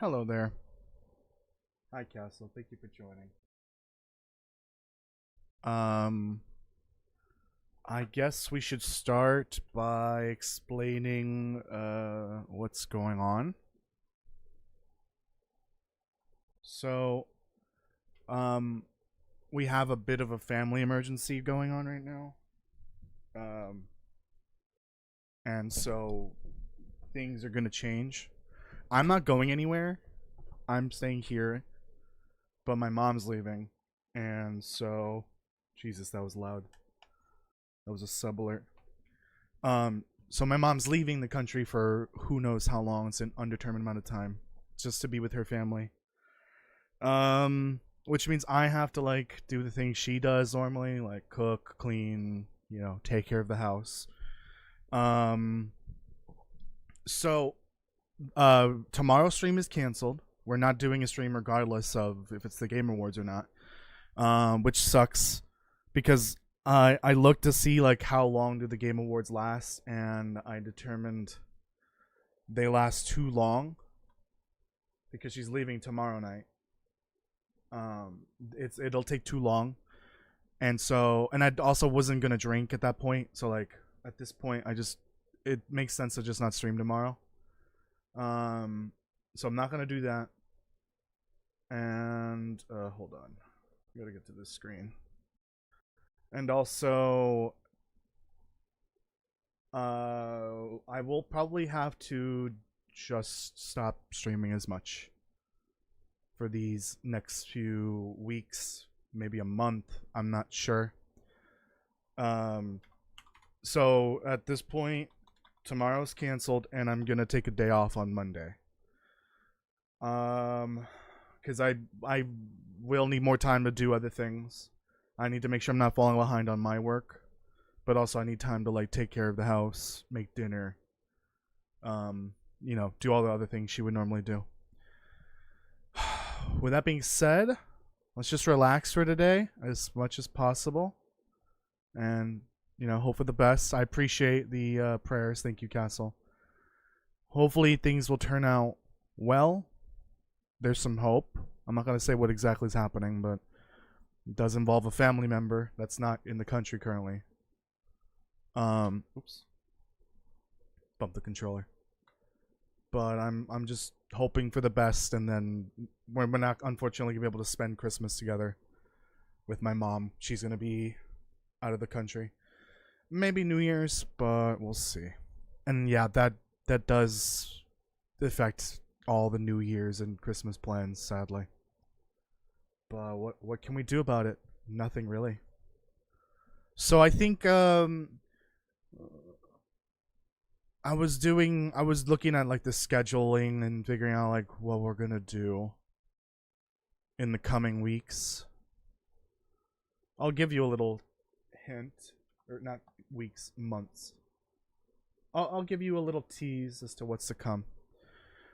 Hello there. Hi, Castle. Thank you for joining. Um, I guess we should start by explaining what's going on. So, um, we have a bit of a family emergency going on right now. Um, and so things are going to change. I'm not going anywhere. I'm staying here, but my mom's leaving. And so, Jesus, that was loud. That was a sub alert. So my mom's leaving the country for who knows how long. It's an undetermined amount of time, just to be with her family. Which means I have to like do the things she does normally, like cook, clean, take care of the house. Um, so tomorrow's stream is canceled. We're not doing a stream regardless of if it's the Game Awards or not. Which sucks because I looked to see like how long do the Game Awards last, and I determined they last too long because she's leaving tomorrow night. It'll take too long, and I also wasn't gonna drink at that point. So like at this point, it makes sense to just not stream tomorrow. So I'm not gonna do that. And hold on, I gotta get to this screen. And also, I will probably have to just stop streaming as much for these next few weeks, maybe a month. I'm not sure. So at this point, tomorrow's canceled, and I'm gonna take a day off on Monday. Because I will need more time to do other things. I need to make sure I'm not falling behind on my work, but also I need time to like take care of the house, make dinner, do all the other things she would normally do. With that being said, let's just relax for today as much as possible, and hope for the best. I appreciate the prayers. Thank you, Castle. Hopefully things will turn out well. There's some hope. I'm not gonna say what exactly is happening, but it does involve a family member that's not in the country currently. Oops. Bump the controller. But I'm just hoping for the best, and then we're not unfortunately gonna be able to spend Christmas together with my mom. She's gonna be out of the country. Maybe New Year's, but we'll see. And yeah, that does affect all the New Year's and Christmas plans, sadly. But what can we do about it? Nothing really. So I think I was looking at like the scheduling and figuring out like what we're gonna do in the coming weeks. I'll give you a little hint, or not weeks, months. I'll give you a little tease as to what's to come.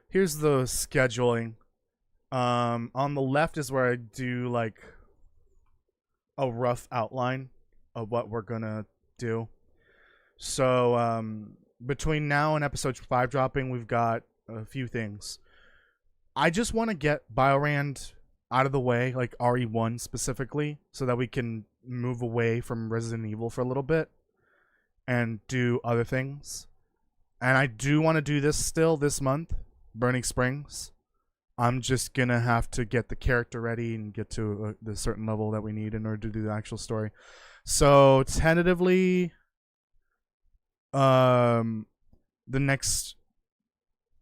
Here's the scheduling. On the left is where I do like a rough outline of what we're gonna do. So between now and episode 5 dropping, we've got a few things. I just want to get Biorand out of the way, like RE1 specifically, so that we can move away from Resident Evil for a little bit and do other things. And I do want to do this still this month, Burning Springs. I'm just gonna have to get the character ready and get to the certain level that we need in order to do the actual story. So tentatively, the next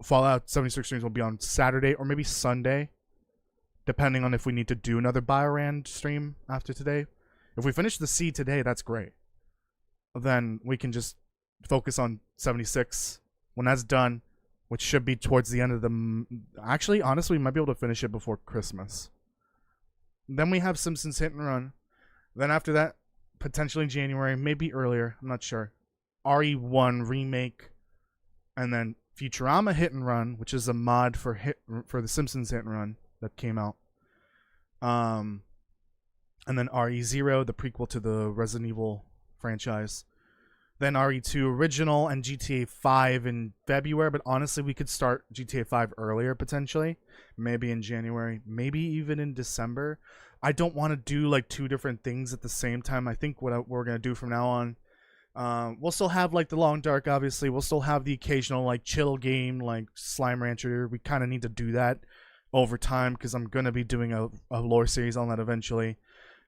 Fallout 76 streams will be on Saturday or maybe Sunday, depending on if we need to do another Biorand stream after today. If we finish the C today, that's great. Then we can just focus on 76. When that's done, which should be towards the end of the... Actually, honestly, we might be able to finish it before Christmas. Then we have Simpsons Hit and Run. Then after that, potentially January, maybe earlier, I'm not sure. RE1 remake, and then Futurama Hit and Run, which is a mod for the Simpsons Hit and Run that came out. And then RE0, the prequel to the Resident Evil franchise. then RE2 original, and GTA 5 in February. But honestly, we could start GTA 5 earlier potentially, maybe in January, maybe even in December. I don't want to do like 2 different things at the same time. I think what we're gonna do from now on, we'll still have like the Long Dark, obviously. We'll still have the occasional like chill game like Slime Rancher. We kind of need to do that over time because I'm gonna be doing a lore series on that eventually.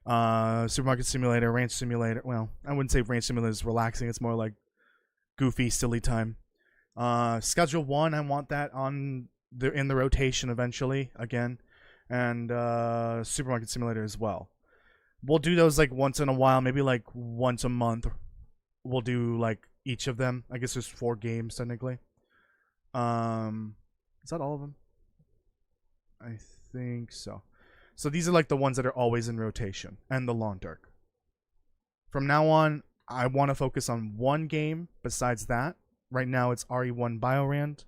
Supermarket Simulator, Ranch Simulator. Well, I wouldn't say Ranch Simulator is relaxing. It's more like goofy, silly time. Schedule 1, I want that in the rotation eventually again, and Supermarket Simulator as well. We'll do those like once in a while, maybe like once a month. We'll do like each of them. I guess there's 4 games technically. Is that all of them? I think so. So these are like the ones that are always in rotation, and the Long Dark. From now on, I want to focus on one game besides that. Right now it's RE1 Biorand.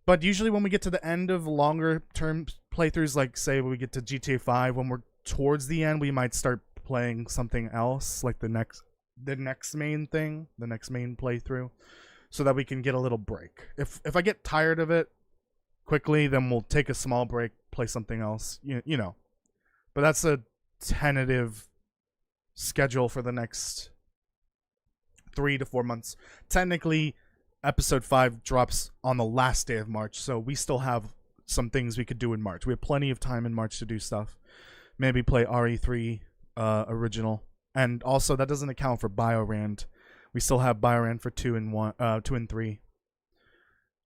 But usually when we get to the end of longer term playthroughs, like say when we get to GTA 5, when we're towards the end, we might start playing something else, like the next main thing, the next main playthrough, so that we can get a little break. If I get tired of it quickly, then we'll take a small break, play something else, you know. But that's a tentative schedule for the next 3 to 4 months. Technically, episode 5 drops on the last day of March, so we still have some things we could do in March. We have plenty of time in March to do stuff. Maybe play RE3 original, and also that doesn't account for Biorand. We still have Biorand for 2 and 3.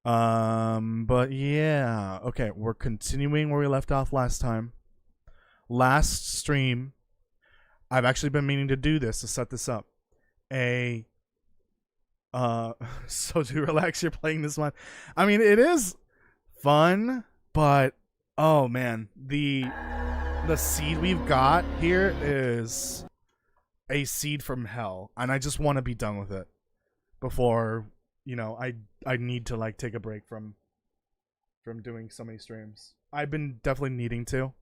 But yeah, okay, we're continuing where we left off last time. Last stream, I've actually been meaning to do this, to set this up. So to relax, you're playing this one. I mean, it is fun, but oh man, the seed we've got here is a seed from hell, and I just want to be done with it before, you know, I need to like take a break from doing so many streams. I've been definitely needing to,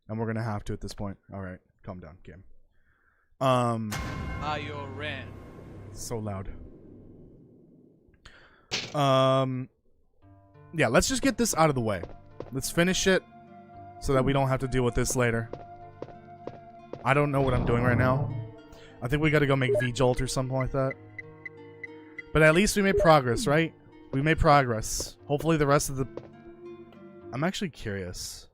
and we're gonna have to at this point. All right, calm down, game. Biorand. So loud. Yeah, let's just get this out of the way. Let's finish it so that we don't have to deal with this later. I don't know what I'm doing right now. I think we gotta go make V-Jolt or something like that. But at least we made progress, right? We made progress. Hopefully the rest of the... I'm actually curious.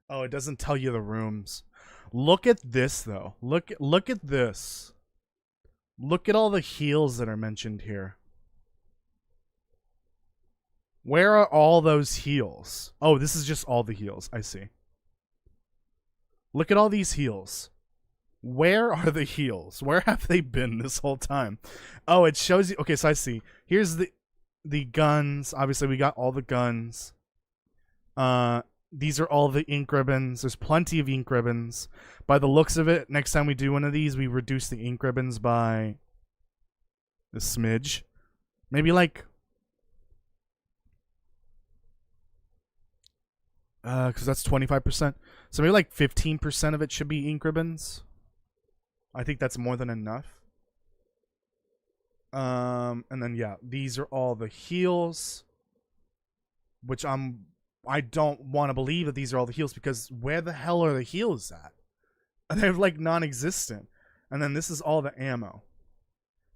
Oh, it doesn't tell you the rooms. Look at this, though. Look at this. Look at all the heals that are mentioned here. Where are all those heals? Oh, this is just all the heals. I see. Look at all these heals. Where are the heals? Where have they been this whole time? Oh, it shows you. Okay, so I see. Here's the guns. Obviously, we got all the guns. These are all the ink ribbons. There's plenty of ink ribbons. By the looks of it, next time we do one of these, we reduce the ink ribbons by a smidge. Maybe like... because that's 25%. So maybe like 15% of it should be ink ribbons. I think that's more than enough. And then, yeah, these are all the heals. Which I don't want to believe that these are all the heals, because where the hell are the heals at? They're like non-existent. And then this is all the ammo.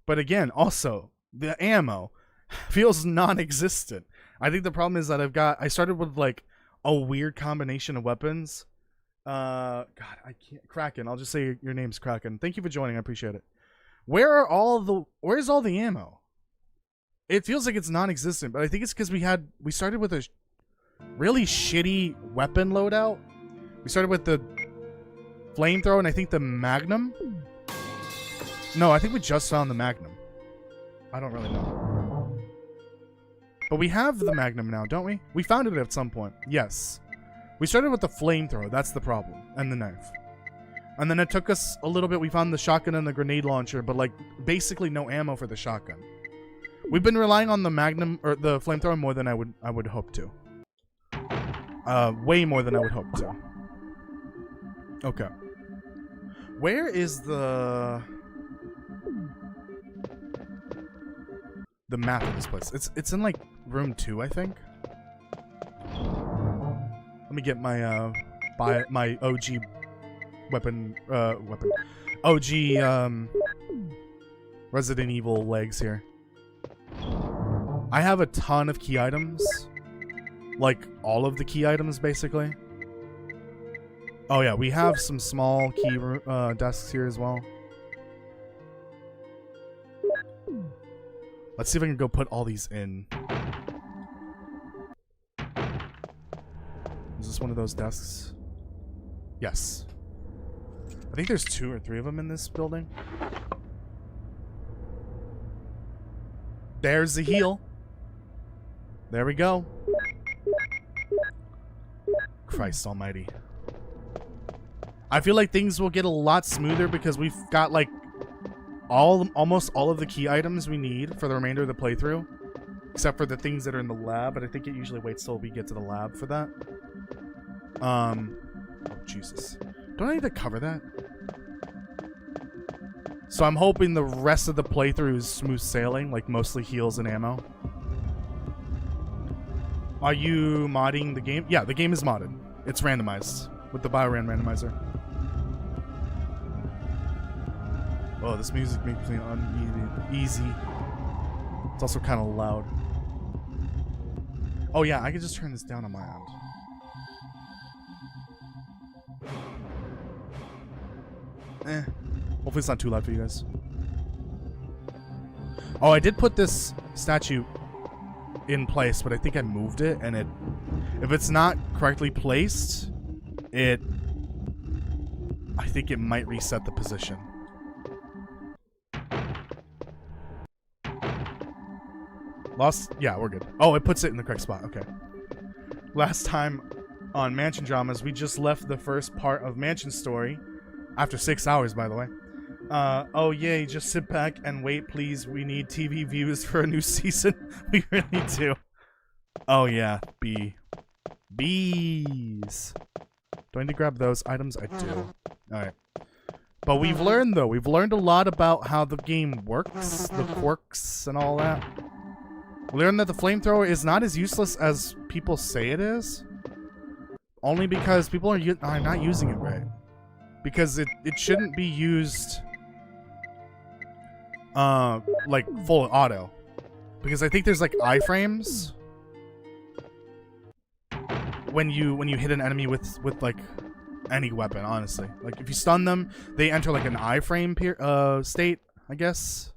But again, also, the ammo feels non-existent. I think the problem is that I started with like a weird combination of weapons. God, I can't. Kraken. I'll just say your name's Kraken. Thank you for joining. I appreciate it. Where's all the ammo? It feels like it's non-existent, but I think it's because we started with a really shitty weapon loadout. We started with the flamethrower and I think the Magnum. No, I think we just found the Magnum. I don't really know. But we have the Magnum now, don't we? We found it at some point. Yes. We started with the flamethrower. That's the problem. And the knife. And then it took us a little bit. We found the shotgun and the grenade launcher, but like basically no ammo for the shotgun. We've been relying on the magnum or the flamethrower more than I would hope to. Way more than I would hope to. Okay. Where is the map of this place? It's in like room 2, I think. Let me get my my OG weapon OG Resident Evil legs here. I have a ton of key items. Like all of the key items basically. Oh yeah, we have some small key desks here as well. Let's see if I can go put all these in. Is this one of those desks? Yes. I think there's 2 or 3 of them in this building. There's the heal. There we go. Christ almighty. I feel like things will get a lot smoother because we've got like almost all of the key items we need for the remainder of the playthrough. Except for the things that are in the lab, but I think it usually waits till we get to the lab for that. Oh, Jesus. Don't I need to cover that? So I'm hoping the rest of the playthrough is smooth sailing, like mostly heals and ammo. Are you modding the game? Yeah, the game is modded. It's randomized with the Biorand randomizer. Oh, this music makes me uneasy. It's also kind of loud. Oh yeah, I could just turn this down on my end. Hopefully it's not too loud for you guys. Oh, I did put this statue in place, but I think I moved it, and if it's not correctly placed, I think it might reset the position. Lost? Yeah, we're good. Oh, it puts it in the correct spot. Okay. Last time on Mansion Dramas, we just left the first part of Mansion Story. After 6 hours, by the way. Oh yay, just sit back and wait, please. We need TV views for a new season. We really do. Oh yeah, bees. Do I need to grab those items? I do. Alright. But we've learned, though. We've learned a lot about how the game works. The quirks and all that. We learned that the flamethrower is not as useless as people say it is. Only because people are not using it right. Because it shouldn't be used like full auto. Because I think there's like iframes when you hit an enemy with like any weapon, honestly. Like if you stun them, they enter like an iframe state, I guess.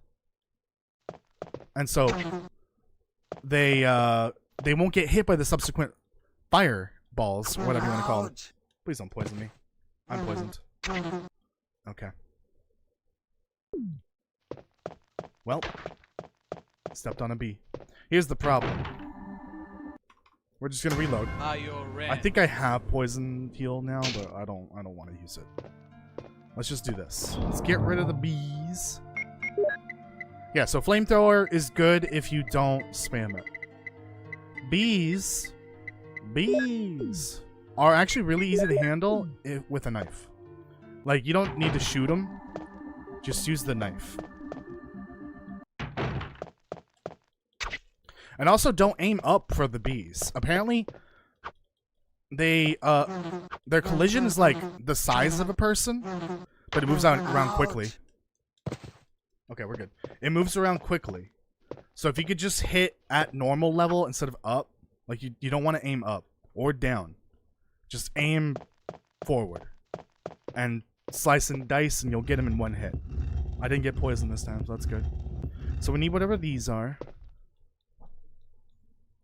And so they won't get hit by the subsequent fireballs, or whatever you want to call it. Please don't poison me. I'm poisoned. Okay. Well, stepped on a bee. Here's the problem. We're just gonna reload. I think I have poison heal now, but I don't want to use it. Let's just do this. Let's get rid of the bees. Yeah, so flamethrower is good if you don't spam it. Bees are actually really easy to handle with a knife. Like, you don't need to shoot them. Just use the knife. And also, don't aim up for the bees. Apparently, their collision is like the size of a person, but it moves around quickly. Okay, we're good. It moves around quickly. So if you could just hit at normal level instead of up, like you don't want to aim up or down. Just aim forward. And slice and dice, and you'll get him in one hit. I didn't get poisoned this time, so that's good. So we need whatever these are.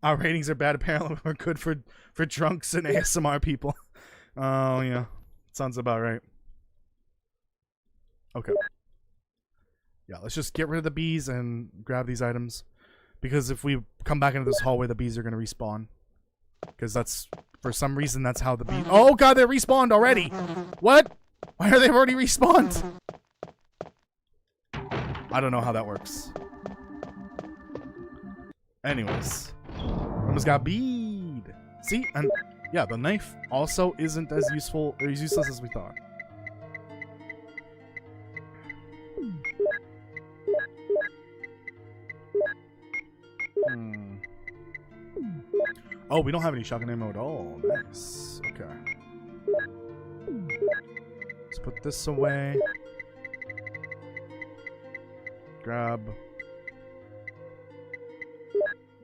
Our ratings are bad. Apparently, we're good for drunks and ASMR people. Oh yeah, sounds about right. Okay. Yeah, let's just get rid of the bees and grab these items, because if we come back into this hallway, the bees are gonna respawn. Because that's, for some reason, that's how the bees. Oh god, they respawned already. What? Why are they already respawned? I don't know how that works. Anyways. Almost got bead. See? And yeah, the knife also isn't as useful or as useless as we thought. Oh, we don't have any shotgun ammo at all. Nice. Okay. Let's put this away. Grab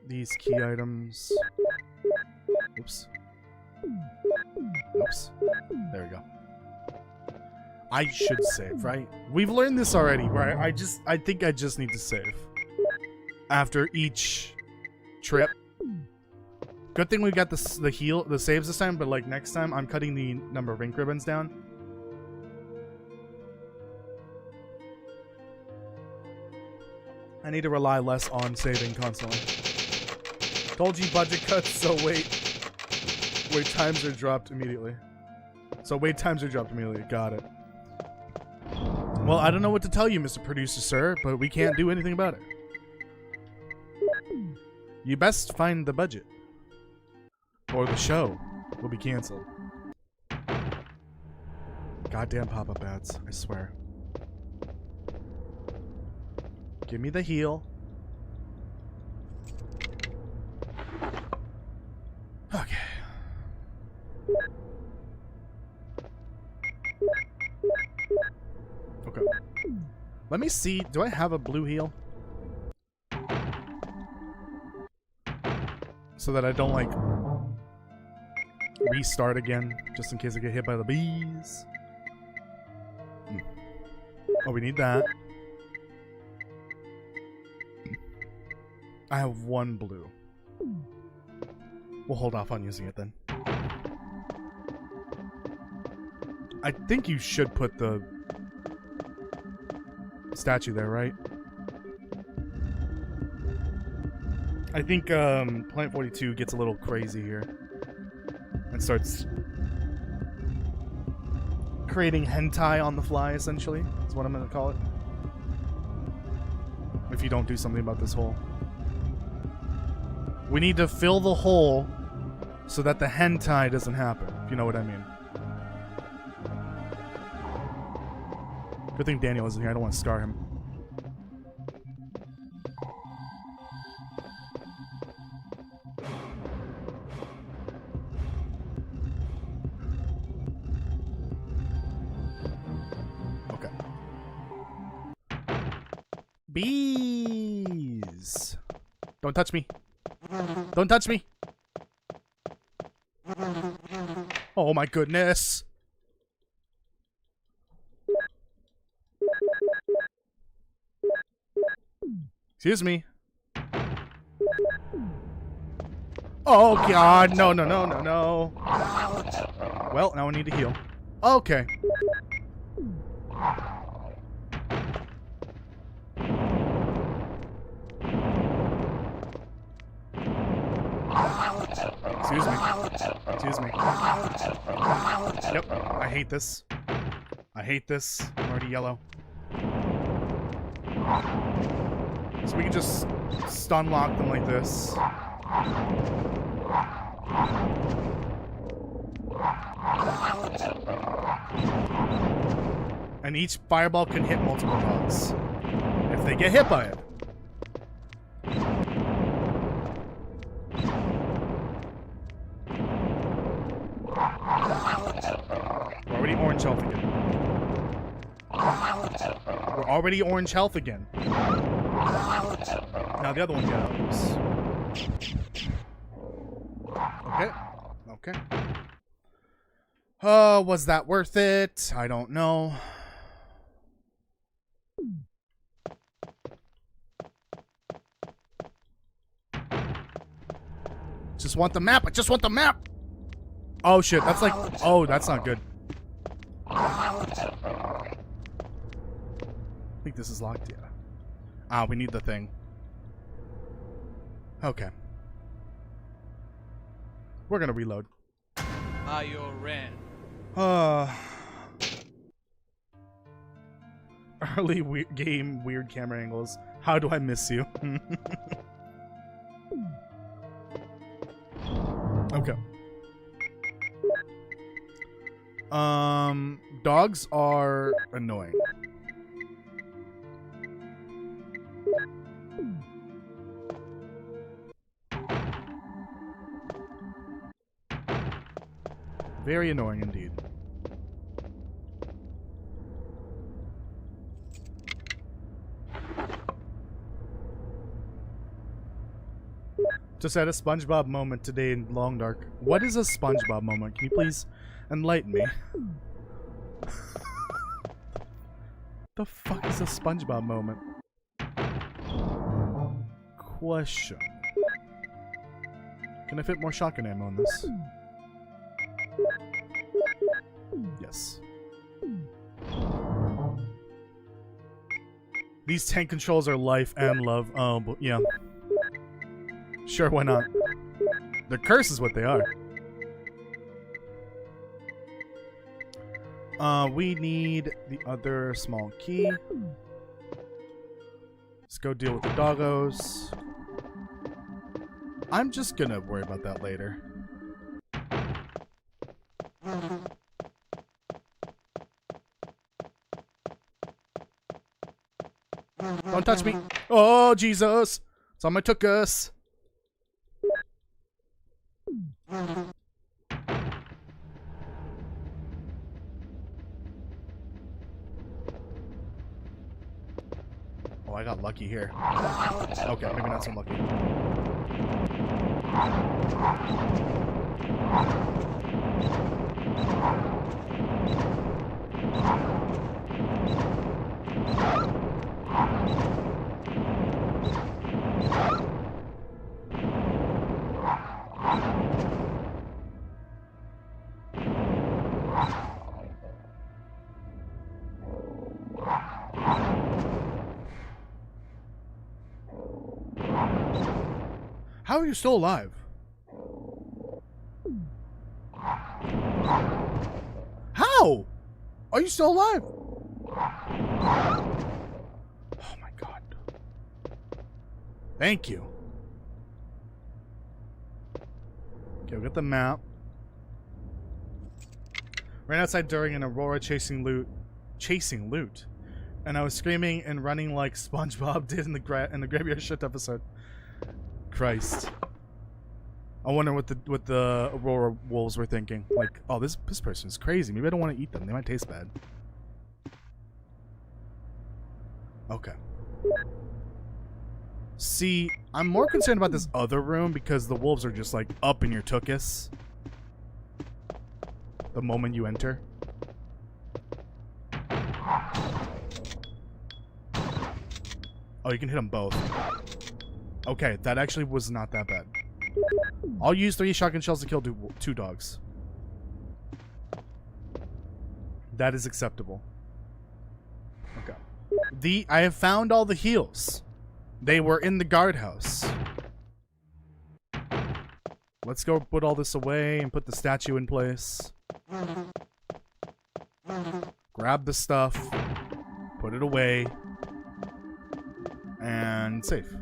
these key items. Oops. Oops. There we go. I should save, right? We've learned this already, right? I think I just need to save. After each trip. Good thing we got the saves this time, but like next time I'm cutting the number of ink ribbons down. I need to rely less on saving constantly. Told you budget cuts, so wait times are dropped immediately. Got it. Well, I don't know what to tell you, Mr. Producer, sir, but we can't do anything about it. You best find the budget. Or the show will be canceled. Goddamn pop-up ads, I swear. Give me the heal. Okay. Okay. Let me see. Do I have a blue heal? So that I don't, like, restart again, just in case I get hit by the bees. Oh, we need that. I have one blue. We'll hold off on using it then. I think you should put the statue there, right? I think Planet 42 gets a little crazy here. And starts creating hentai on the fly, essentially. That's what I'm going to call it. If you don't do something about this hole. We need to fill the hole so that the hentai doesn't happen, if you know what I mean. Good thing Daniel isn't here. I don't want to scar him. Bees! Don't touch me. Don't touch me. Oh my goodness. Excuse me. Oh god, no, no, no, no, no. Well, now I need to heal. Okay. Excuse me. Excuse me. Yep, I hate this. I hate this. I'm already yellow. So we can just stun lock them like this. And each fireball can hit multiple bugs if they get hit by it. We're already orange health again. We're already orange health again. Now the other one goes. Okay. Okay. Was that worth it? I don't know. Just want the map. I just want the map. Oh shit, that's like, oh, that's not good. I think this is locked, yeah. Ah, we need the thing. Okay. We're gonna reload. Biorand. Early game weird camera angles. How do I miss you? Okay. Dogs are annoying. Very annoying indeed. Just had a SpongeBob moment today in Long Dark. What is a SpongeBob moment? Can you please enlighten me? The fuck is a SpongeBob moment? Question. Can I fit more shotgun ammo on this? Yes. These tank controls are life and love. Oh, but yeah. Sure, why not? Their curse is what they are. We need the other small key. Let's go deal with the doggos. I'm just gonna worry about that later. Don't touch me. Oh, Jesus. It's on my tuchus. Oh, I got lucky here. Okay, maybe not so lucky. How are you still alive? How? Are you still alive? Oh my god. Thank you. Okay, we got the map. Ran outside during an Aurora chasing loot. And I was screaming and running like SpongeBob did in the Graveyard Shift episode. Christ. I wonder what the Aurora wolves were thinking. Like, oh, this person's crazy. Maybe I don't want to eat them. They might taste bad. Okay. See, I'm more concerned about this other room because the wolves are just like up in your tuchus the moment you enter. Oh, you can hit them both. Okay, that actually was not that bad. I'll use 3 shotgun shells to kill 2 dogs. That is acceptable. Okay. I have found all the heals. They were in the guardhouse. Let's go put all this away and put the statue in place. Grab the stuff. Put it away. And save.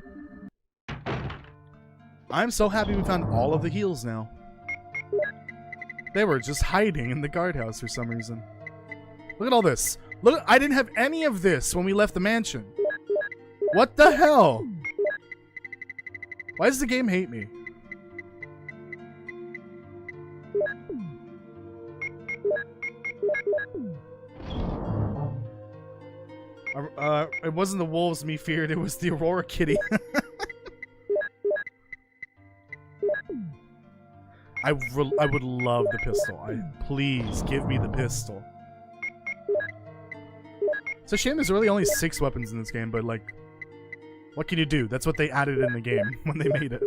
I'm so happy we found all of the heals now. They were just hiding in the guardhouse for some reason. Look at all this. Look, I didn't have any of this when we left the mansion. What the hell? Why does the game hate me? It wasn't the wolves me feared, it was the Aurora kitty. I would love the pistol. Please give me the pistol. It's a shame there's really only 6 weapons in this game, but like, what can you do? That's what they added in the game when they made it.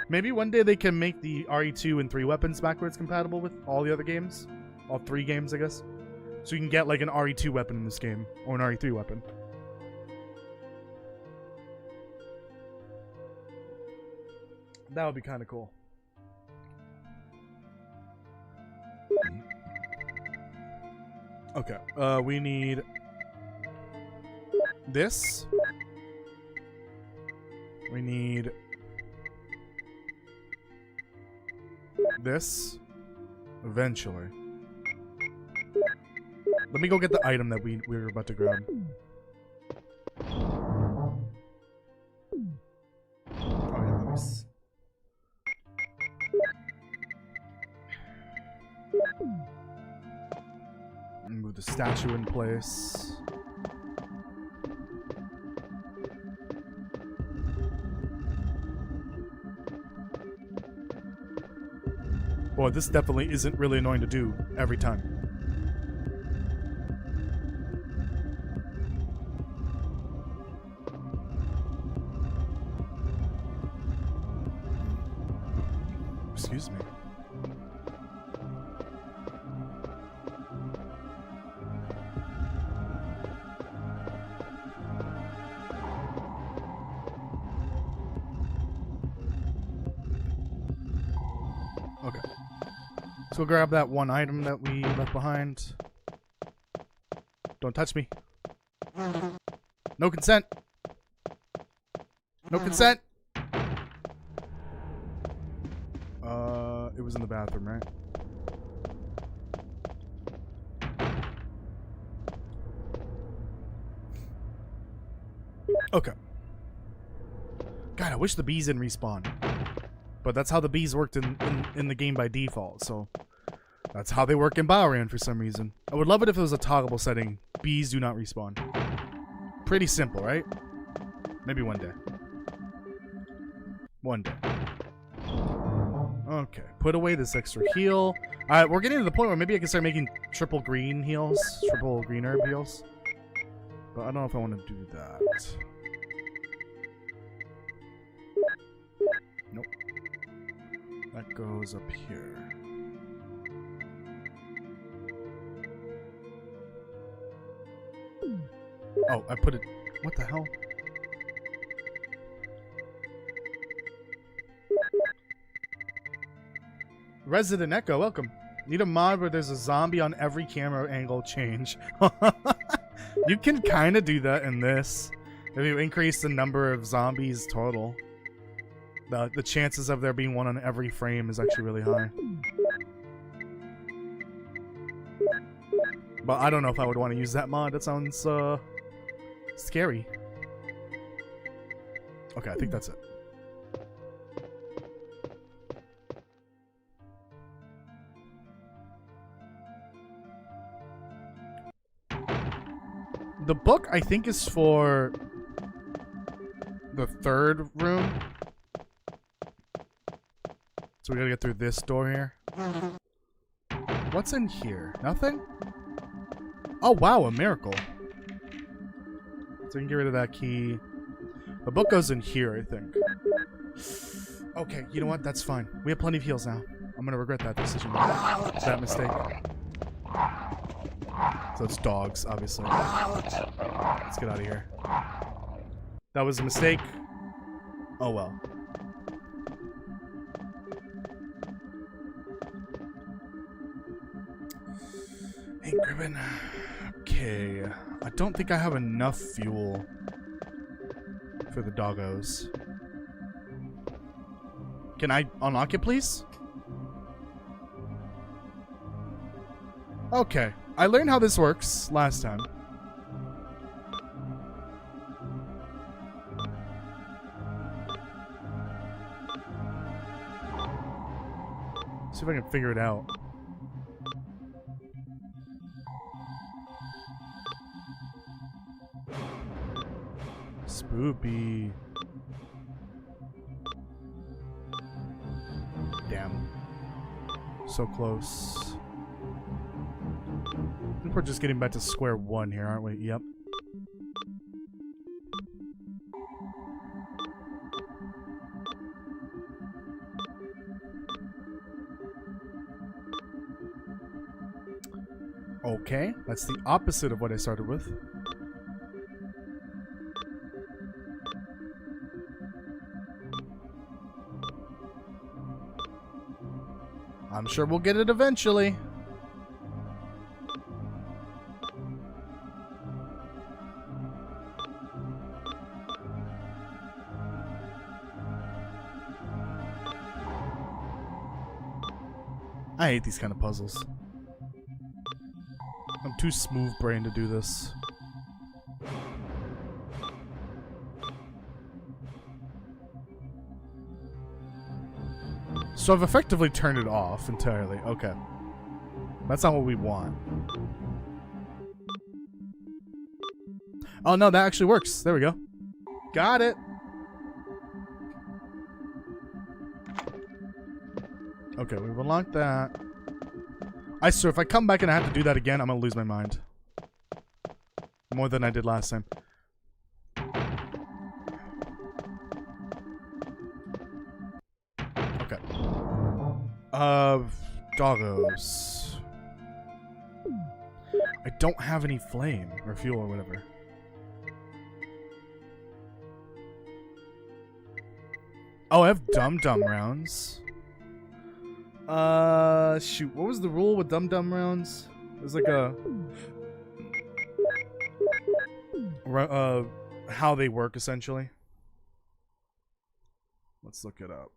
Maybe one day they can make the RE2 and 3 weapons backwards compatible with all the other games. All 3 games, I guess. So you can get like an RE2 weapon in this game, or an RE3 weapon. That would be kind of cool. Okay, we need this. We need this. Eventually. Let me go get the item that we were about to grab. Oh yeah, nice. Move the statue in place. Boy, this definitely isn't really annoying to do every time. Excuse me. Okay. So we'll grab that one item that we left behind. Don't touch me. No consent. No consent. It was in the bathroom, right? Okay. God, I wish the bees didn't respawn. But that's how the bees worked in the game by default, so that's how they work in Biorand for some reason. I would love it if it was a toggleable setting. Bees do not respawn. Pretty simple, right? Maybe one day. One day. Okay, put away this extra heal. Alright, we're getting to the point where maybe I can start making triple green heals. Triple green herb heals. But I don't know if I want to do that. Nope. That goes up here. Oh, I put it... What the hell? Resident Echo, welcome. Need a mod where there's a zombie on every camera angle change. You can kind of do that in this. If you increase the number of zombies total, the chances of there being one on every frame is actually really high. But I don't know if I would want to use that mod. That sounds scary. Okay, I think that's it. The book, I think, is for the third room. So we gotta get through this door here. What's in here? Nothing? Oh, wow, a miracle. So we can get rid of that key. The book goes in here, I think. Okay, you know what? That's fine. We have plenty of heals now. I'm gonna regret that decision. That mistake. So it's dogs, obviously. Let's get out of here. That was a mistake. Oh well. Hey, Gribbon. Okay. I don't think I have enough fuel for the doggos. Can I unlock it, please? Okay. I learned how this works last time. See if I can figure it out. Spoopy. Damn. So close. I think we're just getting back to square one here, aren't we? Yep. Okay, that's the opposite of what I started with. I'm sure we'll get it eventually. I hate these kind of puzzles. I'm too smooth-brained to do this. So I've effectively turned it off entirely. Okay. That's not what we want. Oh no, that actually works. There we go. Got it. Okay, we've unlocked that. I swear, if I come back and I have to do that again, I'm gonna lose my mind. More than I did last time. Okay. Doggos. I don't have any flame or fuel or whatever. Oh, I have dum-dum rounds. Shoot. What was the rule with dum-dum rounds? It was like a... how they work, essentially. Let's look it up.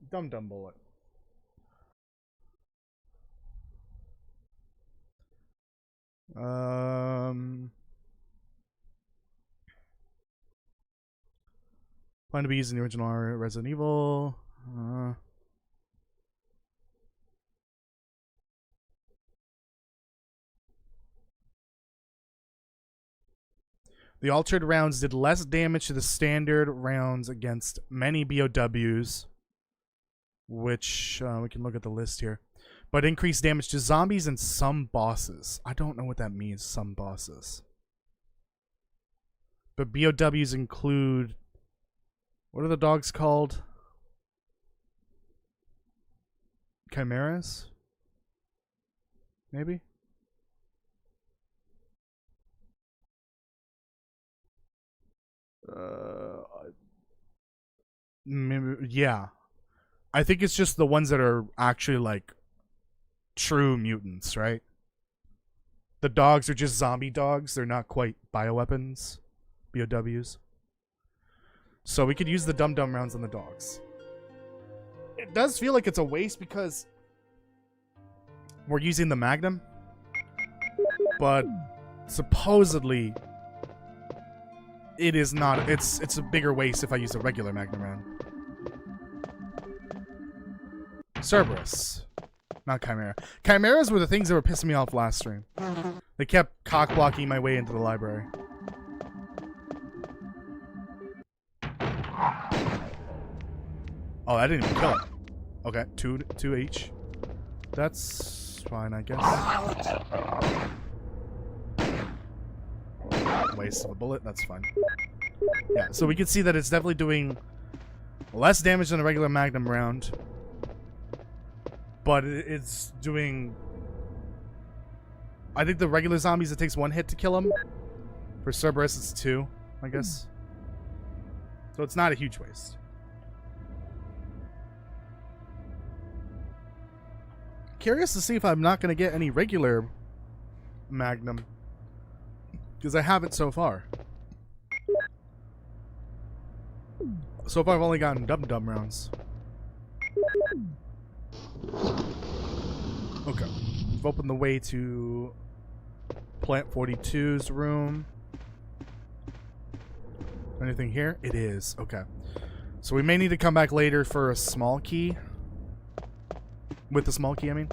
Dum-dum bullet. Plan to be used in the original Resident Evil. The altered rounds did less damage to the standard rounds against many BOWs, which we can look at the list here, but increased damage to zombies and some bosses. I don't know what that means, some bosses. But BOWs include... What are the dogs called? Chimeras? Maybe? Maybe, yeah. I think it's just the ones that are actually, like, true mutants, right? The dogs are just zombie dogs. They're not quite bioweapons. BOWs. So we could use the dum-dum rounds on the dogs. It does feel like it's a waste because we're using the Magnum. But supposedly it is not. It's a bigger waste if I use a regular Magnum round. Cerberus. Not Chimera. Chimeras were the things that were pissing me off last stream. They kept cock-blocking my way into the library. Oh, that didn't even kill it. Okay, two each. That's fine, I guess. Waste of a bullet, that's fine. Yeah, so we can see that it's definitely doing less damage than a regular Magnum round. But it's doing... I think the regular zombies, it takes one hit to kill them. For Cerberus, it's 2, I guess. So it's not a huge waste. Curious to see if I'm not going to get any regular Magnum. Because I haven't so far. So far I've only gotten dum-dum rounds. Okay. We've opened the way to Plant 42's room. Anything here? It is. Okay. So we may need to come back later for a small key. With the small key, I mean.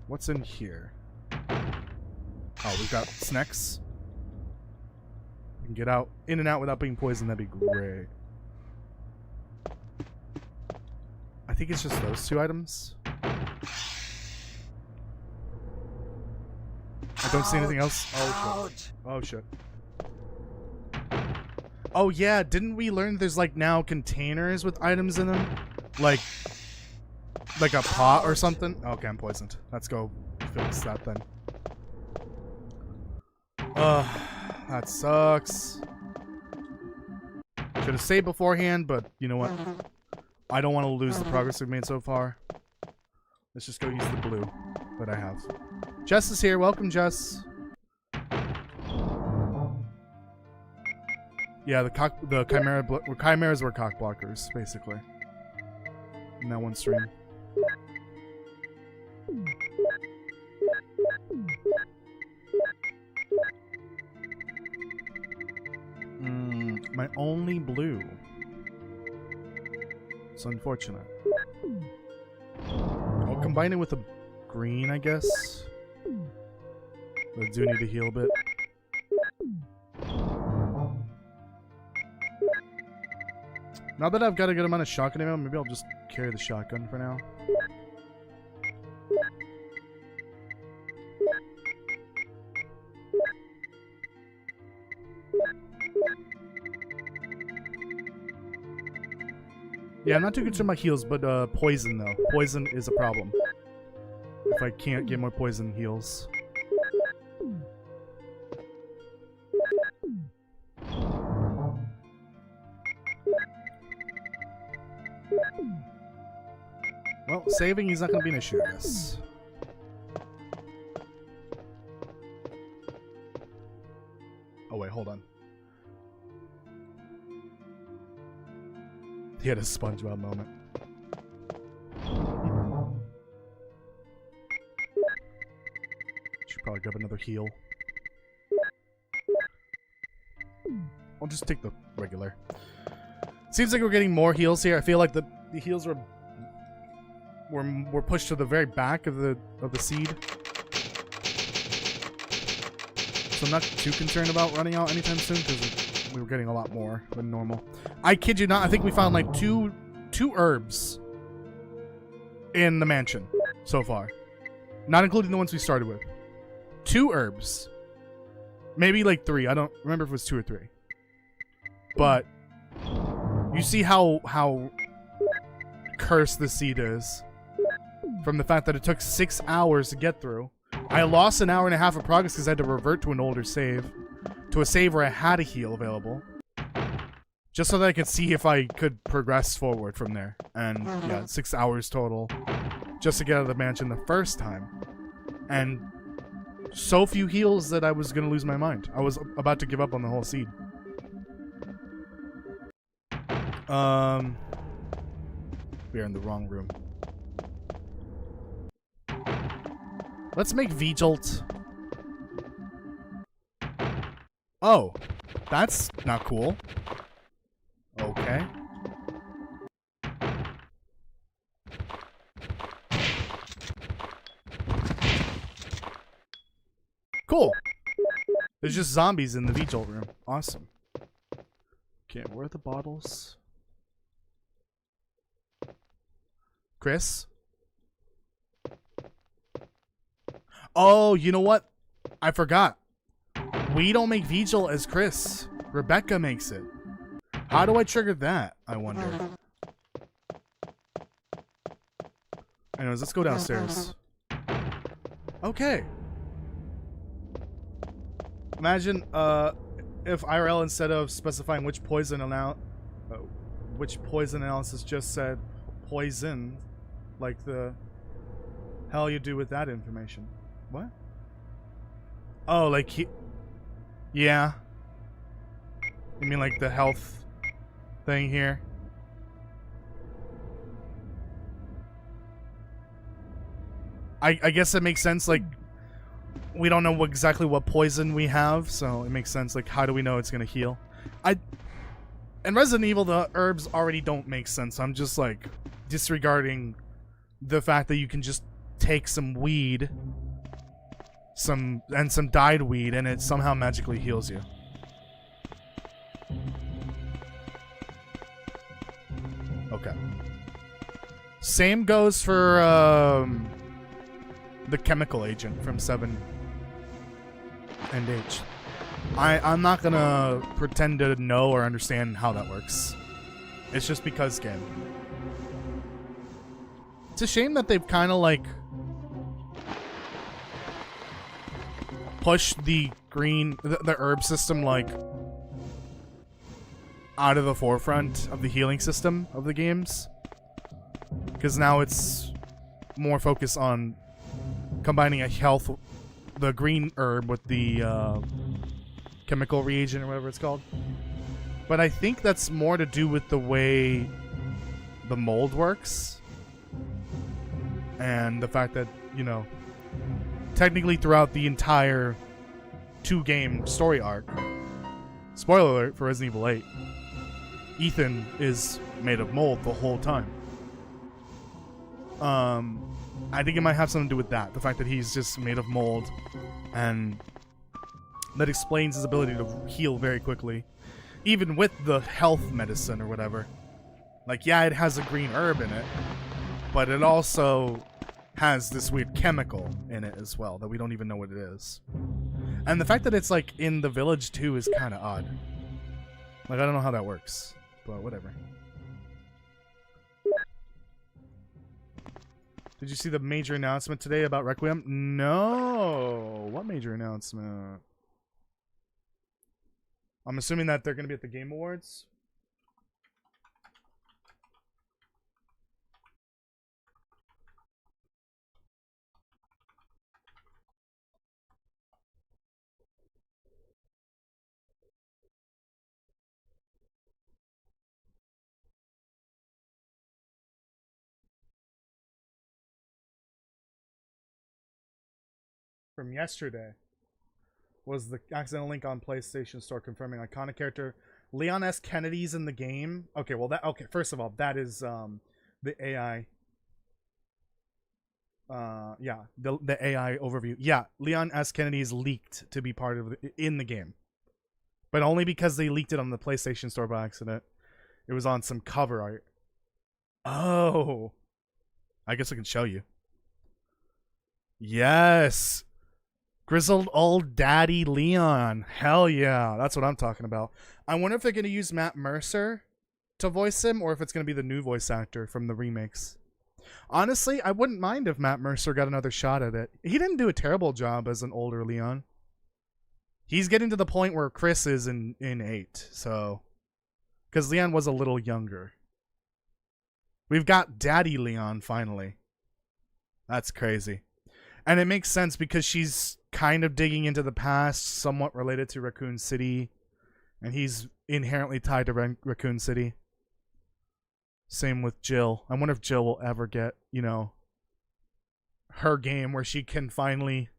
What's in here? Oh, we've got snacks. We can get out, in and out without being poisoned. That'd be great. I think it's just those 2 items. I don't see anything else. Oh shit. Oh shit. Oh yeah, didn't we learn there's like now containers with items in them? Like a pot or something? Okay, I'm poisoned. Let's go fix that then. That sucks. Should have saved beforehand, but you know what? I don't want to lose the progress we've made so far. Let's just go use the blue that I have. Jess is here. Welcome, Jess. Yeah, the chimeras were cock blockers, basically. In that one stream. My only blue. It's unfortunate. I'll combine it with a green, I guess. But I do need to heal a bit. Now that I've got a good amount of shotgun ammo, maybe I'll just carry the shotgun for now. Yeah, I'm not too concerned about heals, but poison though. Poison is a problem. If I can't get more poison heals. Well, saving is not going to be an issue, I guess. Oh wait, hold on. He had a SpongeBob moment. Should probably grab another heal. I'll just take the regular. Seems like we're getting more heals here. I feel like the heals were pushed to the very back of the seed. So I'm not too concerned about running out anytime soon because we were getting a lot more than normal. I kid you not, I think we found like two herbs in the mansion so far. Not including the ones we started with. 2 herbs. Maybe like 3. I don't remember if it was 2 or 3. But you see how cursed the seed is. From the fact that it took 6 hours to get through. I lost an hour and a half of progress because I had to revert to an older save. To a save where I had a heal available. Just so that I could see if I could progress forward from there. And yeah, 6 hours total. Just to get out of the mansion the first time. And so few heals that I was going to lose my mind. I was about to give up on the whole seed. We're in the wrong room. Let's make V-Jolt. Oh, that's not cool. Okay. Cool. There's just zombies in the V-Jolt room. Awesome. Okay, where are the bottles? Chris? Oh, you know what? I forgot. We don't make V-Jolt as Chris. Rebecca makes it. How do I trigger that, I wonder? Anyways, let's go downstairs. Okay. Imagine, if IRL, instead of specifying which poison analysis just said poison, like the hell you do with that information. What? Oh, like yeah. You mean like the health thing here? I guess it makes sense, like, we don't know exactly what poison we have, so it makes sense, like, how do we know it's gonna heal? In Resident Evil, the herbs already don't make sense. I'm just, like, disregarding the fact that you can just take some weed, some dyed weed, and it somehow magically heals you. Okay. Same goes for, the chemical agent from 7 and H. I'm not gonna pretend to know or understand how that works. It's just because game. It's a shame that they've kind of like pushed the the herb system like out of the forefront of the healing system of the games. Because now it's more focused on combining the green herb with the chemical reagent or whatever it's called. But I think that's more to do with the way the mold works. And the fact that, you know, technically throughout the entire 2-game story arc, spoiler alert for Resident Evil 8, Ethan is made of mold the whole time. I think it might have something to do with that. The fact that he's just made of mold, and that explains his ability to heal very quickly. Even with the health medicine or whatever. Like, yeah, it has a green herb in it, but it also has this weird chemical in it as well that we don't even know what it is. And the fact that it's, like, in the village, too, is kind of odd. Like, I don't know how that works, but whatever. Did you see the major announcement today about Requiem? No! What major announcement? I'm assuming that they're going to be at the Game Awards. From yesterday was the accidental link on PlayStation Store confirming iconic character Leon S. Kennedy's in the game. Okay, well first of all, that is the AI. Yeah, the AI overview. Yeah, Leon S. Kennedy is leaked to be part of in the game, but only because they leaked it on the PlayStation Store by accident. It was on some cover art. Oh, I guess I can show you. Yes. Grizzled old daddy Leon. Hell yeah. That's what I'm talking about. I wonder if they're going to use Matt Mercer to voice him, or if it's going to be the new voice actor from the remakes. Honestly, I wouldn't mind if Matt Mercer got another shot at it. He didn't do a terrible job as an older Leon. He's getting to the point where Chris is in 8, so... Because Leon was a little younger. We've got Daddy Leon, finally. That's crazy. And it makes sense because she's kind of digging into the past, somewhat related to Raccoon City. And he's inherently tied to Raccoon City. Same with Jill. I wonder if Jill will ever get, you know, her game where she can finally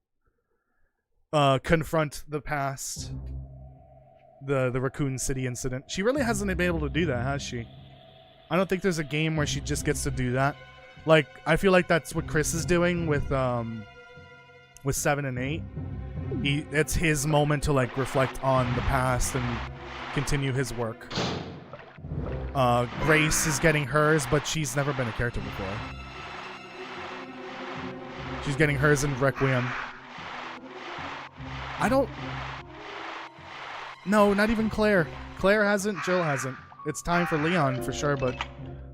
confront the past. The Raccoon City incident. She really hasn't been able to do that, has she? I don't think there's a game where she just gets to do that. Like, I feel like that's what Chris is doing with 7 and 8. It's his moment to, like, reflect on the past and continue his work. Grace is getting hers, but she's never been a character before. She's getting hers in Requiem. No, not even Claire. Claire hasn't, Jill hasn't. It's time for Leon for sure, but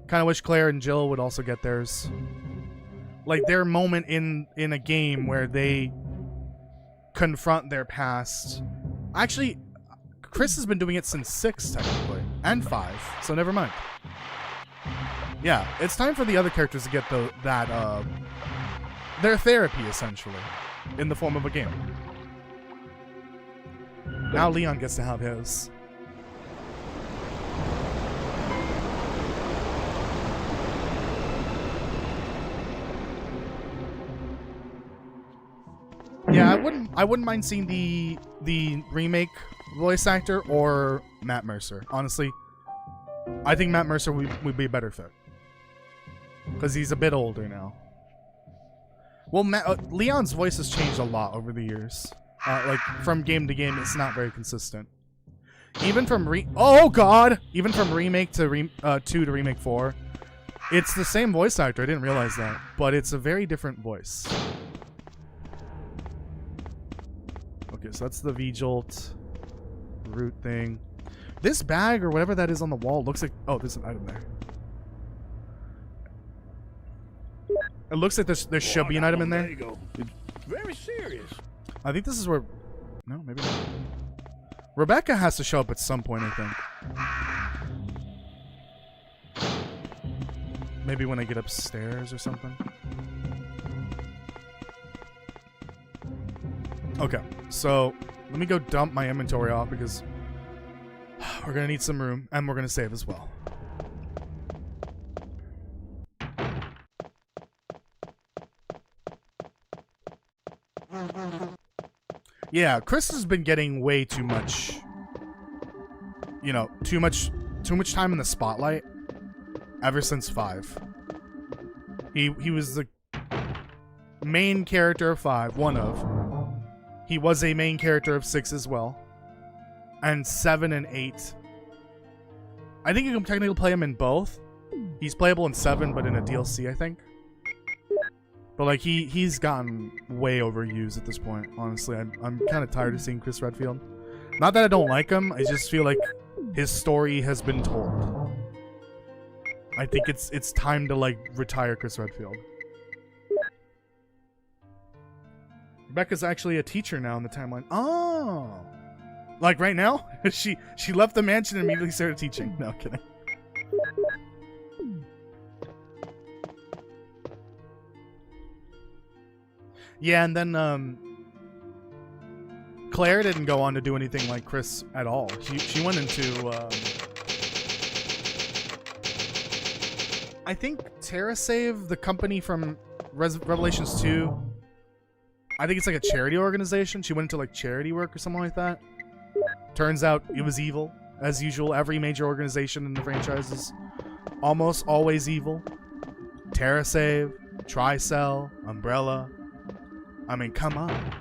kind of wish Claire and Jill would also get theirs. Like their moment in a game where they confront their past. Actually, Chris has been doing it since 6 technically, and 5, so never mind. Yeah, it's time for the other characters to get their therapy essentially in the form of a game. Now Leon gets to have his. Yeah, I wouldn't mind seeing the remake voice actor or Matt Mercer. Honestly, I think Matt Mercer would be a better fit because he's a bit older now. Well, Leon's voice has changed a lot over the years. Like from game to game, it's not very consistent. Even from even from remake to 2 to remake 4, it's the same voice actor. I didn't realize that, but it's a very different voice. Okay, so that's the V-Jolt root thing. This bag or whatever that is on the wall looks like... Oh, there's an item there. It looks like there should be an item in there. There you go. Very serious. I think this is where... No, maybe not. Rebecca has to show up at some point, I think. Maybe when I get upstairs or something. Okay, so let me go dump my inventory off because We're gonna need some room, and we're gonna save as well. Yeah, Chris has been getting way too much, you know, too much time in the spotlight ever since 5. He was the main character of 5, one of. He was a main character of 6 as well. And 7 and 8. I think you can technically play him in both. He's playable in 7, but in a DLC, I think. But like he's gotten way overused at this point. Honestly, I'm kind of tired of seeing Chris Redfield. Not that I don't like him. I just feel like his story has been told. I think it's time to like retire Chris Redfield. Rebecca's actually a teacher now in the timeline. Oh, like right now? she left the mansion and immediately started teaching. No, kidding. Yeah, and then Claire didn't go on to do anything like Chris at all. She went into I think TerraSave, the company from Revelations 2. I think it's like a charity organization. She went into like charity work or something like that. Turns out it was evil. As usual, every major organization in the franchise is almost always evil. TerraSave, Tricell, Umbrella. I mean, come on.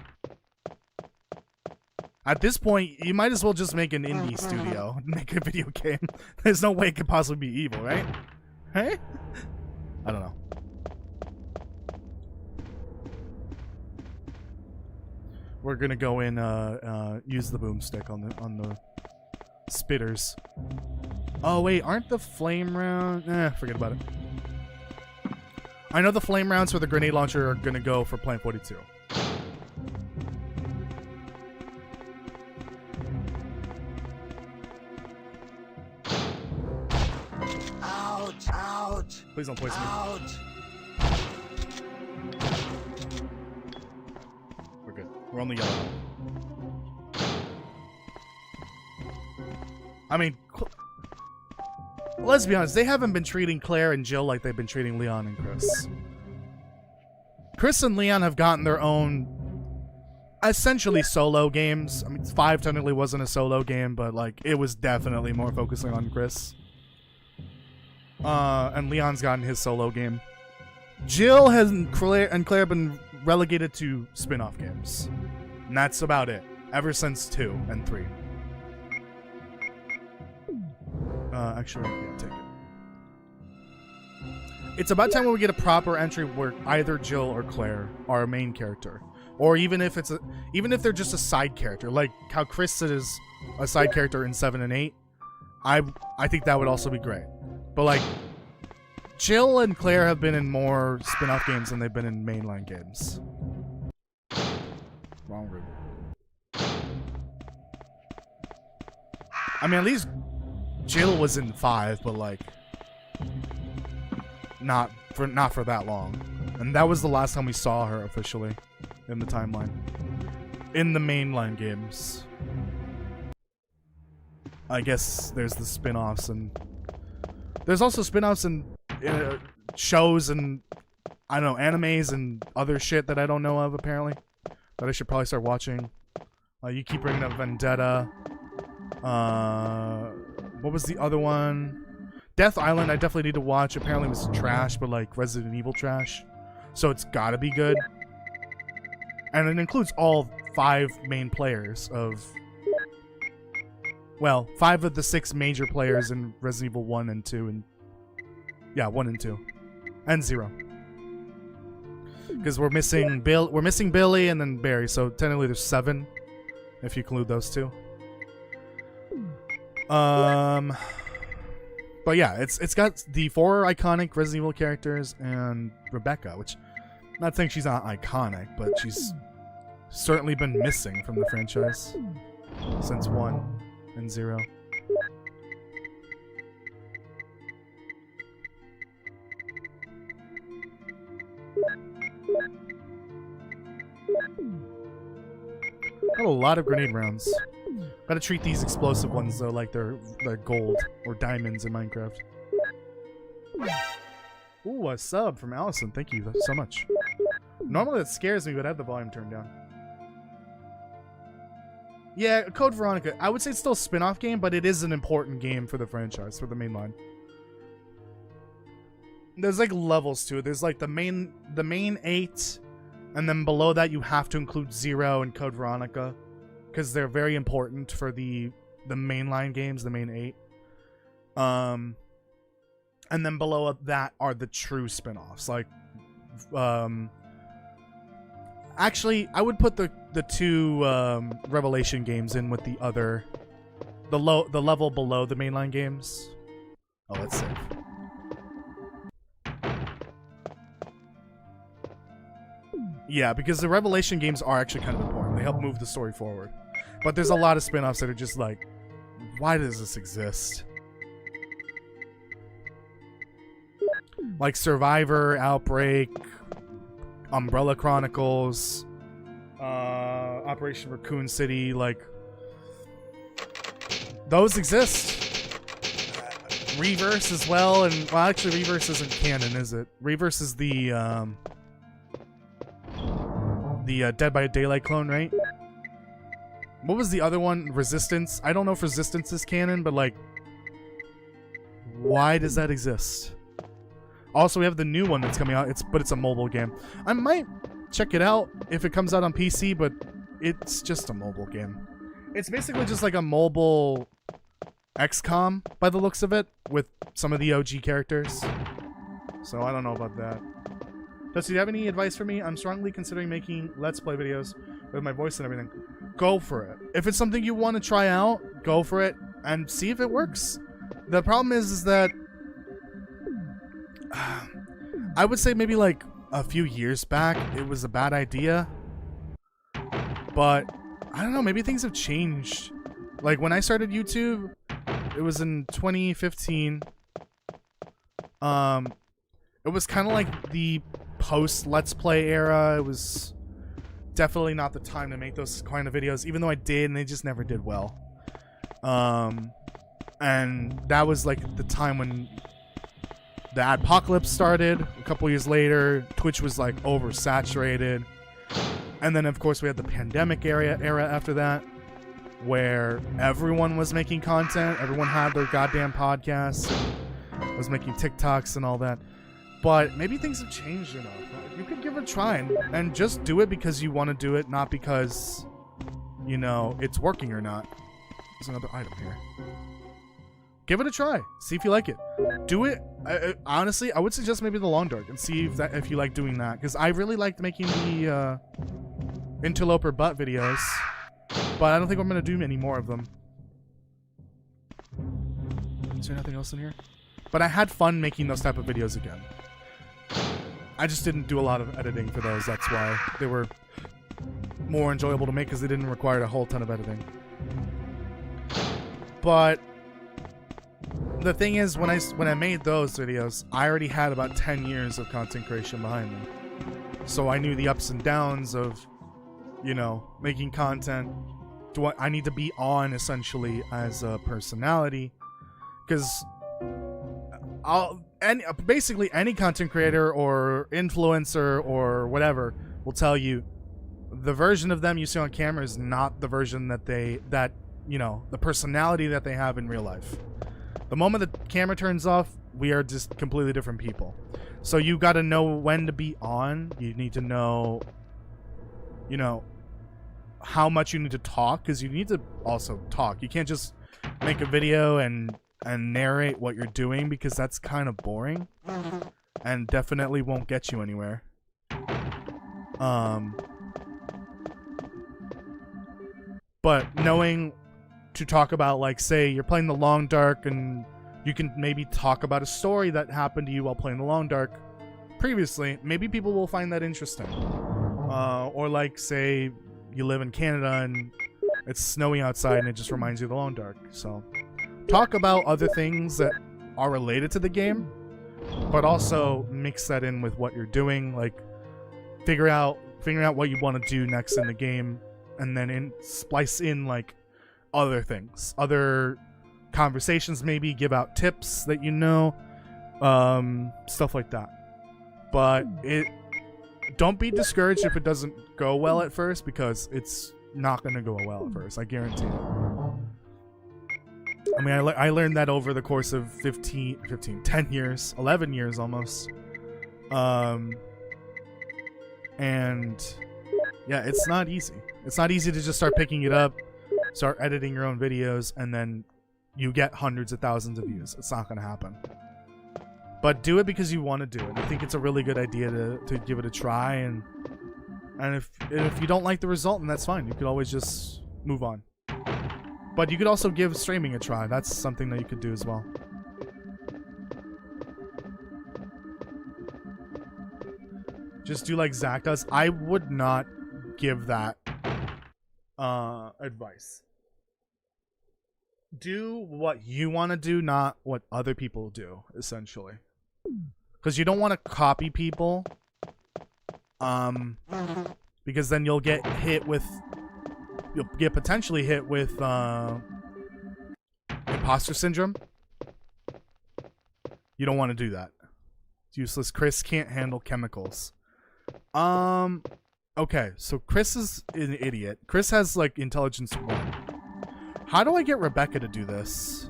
At this point, you might as well just make an indie studio. Make a video game. There's no way it could possibly be evil, right? Hey? I don't know. We're gonna go in, use the boomstick on the spitters. Oh wait, aren't the flame rounds? Forget about it. I know the flame rounds for the grenade launcher are gonna go for Plant 42. Ouch! Ouch! Please don't poison me. Ouch! We're good. We're on the yellow. I mean, let's be honest. They haven't been treating Claire and Jill like they've been treating Leon and Chris. Chris and Leon have gotten their own, essentially solo games. I mean, 5 technically wasn't a solo game, but like it was definitely more focusing on Chris. And Leon's gotten his solo game. Jill and Claire been relegated to spin-off games. And that's about it. Ever since 2 and 3. Actually, yeah, take it. It's about time when we get a proper entry where either Jill or Claire are a main character. Or even if they're just a side character, like how Chris is a side character in 7 and 8. I think that would also be great. But like, Jill and Claire have been in more spin-off games than they've been in mainline games. Wrong room. I mean, at least Jill was in 5, but like, not for that long. And that was the last time we saw her officially in the timeline. In the mainline games. I guess there's the spin-offs, and there's also spin-offs and shows and, I don't know, animes and other shit that I don't know of, apparently, that I should probably start watching. You keep bringing up Vendetta. What was the other one? Death Island I definitely need to watch. Apparently it was trash, but like Resident Evil trash. So it's gotta be good. And it includes all 5 main players of... Well, 5 of the 6 major players in Resident Evil 1 and 2. And yeah, 1 and 2. And 0. Because we're missing Billy and then Barry, so technically there's 7. If you include those 2. But yeah, it's got the 4 iconic Resident Evil characters and Rebecca, which I'm not saying she's not iconic, but she's certainly been missing from the franchise since 1 and 0. Got a lot of grenade rounds. Gotta treat these explosive ones though like they're gold or diamonds in Minecraft. Ooh, a sub from Allison. Thank you so much. Normally that scares me, but I have the volume turned down. Yeah, Code Veronica. I would say it's still a spin-off game, but it is an important game for the franchise, for the main line. There's like levels to it. There's like the main 8, and then below that you have to include 0 and Code Veronica, because they're very important for the mainline games, the main 8. And then below that are the true spin-offs. Like, actually, I would put the 2 Revelation games in with the level below the mainline games. Oh, let's save. Yeah, because the Revelation games are actually kind of important. They help move the story forward. But there's a lot of spin-offs that are just like, why does this exist? Like Survivor, Outbreak, Umbrella Chronicles, Operation Raccoon City, like, those exist. Reverse as well, and, well, actually Reverse isn't canon, is it? Reverse is the Dead by Daylight clone, right? What was the other one? Resistance? I don't know if Resistance is canon, but, like, why does that exist? Also, we have the new one that's coming out, but it's a mobile game. I might check it out if it comes out on PC, but it's just a mobile game. It's basically just like a mobile XCOM by the looks of it, with some of the OG characters. So I don't know about that. Does you have any advice for me? I'm strongly considering making Let's Play videos with my voice and everything. Go for it. If it's something you want to try out, go for it and see if it works. The problem is that I would say maybe like a few years back it was a bad idea, but I don't know, maybe things have changed. Like when I started YouTube, it was in 2015. It was kind of like the post Let's Play era. It was definitely not the time to make those kind of videos, even though I did, and they just never did well. And that was like the time when the Adpocalypse started. A couple years later, Twitch was like oversaturated. And then of course we had the pandemic era after that, where everyone was making content. Everyone had their goddamn podcasts, and was making TikToks and all that. But maybe things have changed enough. You could give it a try and just do it because you want to do it, not because, you know, it's working or not. There's another item here. Give it a try. See if you like it. Do it. Honestly, I would suggest maybe the Long Dark and see if you like doing that. Because I really liked making the Interloper butt videos. But I don't think I'm going to do any more of them. Is there nothing else in here? But I had fun making those type of videos again. I just didn't do a lot of editing for those. That's why they were more enjoyable to make, because they didn't require a whole ton of editing. But the thing is, when I made those videos, I already had about 10 years of content creation behind me. So I knew the ups and downs of, you know, making content. I need to be on essentially as a personality, because basically any content creator or influencer or whatever will tell you the version of them you see on camera is not the version that you know, the personality that they have in real life. The moment the camera turns off, we are just completely different people. So you got to know when to be on. You need to know, you know, how much you need to talk, because you need to also talk. You can't just make a video and narrate what you're doing, because that's kind of boring and definitely won't get you anywhere. But knowing to talk about, like, say you're playing the Long Dark and you can maybe talk about a story that happened to you while playing the Long Dark previously, maybe people will find that interesting. Or like, say you live in Canada and it's snowy outside and it just reminds you of the Long Dark. So talk about other things that are related to the game, but also mix that in with what you're doing. Like figuring out what you want to do next in the game, and then splice in like other things, other conversations, maybe give out tips that you know, stuff like that. But don't be discouraged if it doesn't go well at first, because it's not going to go well at first. I guarantee it. I mean, I learned that over the course of 10 years, 11 years almost. And yeah, it's not easy. It's not easy to just start picking it up, start editing your own videos, and then you get hundreds of thousands of views. It's not going to happen. But do it because you want to do it. I think it's a really good idea to give it a try, and if you don't like the result, then that's fine. You could always just move on. But you could also give streaming a try. That's something that you could do as well. Just do like Zach does. I would not give that advice. Do what you want to do, not what other people do, essentially. Because you don't want to copy people. Because then you'll get potentially hit with imposter syndrome. You don't want to do that. It's useless. Chris can't handle chemicals. Okay, so Chris is an idiot. Chris has like intelligence 1. How do I get Rebecca to do this?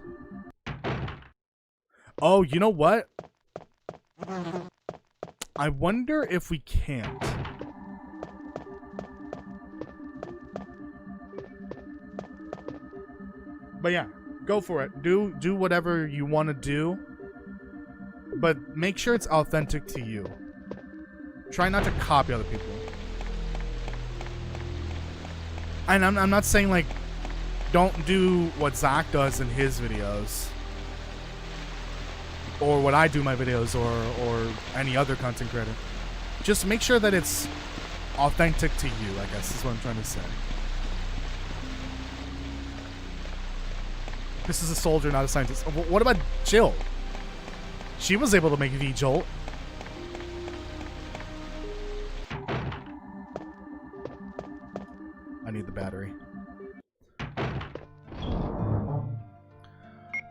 Oh, you know what? I wonder if we can't. But yeah, go for it. Do whatever you want to do. But make sure it's authentic to you. Try not to copy other people. And I'm not saying like don't do what Zach does in his videos. Or what I do in my videos, or any other content creator. Just make sure that it's authentic to you, I guess is what I'm trying to say. This is a soldier, not a scientist. What about Jill? She was able to make V-Jolt. I need the battery.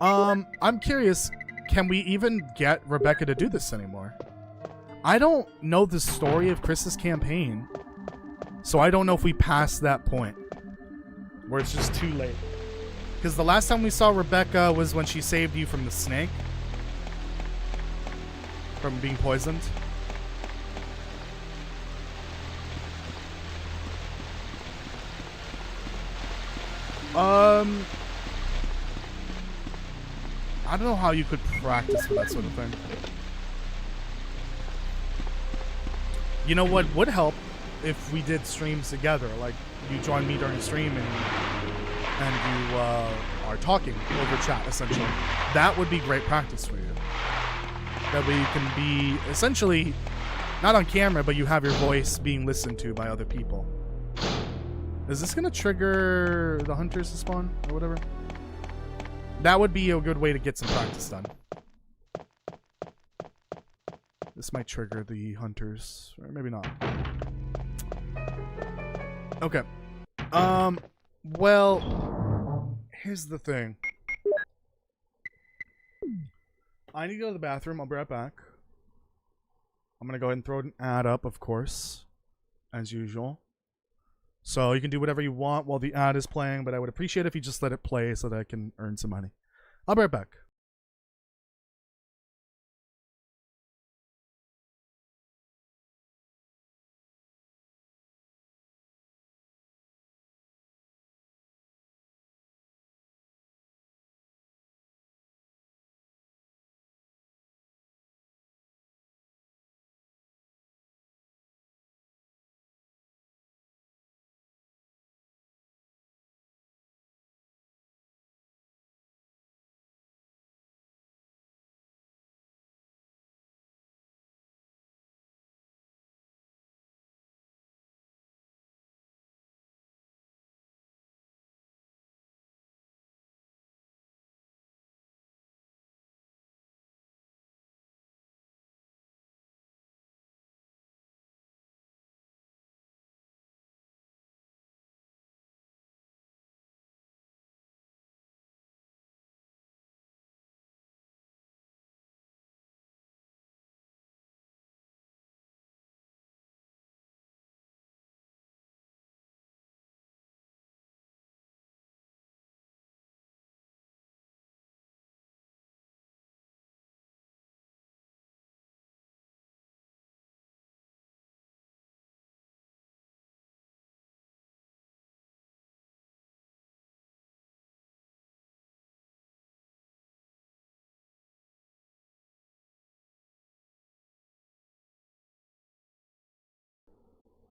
I'm curious, can we even get Rebecca to do this anymore? I don't know the story of Chris's campaign, so I don't know if we passed that point where it's just too late. Because the last time we saw Rebecca was when she saved you from the snake. From being poisoned. I don't know how you could practice for that sort of thing. You know what would help if we did streams together? Like, you join me during stream and you are talking over chat, essentially. That would be great practice for you. That way you can be, essentially, not on camera, but you have your voice being listened to by other people. Is this going to trigger the hunters to spawn, or whatever? That would be a good way to get some practice done. This might trigger the hunters, or maybe not. Okay. Well, here's the thing. I need to go to the bathroom. I'll be right back. I'm going to go ahead and throw an ad up, of course, as usual. So you can do whatever you want while the ad is playing, but I would appreciate it if you just let it play so that I can earn some money. I'll be right back.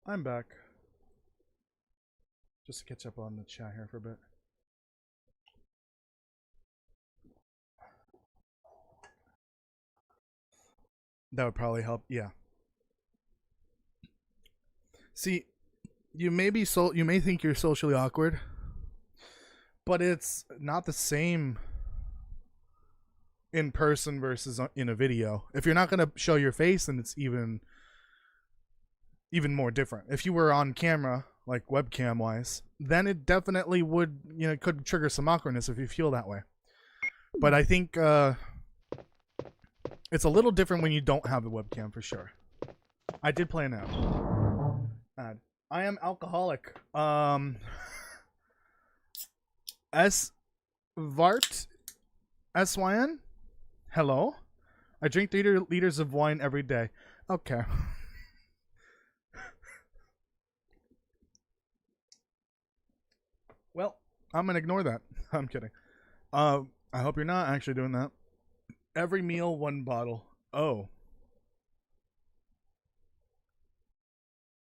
I'm back. Just to catch up on the chat here for a bit. That would probably help. Yeah. See, you may think you're socially awkward, but it's not the same in person versus in a video. If you're not going to show your face, then it's even more different. If you were on camera, like webcam wise, then it definitely would, could trigger some awkwardness if you feel that way. But I think it's a little different when you don't have the webcam for sure. I did play an ad. I am alcoholic. S Vart SYN. Hello. I drink 3 liters of wine every day. Okay. Well, I'm gonna ignore that. I'm kidding. I hope you're not actually doing that. Every meal, 1 bottle. Oh.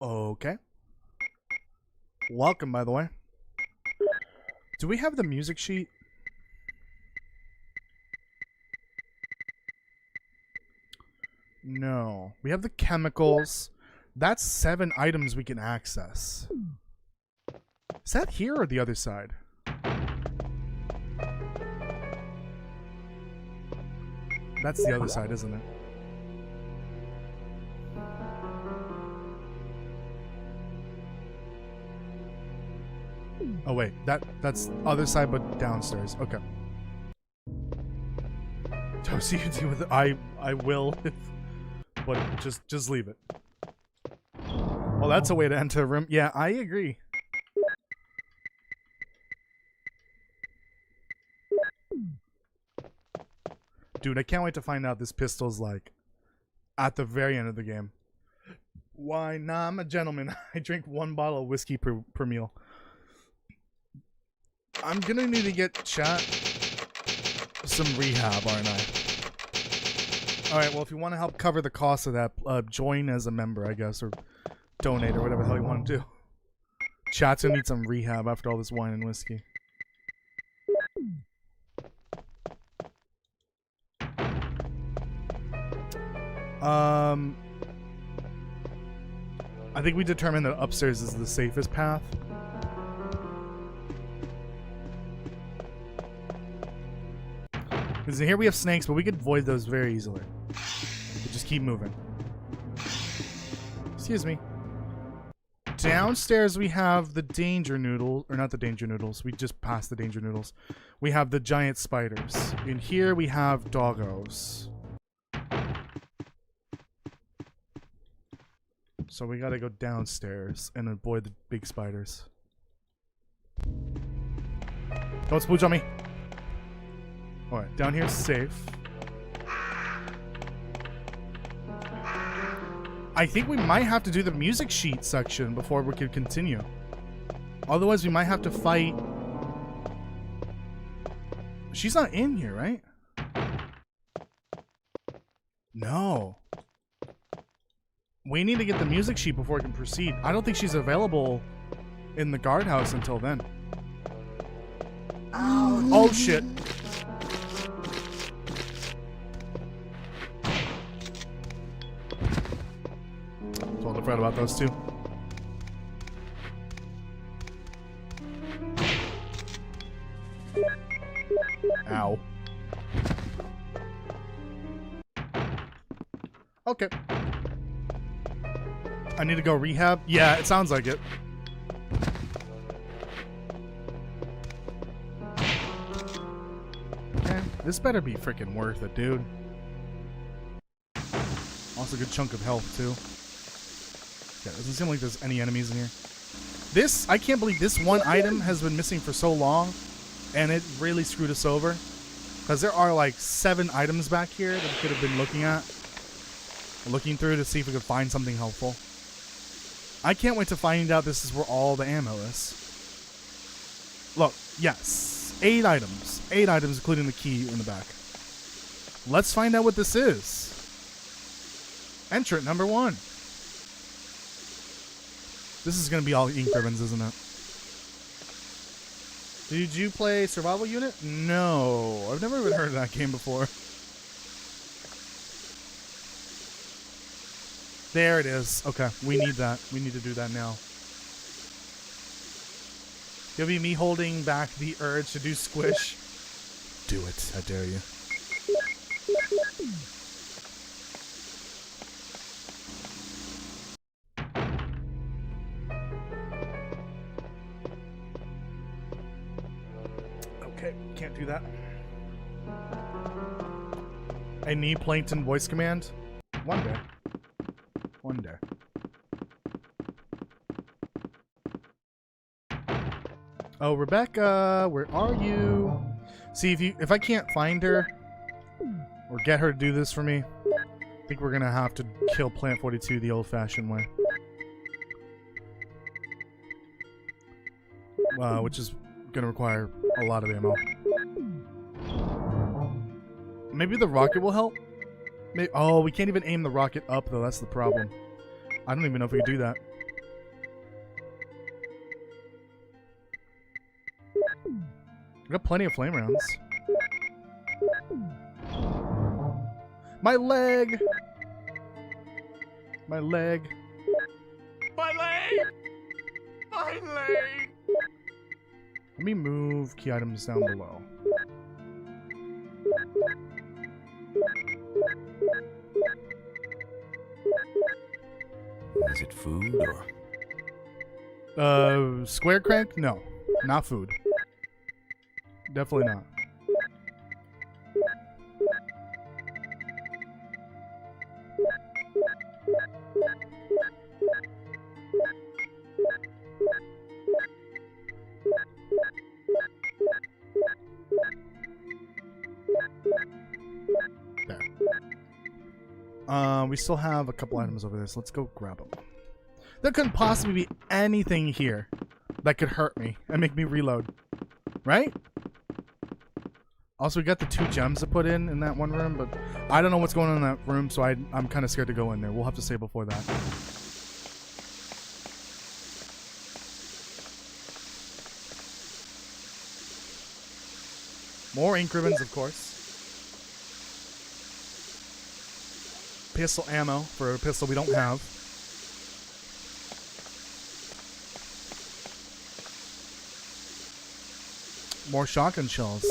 Okay. Welcome, by the way. Do we have the music sheet? No. We have the chemicals. That's 7 items we can access. Is that here or the other side? That's the other side, isn't it? Oh wait, that's other side but downstairs. Okay. So you deal with it. I will, but just leave it. Well, that's a way to enter a room. Yeah, I agree. Dude, I can't wait to find out this pistol's like at the very end of the game. Why? Nah, I'm a gentleman. I drink 1 bottle of whiskey per meal. I'm gonna need to get chat some rehab, aren't I? Alright, well, if you want to help cover the cost of that, join as a member, I guess, or donate, or whatever the hell you want to do. Chat's gonna need some rehab after all this wine and whiskey. I think we determined that upstairs is the safest path. Because here we have snakes, but we could avoid those very easily. We could just keep moving. Excuse me. Downstairs we have the danger noodle, or not the danger noodles. We just passed the danger noodles. We have the giant spiders. In here we have doggos. So we gotta go downstairs and avoid the big spiders. Don't splooge on me. Alright, down here's safe. I think we might have to do the music sheet section before we can continue. Otherwise, we might have to fight. She's not in here, right? No. We need to get the music sheet before we can proceed. I don't think she's available in the guardhouse until then. Ouch. Oh, shit. Totally forgot about those two. Ow. Okay. I need to go rehab? Yeah, it sounds like it. Okay, this better be freaking worth it, dude. Also a good chunk of health, too. Yeah, doesn't seem like there's any enemies in here. This, I can't believe this one item has been missing for so long, and it really screwed us over. Because there are like 7 items back here that we could have been looking through to see if we could find something helpful. I can't wait to find out this is where all the ammo is. Look, yes, 8 items. 8 items, including the key in the back. Let's find out what this is. Entrant number 1. This is gonna be all ink ribbons, isn't it? Did you play Survival Unit? No, I've never even heard of that game before. There it is. Okay, we need that. We need to do that now. It'll be me holding back the urge to do squish. Do it, I dare you. Okay, can't do that. I need Plankton voice command. One day. One day. Oh, Rebecca, where are you? See, if I can't find her or get her to do this for me, I think we're gonna have to kill Plant 42 the old-fashioned way. Which is gonna require a lot of ammo. Maybe the rocket will help? Maybe, oh, we can't even aim the rocket up, though. That's the problem. I don't even know if we can do that. We got plenty of flame rounds. My leg! My leg. My leg! My leg! Let me move key items down below. Is it food or? Square crank? No, not food. Definitely not. There. We still have a couple items over there, so let's go grab them. There couldn't possibly be anything here that could hurt me and make me reload, right? Also, we got the 2 gems to put in that one room, but I don't know what's going on in that room, so I'm kind of scared to go in there. We'll have to say before that. More ink ribbons, of course. Pistol ammo for a pistol we don't have. More shotgun shells.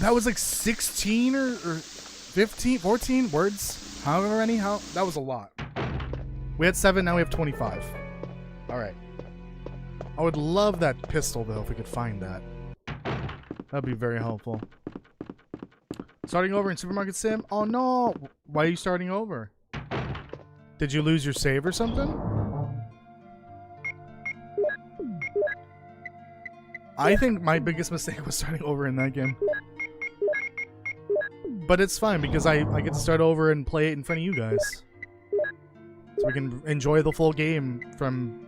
That was like 16 or 15, 14 words. However many. That was a lot. We had 7, now we have 25. Alright. I would love that pistol, though, if we could find that. That'd be very helpful. Starting over in Supermarket Sim? Oh, no. Why are you starting over? Did you lose your save or something? I think my biggest mistake was starting over in that game. But it's fine because I get to start over and play it in front of you guys. So we can enjoy the full game from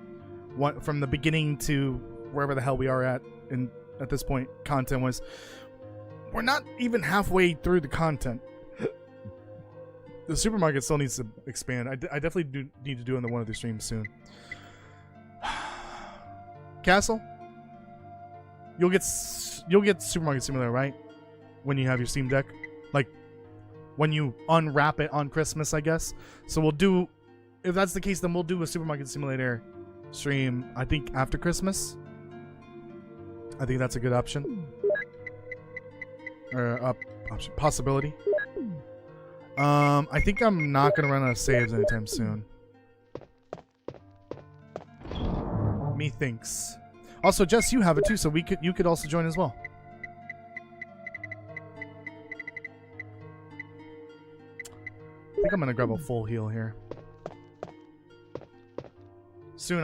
the beginning to wherever the hell we are at this point content-wise. We're not even halfway through the content. The supermarket still needs to expand. I definitely need to do another one of the streams soon. Castle? You'll get Supermarket Simulator, right? When you have your Steam Deck. Like, when you unwrap it on Christmas, I guess. So we'll do... If that's the case, then we'll do a Supermarket Simulator stream, I think, after Christmas. I think that's a good option. Or option, possibility. I think I'm not going to run out of saves anytime soon. Methinks. Also, Jess, you have it too, so you could also join as well. I think I'm gonna grab a full heal here. Soon,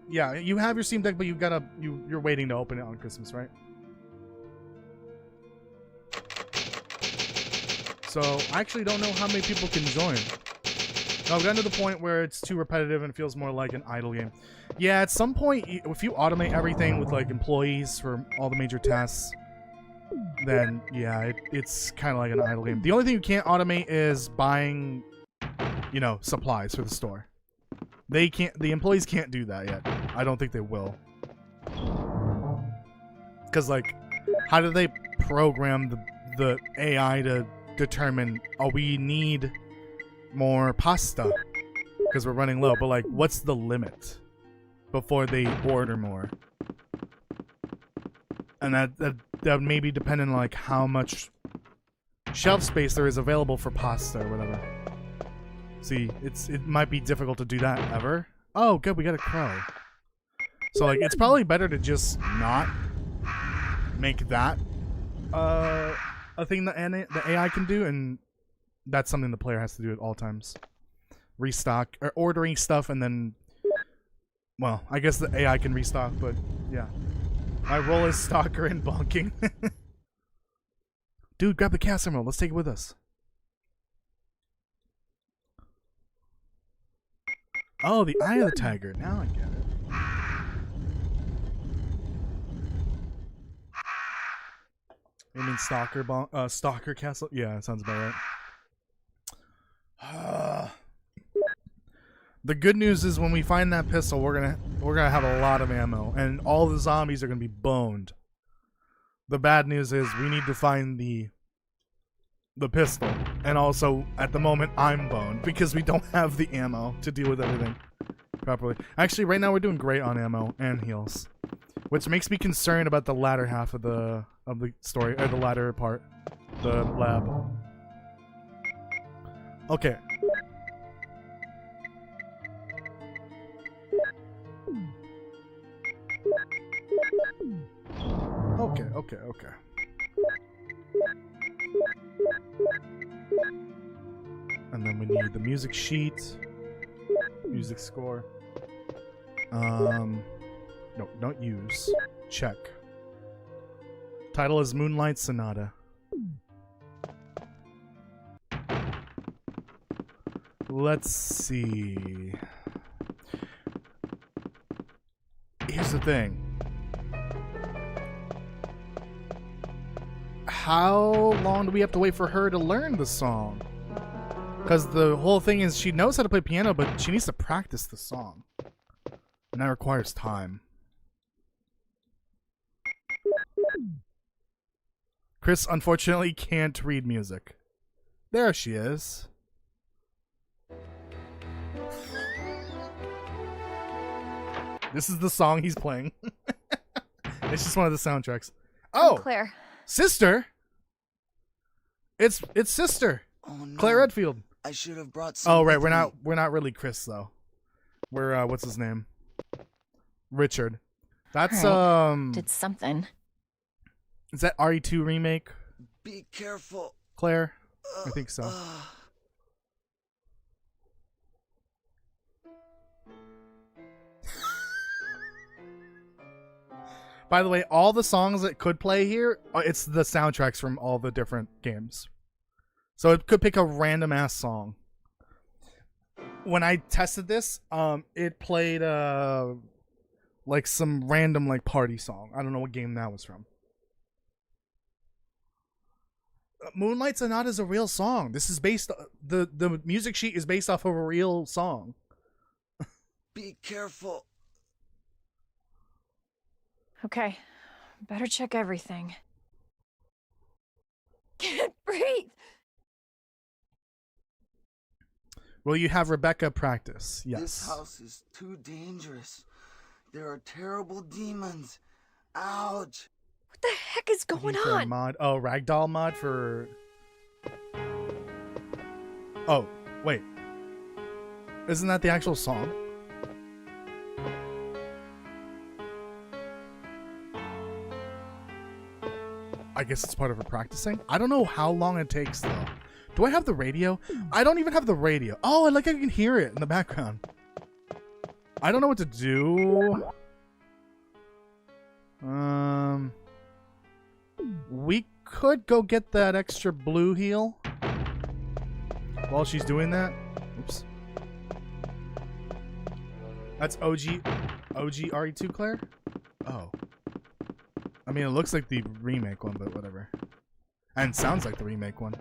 yeah, you have your Steam Deck, but you're waiting to open it on Christmas, right? So I actually don't know how many people can join. No, I've gotten to the point where it's too repetitive and it feels more like an idle game. Yeah, at some point, if you automate everything with like employees for all the major tasks, then yeah, it's kind of like an idle game. The only thing you can't automate is buying, supplies for the store. They can't. The employees can't do that yet. I don't think they will. Because like, how do they program the AI to determine? Oh, we need more pasta because we're running low. But like, what's the limit before they order more? And that may be dependent on like how much shelf space there is available for pasta or whatever. See, it might be difficult to do that ever. Oh, good, we got a crow. So like, it's probably better to just not make that a thing that the AI can do, and that's something the player has to do at all times. Restock or ordering stuff, and then, well, I guess the AI can restock, but yeah. My role is stalker and bonking. Dude, grab the cast emerald. Let's take it with us. Oh, the eye of the tiger. Now I get it. You mean stalker castle? Yeah, that sounds about right. The good news is when we find that pistol, we're gonna have a lot of ammo, and all the zombies are gonna be boned. The bad news is we need to find the pistol, and also at the moment I'm boned because we don't have the ammo to deal with everything properly. Actually, right now we're doing great on ammo and heals, which makes me concerned about the latter half of the story, or the latter part, the lab. Okay. Okay. And then we need the music sheet, music score. No, don't use. Check. Title is Moonlight Sonata. Let's see. Here's the thing. How long do we have to wait for her to learn the song? Because the whole thing is she knows how to play piano, but she needs to practice the song. And that requires time. Chris unfortunately can't read music. There she is. This is the song he's playing. It's just one of the soundtracks. Oh, Claire. Sister. It's Sister. Oh no. Claire Redfield. I should have brought some. Oh right, with me. we're not really Chris though. We're what's his name? Richard. That's Right. Did something. Is that RE2 remake? Be careful. Claire? I think so. By the way, all the songs that could play here, it's the soundtracks from all the different games. So it could pick a random ass song. When I tested this, it played like some random like party song. I don't know what game that was from. Moonlight Sonata is a real song. This is based the music sheet is based off of a real song. Be careful. Okay. Better check everything. Can't breathe. Will you have Rebecca practice? Yes. This house is too dangerous. There are terrible demons. Ouch. What the heck is going For a on? mod. Oh, ragdoll mod for. Oh, wait. Isn't that the actual song? I guess it's part of her practicing. I don't know how long it takes though. Do I have the radio? I don't even have the radio. Oh, I like how you can hear it in the background. I don't know what to do. We could go get that extra blue heal while she's doing that. Oops. That's OG RE2 Claire? Oh. I mean, it looks like the remake one, but whatever. And sounds like the remake one.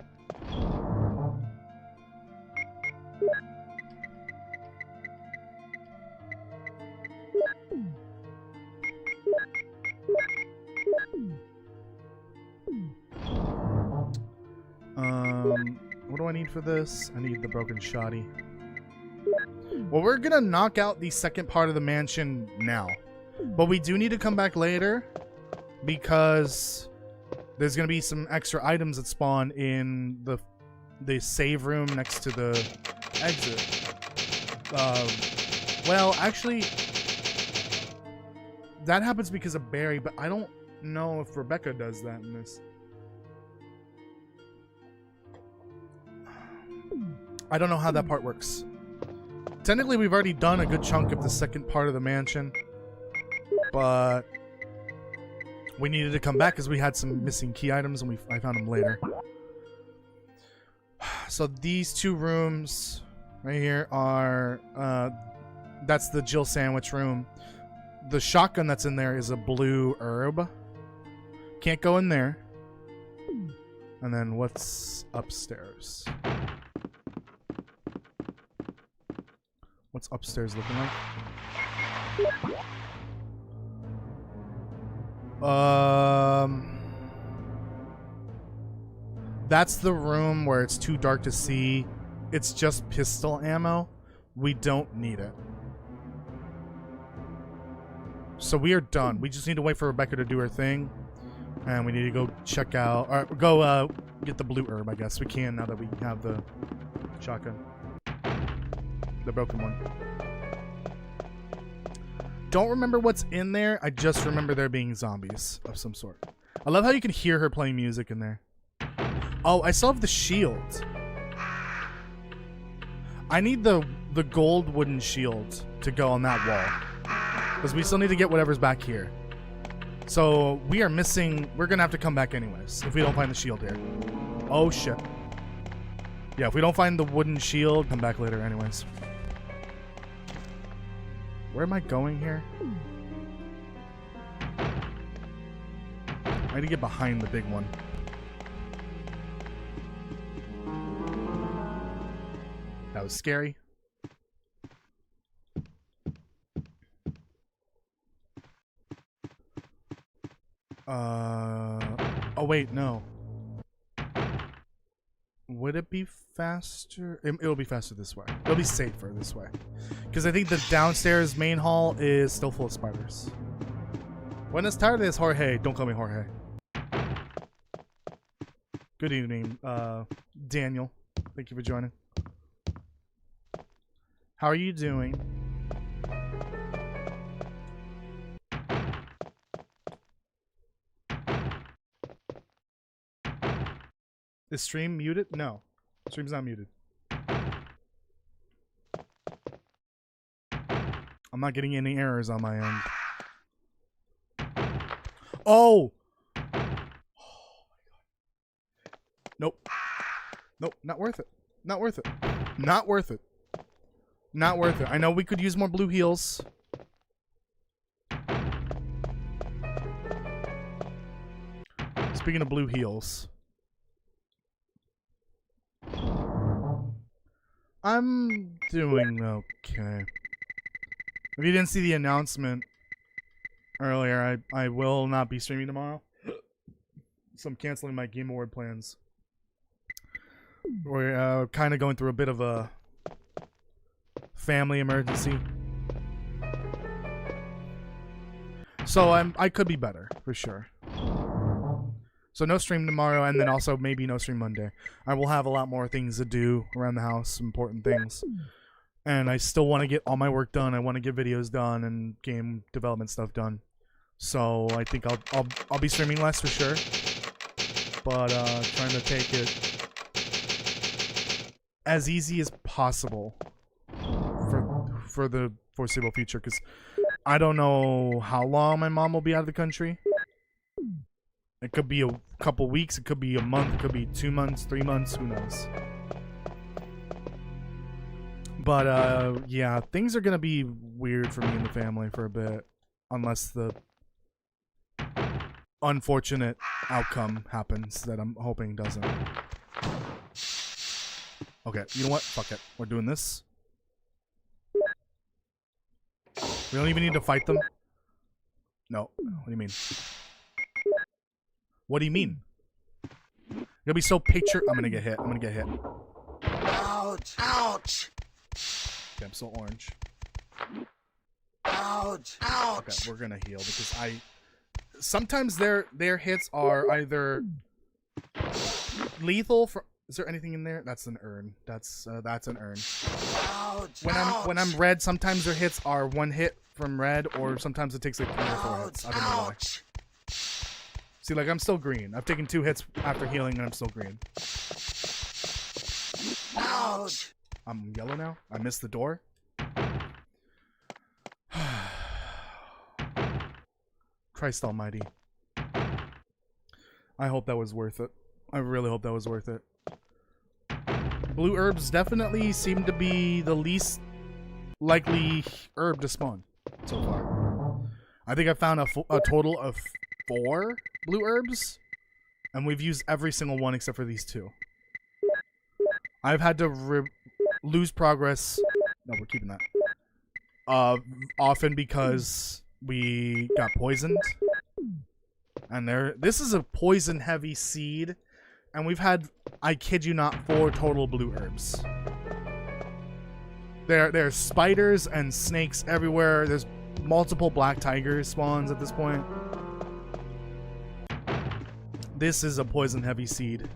need for this? I need the broken shoddy. Well, we're gonna knock out the second part of the mansion now. But we do need to come back later because there's gonna be some extra items that spawn in the save room next to the exit. Well, actually, that happens because of Barry, but I don't know if Rebecca does that in this. I don't know how that part works. Technically, we've already done a good chunk of the second part of the mansion, but we needed to come back because we had some missing key items, and I found them later. So these two rooms right here are, that's the Jill sandwich room. The shotgun that's in there is a blue herb. Can't go in there. And then what's upstairs? What's upstairs looking like? That's the room where it's too dark to see. It's just pistol ammo. We don't need it. So we are done. We just need to wait for Rebecca to do her thing. And we need to go check out, or go get the blue herb, I guess. We can now that we have the shotgun. The broken one. Don't remember what's in there. I just remember there being zombies of some sort. I love how you can hear her playing music in there. Oh, I still have the shield. I need the gold wooden shield to go on that wall. Because we still need to get whatever's back here. So we are missing... We're going to have to come back anyways if we don't find the shield here. Oh, shit. Yeah, if we don't find the wooden shield, come back later anyways. Where am I going here? I need to get behind the big one. That was scary. Oh wait, no. Would it be faster? It'll be faster this way. It'll be safer this way. Because I think the downstairs main hall is still full of spiders. Buenas tardes, Jorge. Don't call me Jorge. Good evening, Daniel. Thank you for joining. How are you doing? Is stream muted? No. Stream's not muted. I'm not getting any errors on my end. Oh! Oh my god. Nope. Nope, not worth it. Not worth it. Not worth it. Not worth it. I know we could use more blue heals. Speaking of blue heals. I'm doing okay. If you didn't see the announcement earlier, I will not be streaming tomorrow. So I'm canceling my Game Award plans. We're kind of going through a bit of a family emergency. So I could be better, for sure. So no stream tomorrow, and then also maybe no stream Monday. I will have a lot more things to do around the house, important things. And I still want to get all my work done. I want to get videos done and game development stuff done. So I think I'll be streaming less for sure. But trying to take it as easy as possible for the foreseeable future, because I don't know how long my mom will be out of the country. It could be a couple weeks, it could be a month, it could be 2 months, 3 months, who knows. But yeah, things are gonna be weird for me and the family for a bit, unless the unfortunate outcome happens that I'm hoping doesn't. Okay, you know what? Fuck it. We're doing this. We don't even need to fight them. No. What do you mean? What do you mean? You're gonna be so picture. I'm gonna get hit. I'm gonna get hit. Ouch! Ouch! Okay, I'm still orange. Ouch! Okay, Ouch! we're gonna heal because sometimes their hits are either lethal for. Is there anything in there? That's an urn. That's an urn. Ouch! When I'm red, sometimes their hits are one hit from red, or sometimes it takes like 3 or 4 hits. I don't know why. Ouch! See, like I'm still green. I've taken 2 hits after healing, and I'm still green. Ouch! I'm yellow now. I missed the door. Christ Almighty. I hope that was worth it. I really hope that was worth it. Blue herbs definitely seem to be the least likely herb to spawn so far. I think I found a total of 4 blue herbs, and we've used every single one except for these 2. I've had to lose progress. No, we're keeping that. Often because we got poisoned. And this is a poison-heavy seed. And we've had, I kid you not, 4 total blue herbs. There's spiders and snakes everywhere. There's multiple black tiger spawns at this point. This is a poison-heavy seed.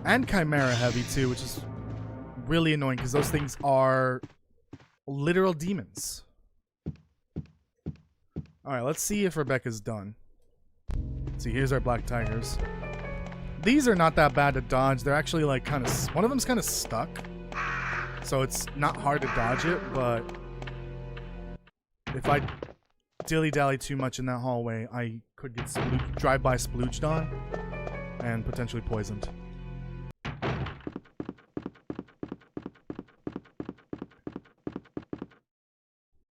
And chimera heavy too, which is really annoying because those things are literal demons. Alright, let's see if Rebecca's done. See, here's our black tigers. These are not that bad to dodge. They're actually like kind of... One of them's kind of stuck. So it's not hard to dodge it, but... If I dilly-dally too much in that hallway, I could get drive-by splooged on and potentially poisoned.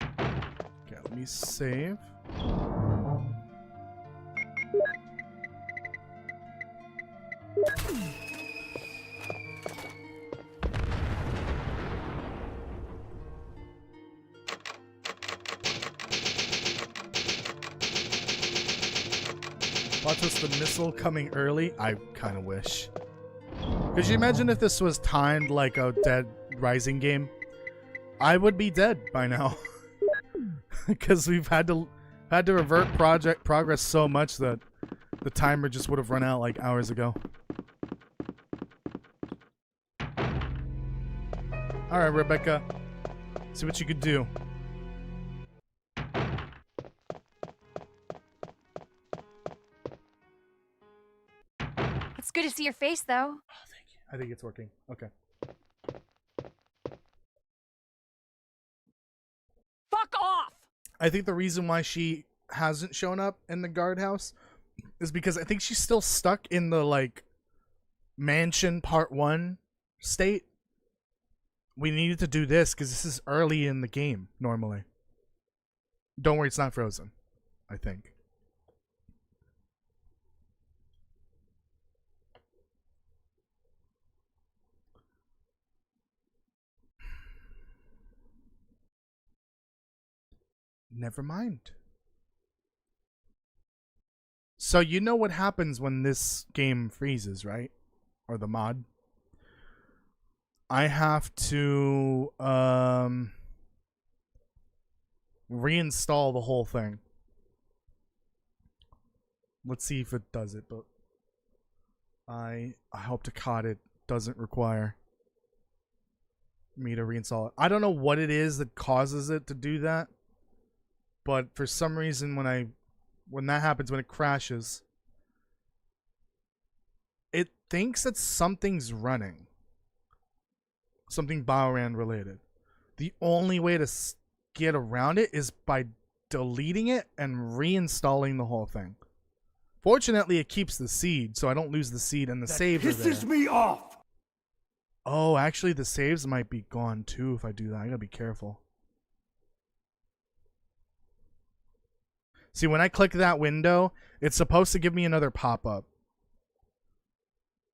Okay, let me save. Watch this, the missile coming early. I kind of wish. Could you imagine if this was timed like a Dead Rising game? I would be dead by now. Because we've had to revert progress so much that the timer just would have run out like hours ago. Alright, Rebecca. See what you could do. It's good to see your face, though. Oh, thank you. I think it's working. Okay. Fuck off! I think the reason why she hasn't shown up in the guardhouse is because I think she's still stuck in the, like, mansion part 1 state. We needed to do this because this is early in the game, normally. Don't worry, it's not frozen, I think. Never mind. So you know what happens when this game freezes, right? Or the mod? I have to reinstall the whole thing. Let's see if it does it, but I hope to God it doesn't require me to reinstall it. I don't know what it is that causes it to do that. But for some reason, when that happens, when it crashes, it thinks that something's running. Something Biorand related. The only way to get around it is by deleting it and reinstalling the whole thing. Fortunately, it keeps the seed, so I don't lose the seed, and the saves are there. Pisses me off! Oh, actually, the saves might be gone too if I do that. I gotta be careful. See, when I click that window, it's supposed to give me another pop-up.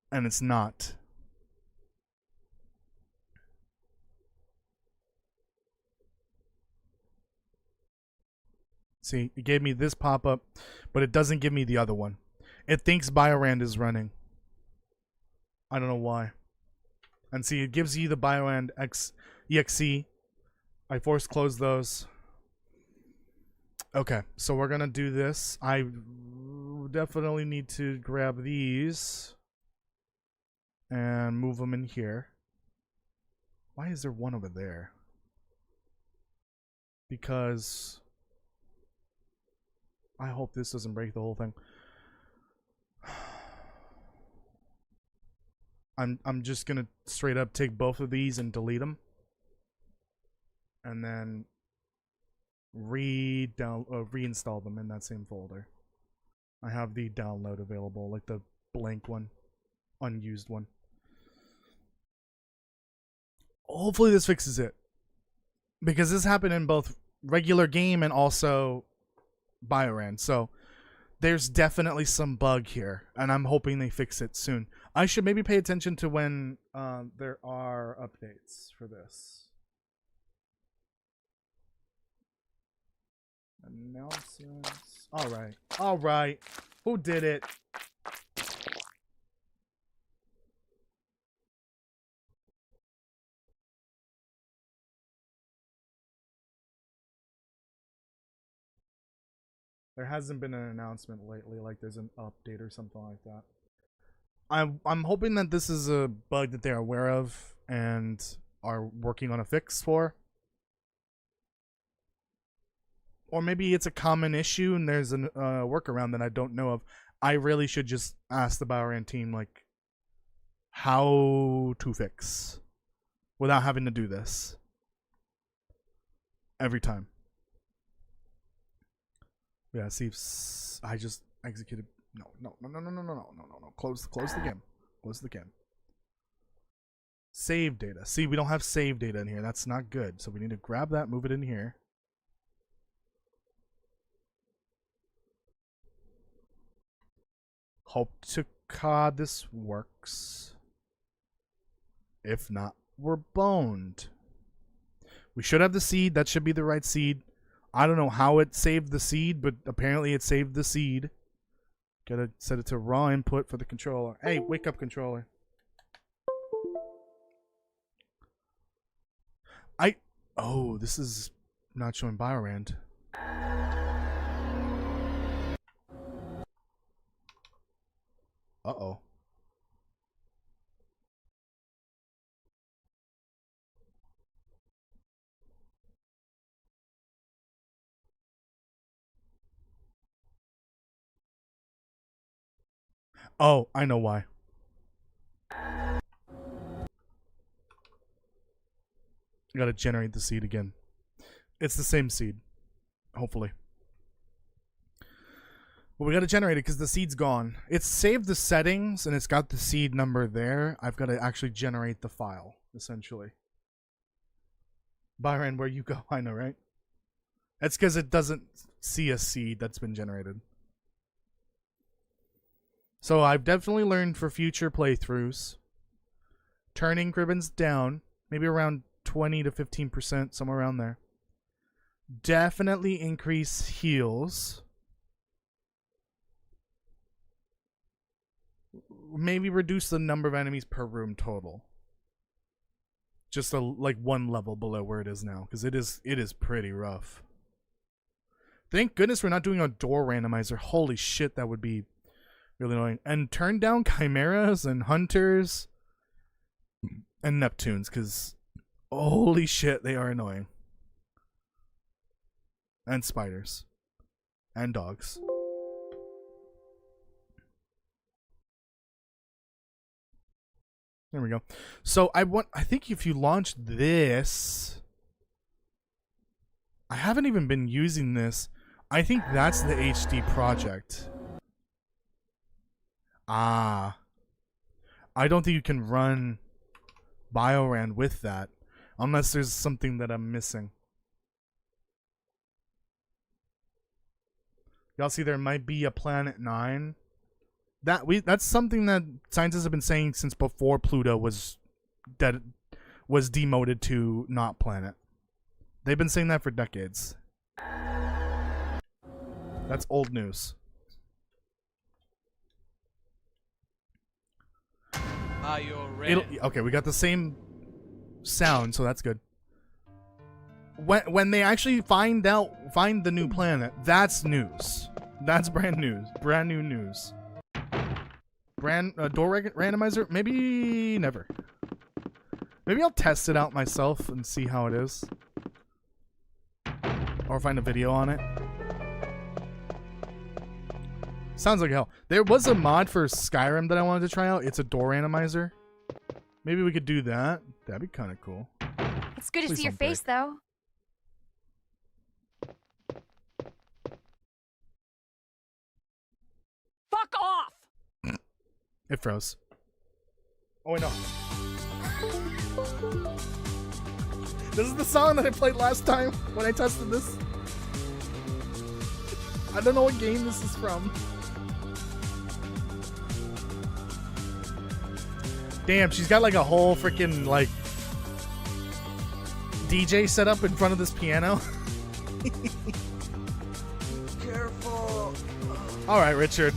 And it's not. See, it gave me this pop-up, but it doesn't give me the other one. It thinks Biorand is running. I don't know why. And see, it gives you the Biorand EXE. I force close those. Okay, so we're gonna do this. I definitely need to grab these and move them in here. Why is there one over there? Because I hope this doesn't break the whole thing. I'm just gonna straight up take both of these and delete them, and then reinstall them in that same folder. I have the download available, like the blank one, unused one. Hopefully this fixes it, because this happened in both regular game and also Biorand, so there's definitely some bug here, and I'm hoping they fix it soon. I should maybe pay attention to when there are updates for this. Announcements. Alright. Alright. Who did it? There hasn't been an announcement lately, like there's an update or something like that. I'm hoping that this is a bug that they're aware of and are working on a fix for. Or maybe it's a common issue and there's a workaround that I don't know of. I really should just ask the Biorand team, like, how to fix without having to do this every time. Yeah, see if I just executed. No. Close the game. Close the game. Save data. See, we don't have save data in here. That's not good. So we need to grab that, move it in here. Hope to God this works. If not, we're boned. We should have the seed. That should be the right seed. I don't know how it saved the seed, but apparently it saved the seed. Gotta set it to raw input for the controller. Hey, wake up, controller. Oh, this is not showing Biorand. Uh-oh. Oh, I know why. Gotta generate the seed again. It's the same seed. Hopefully. But we gotta generate it because the seed's gone. It's saved the settings and it's got the seed number there. I've got to actually generate the file, essentially. Biorand, where you go? I know, right? That's because it doesn't see a seed that's been generated. So I've definitely learned for future playthroughs, turning ribbons down, maybe around 20 to 15%, somewhere around there. Definitely increase heals. Maybe reduce the number of enemies per room total. Just like one level below where it is now, because it is pretty rough. Thank goodness we're not doing a door randomizer. Holy shit, that would be really annoying. And turn down chimeras and hunters and Neptunes, because holy shit, they are annoying. And spiders. And dogs. There we go. So I think if you launch this, I haven't even been using this. I think that's the HD project. Ah. I don't think you can run Biorand with that unless there's something that I'm missing. Y'all see there might be a Planet 9. That's something that scientists have been saying since before Pluto was demoted to not planet. They've been saying that for decades. That's old news. Are you ready? Okay, we got the same sound, so that's good. When they actually find the new planet, that's news. That's brand new news. Door randomizer? Maybe never. Maybe I'll test it out myself and see how it is. Or find a video on it. Sounds like hell. There was a mod for Skyrim that I wanted to try out. It's a door randomizer. Maybe we could do that. That'd be kind of cool. It's good to Please see your don't break. face, though. Fuck off! It froze. Oh, wait, no. This is the song that I played last time when I tested this. I don't know what game this is from. Damn, she's got like a whole freaking like DJ set up in front of this piano. Careful. All right, Richard.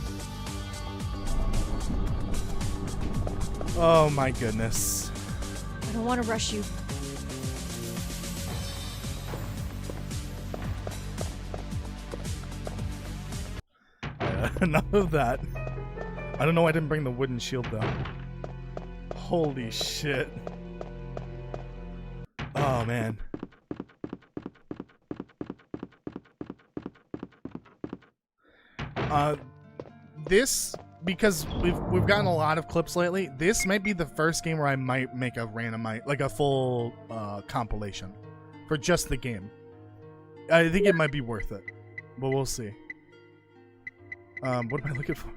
Oh my goodness. I don't want to rush you. Enough of that. I don't know why I didn't bring the wooden shield though. Holy shit. Oh man. This, because we've gotten a lot of clips lately, this might be the first game where I might make a randomite, like a full compilation for just the game. I think it might be worth it, but we'll see. What am I looking for?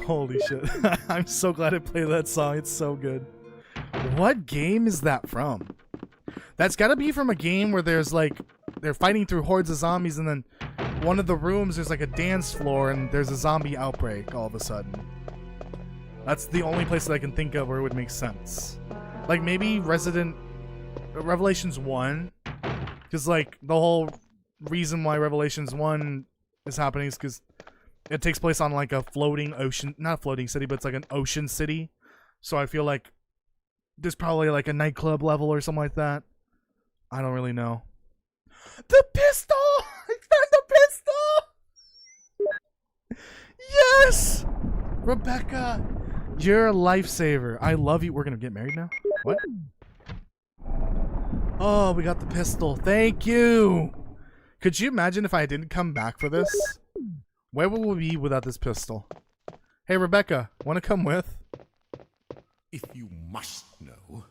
Holy shit. I'm so glad I played that song. It's so good. What game is that from? That's gotta be from a game where there's like, they're fighting through hordes of zombies and then one of the rooms there's like a dance floor and there's a zombie outbreak all of a sudden. That's the only place that I can think of where it would make sense. Like maybe Revelations 1. Because like the whole reason why Revelations 1 is happening is because it takes place on like a floating ocean, not a floating city, but it's like an ocean city. So I feel like there's probably like a nightclub level or something like that. I don't really know. The pistol! I found the pistol! Yes! Rebecca, you're a lifesaver. I love you. We're gonna get married now? What? Oh, we got the pistol. Thank you! Could you imagine if I didn't come back for this? Where would we be without this pistol? Hey, Rebecca, want to come with? If you must know,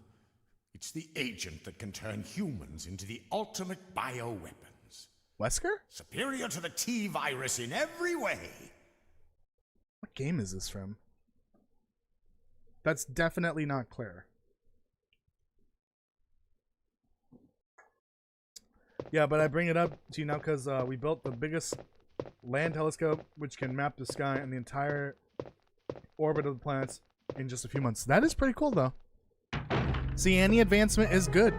it's the agent that can turn humans into the ultimate bioweapons. Wesker? Superior to the T-virus in every way. What game is this from? That's definitely not Claire. Yeah, but I bring it up to you now because we built the biggest land telescope which can map the sky and the entire orbit of the planets in just a few months. That is pretty cool, though. See, any advancement is good.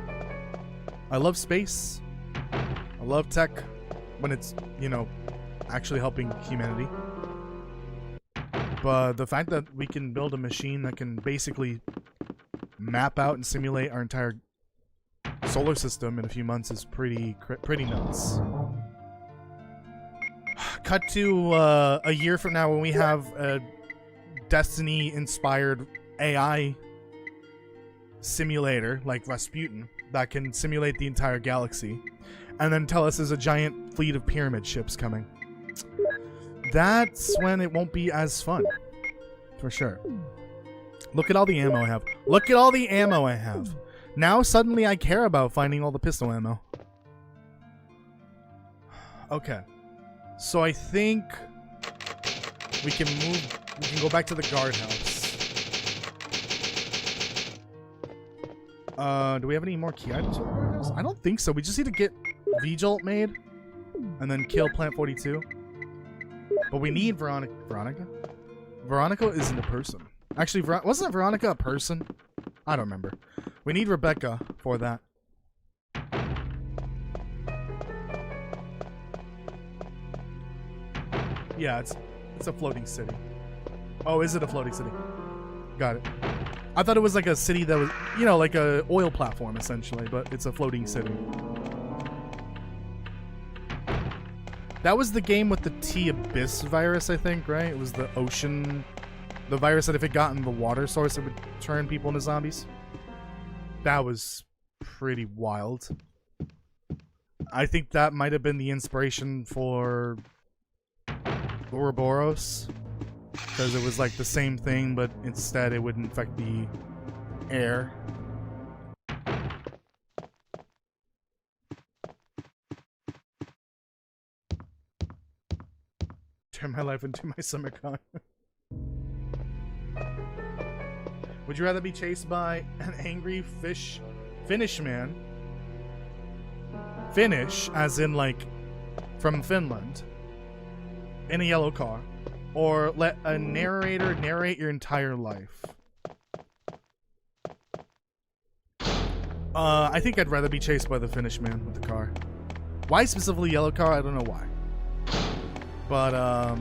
I love space. I love tech when it's, you know, actually helping humanity. But the fact that we can build a machine that can basically map out and simulate our entire solar system in a few months is pretty nuts. Cut to a year from now when we have a Destiny-inspired AI simulator like Rasputin that can simulate the entire galaxy, and then tell us there's a giant fleet of pyramid ships coming. That's when it won't be as fun, for sure. Look at all the ammo I have. Look at all the ammo I have. Now suddenly I care about finding all the pistol ammo. Okay. So I think we can go back to the guardhouse. Do we have any more key items for the guardhouse? I don't think so. We just need to get V-Jolt made and then kill Plant 42. But we need Veronica. Veronica isn't a person. Actually, wasn't Veronica a person? I don't remember. We need Rebecca for that. Yeah, it's a floating city. Oh, is it a floating city? got it. I thought it was like a city that was, you know, like a oil platform essentially, but it's a floating city. That was the game with the T-Abyss virus, I think, right? It was the ocean, the virus that if it got in the water source, it would turn people into zombies. That was pretty wild. I think that might have been the inspiration for Ouroboros, because it was like the same thing, but instead it would infect the air. Turn my life into my summer con. Would you rather be chased by an angry Finnish man? Finnish, as in like from Finland, in a yellow car, or let a narrator narrate your entire life? I think I'd rather be chased by the Finnish man with the car. Why specifically yellow car? I don't know why. But, I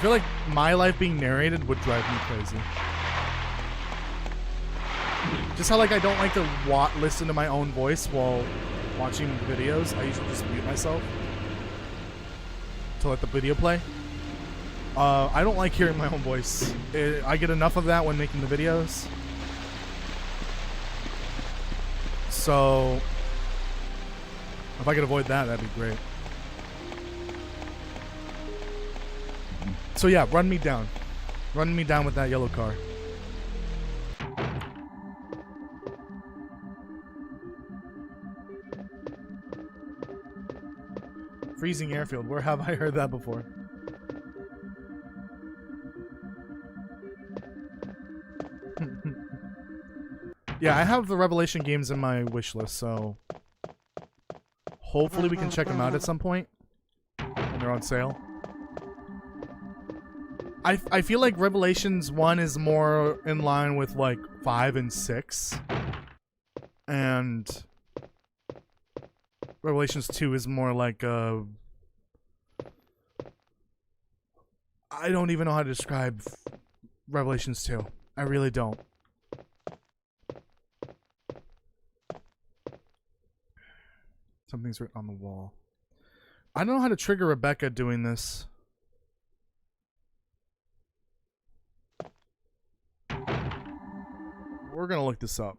feel like my life being narrated would drive me crazy. Just how, like, I don't like to listen to my own voice while watching videos. I usually just mute myself to let the video play. I don't like hearing my own voice. I get enough of that when making the videos. So, if I could avoid that, that'd be great. So yeah, run me down. Run me down with that yellow car. Freezing airfield. Where have I heard that before? Yeah, I have the Revelation games in my wish list, so hopefully we can check them out at some point when they're on sale. I feel like Revelations 1 is more in line with like 5 and 6. And Revelations 2 is more like I don't even know how to describe Revelations 2. I really don't. Something's written on the wall. I don't know how to trigger Rebecca doing this. We're gonna look this up.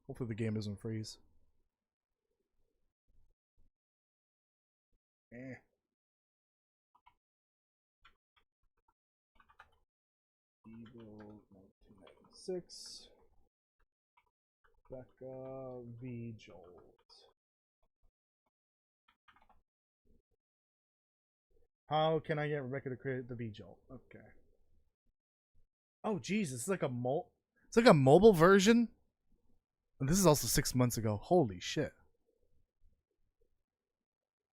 Hopefully the game doesn't freeze. Evil 1996. Becca V. Jolt. How can I get Rebecca to create the V. Jolt? Okay. Oh Jesus, it's like a it's like a mobile version. And this is also 6 months ago. Holy shit.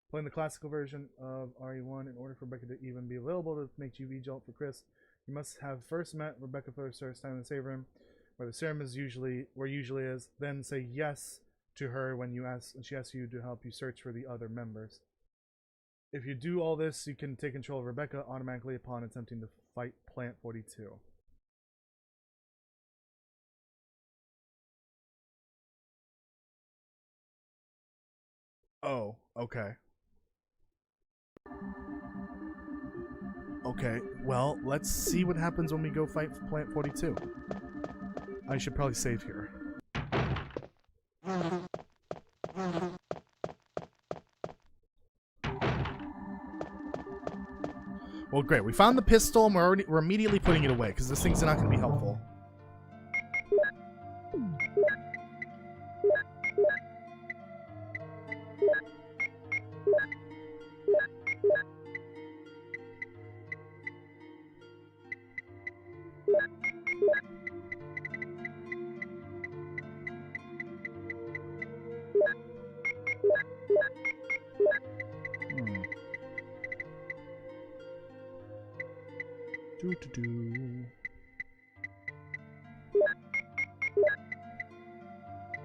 Playing the classical version of RE1 in order for Rebecca to even be available to make you V. Jolt for Chris, you must have first met Rebecca for the first time in the save room, where the serum is usually is. Then say yes to her when she asks you to help you search for the other members. If you do all this, you can take control of Rebecca automatically upon attempting to fight Plant 42. Oh, okay. Okay, well, let's see what happens when we go fight Plant 42. I should probably save here. Well, great. We found the pistol and we're immediately putting it away because this thing's not going to be helpful.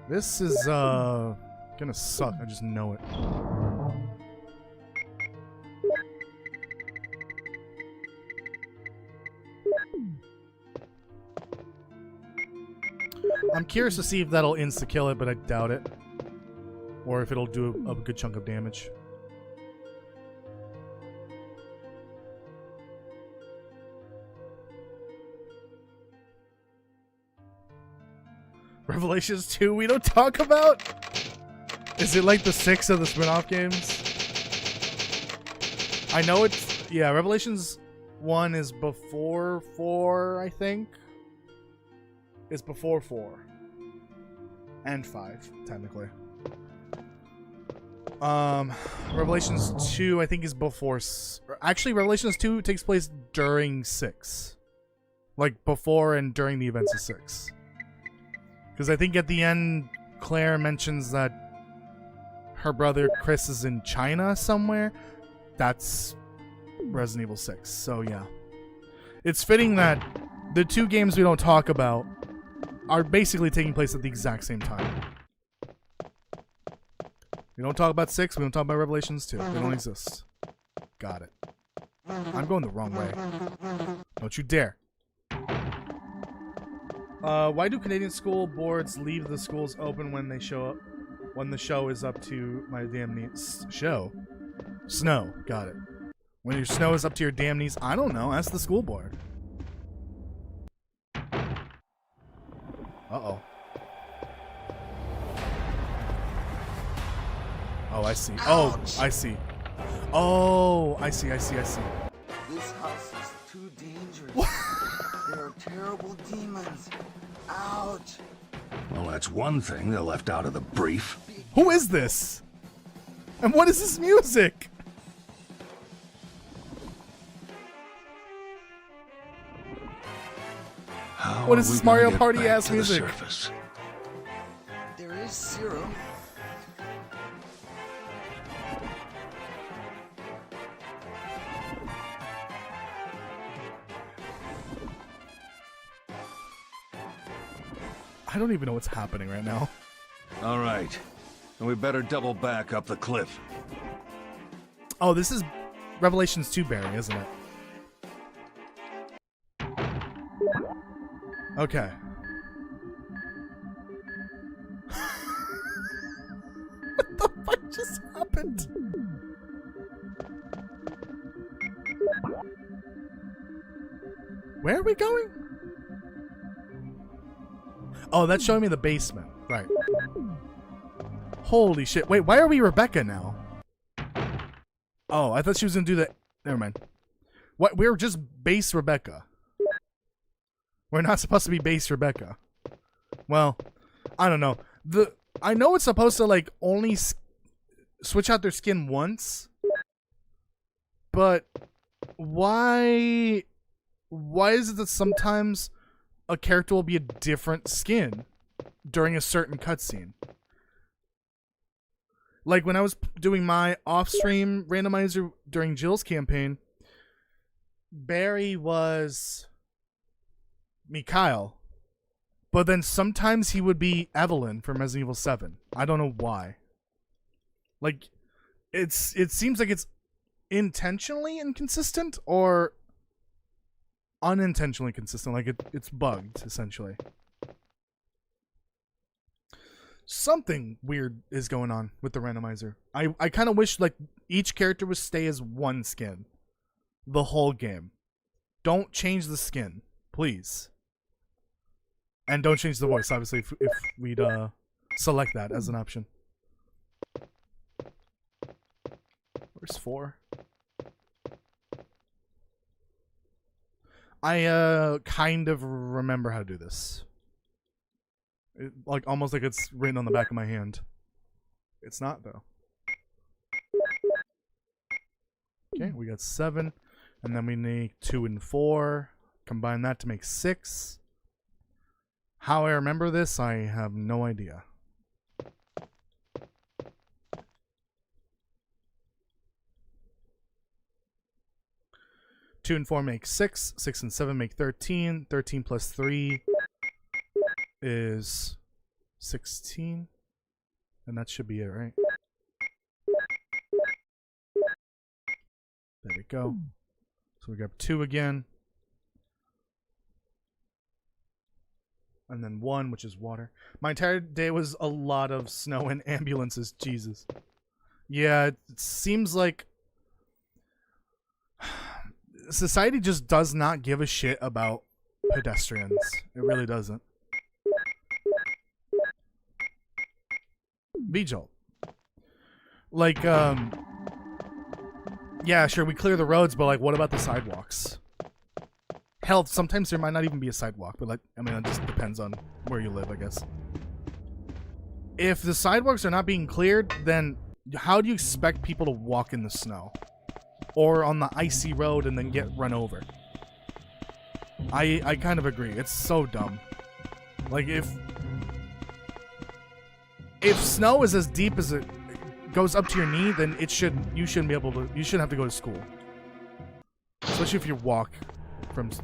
This is gonna suck. I just know it. I'm curious to see if that'll insta-kill it, but I doubt it. Or if it'll do a good chunk of damage. Revelations 2 we don't talk about? Is it like the 6 of the spin-off games? I know it's... Yeah, Revelations 1 is before 4, I think. It's before 4. And 5, technically. Revelations 2, I think, is before... Actually, Revelations 2 takes place during 6. Like, before and during the events of 6. Because I think at the end, Claire mentions that her brother Chris is in China somewhere. That's Resident Evil 6. So, yeah. It's fitting that the two games we don't talk about are basically taking place at the exact same time. We don't talk about 6, we don't talk about Revelations 2. They don't exist. Got it. I'm going the wrong way. Don't you dare. Why do Canadian school boards leave the schools open when they show up? When the show is up to my damn knees? Show? Snow. Got it. When your snow is up to your damn knees? I don't know. Ask the school board. Uh-oh. Oh, I see. Oh, I see. Oh, I see. This house is too dangerous. There are terrible demons. Ouch. Well, that's one thing they left out of the brief. Who is this? And what is this music? How What are is we this gonna Mario get Party back ass to the music? surface? There is serum. I don't even know what's happening right now. All right. And we better double back up the cliff. Oh, this is Revelations 2 Barry, isn't it? Okay. What the fuck just happened? Where are we going? Oh, that's showing me the basement. Right. Holy shit. Wait, why are we Rebecca now? Oh, I thought she was gonna do that. Never mind. What? We're just base Rebecca. We're not supposed to be base Rebecca. Well, I don't know. I know it's supposed to like only switch out their skin once, but why? Why is it that sometimes a character will be a different skin during a certain cutscene? Like when I was doing my off-stream randomizer during Jill's campaign, Barry was Mikhail, but then sometimes he would be Evelyn from Resident Evil 7. I don't know why. Like, it seems like it's intentionally inconsistent or unintentionally consistent. Like it's bugged essentially. Something weird is going on with the randomizer. I kind of wish like each character would stay as one skin the whole game. Don't change the skin, please. And don't change the voice, obviously, if we'd select that as an option. Where's 4? I kind of remember how to do this. Like almost like it's written on the back of my hand. It's not though. Okay, we got 7, and then we need 2 and 4. Combine that to make 6. How I remember this, I have no idea. Two and 4 make 6. 6 and 7 make 13. 13 plus 3 is 16. And that should be it, right? There we go. So we got 2 again. and then 1, which is water. My entire day was a lot of snow and ambulances. Jesus. Yeah, it seems like society just does not give a shit about pedestrians. It really doesn't. V-Jolt. Like, yeah, sure, we clear the roads, but, like, what about the sidewalks? Hell, sometimes there might not even be a sidewalk, but, like, I mean, it just depends on where you live, I guess. If the sidewalks are not being cleared, then how do you expect people to walk in the snow? Or on the icy road and then get run over? I kind of agree. It's so dumb. Like, if snow is as deep as it goes up to your knee, then you shouldn't have to go to school. Especially if you walk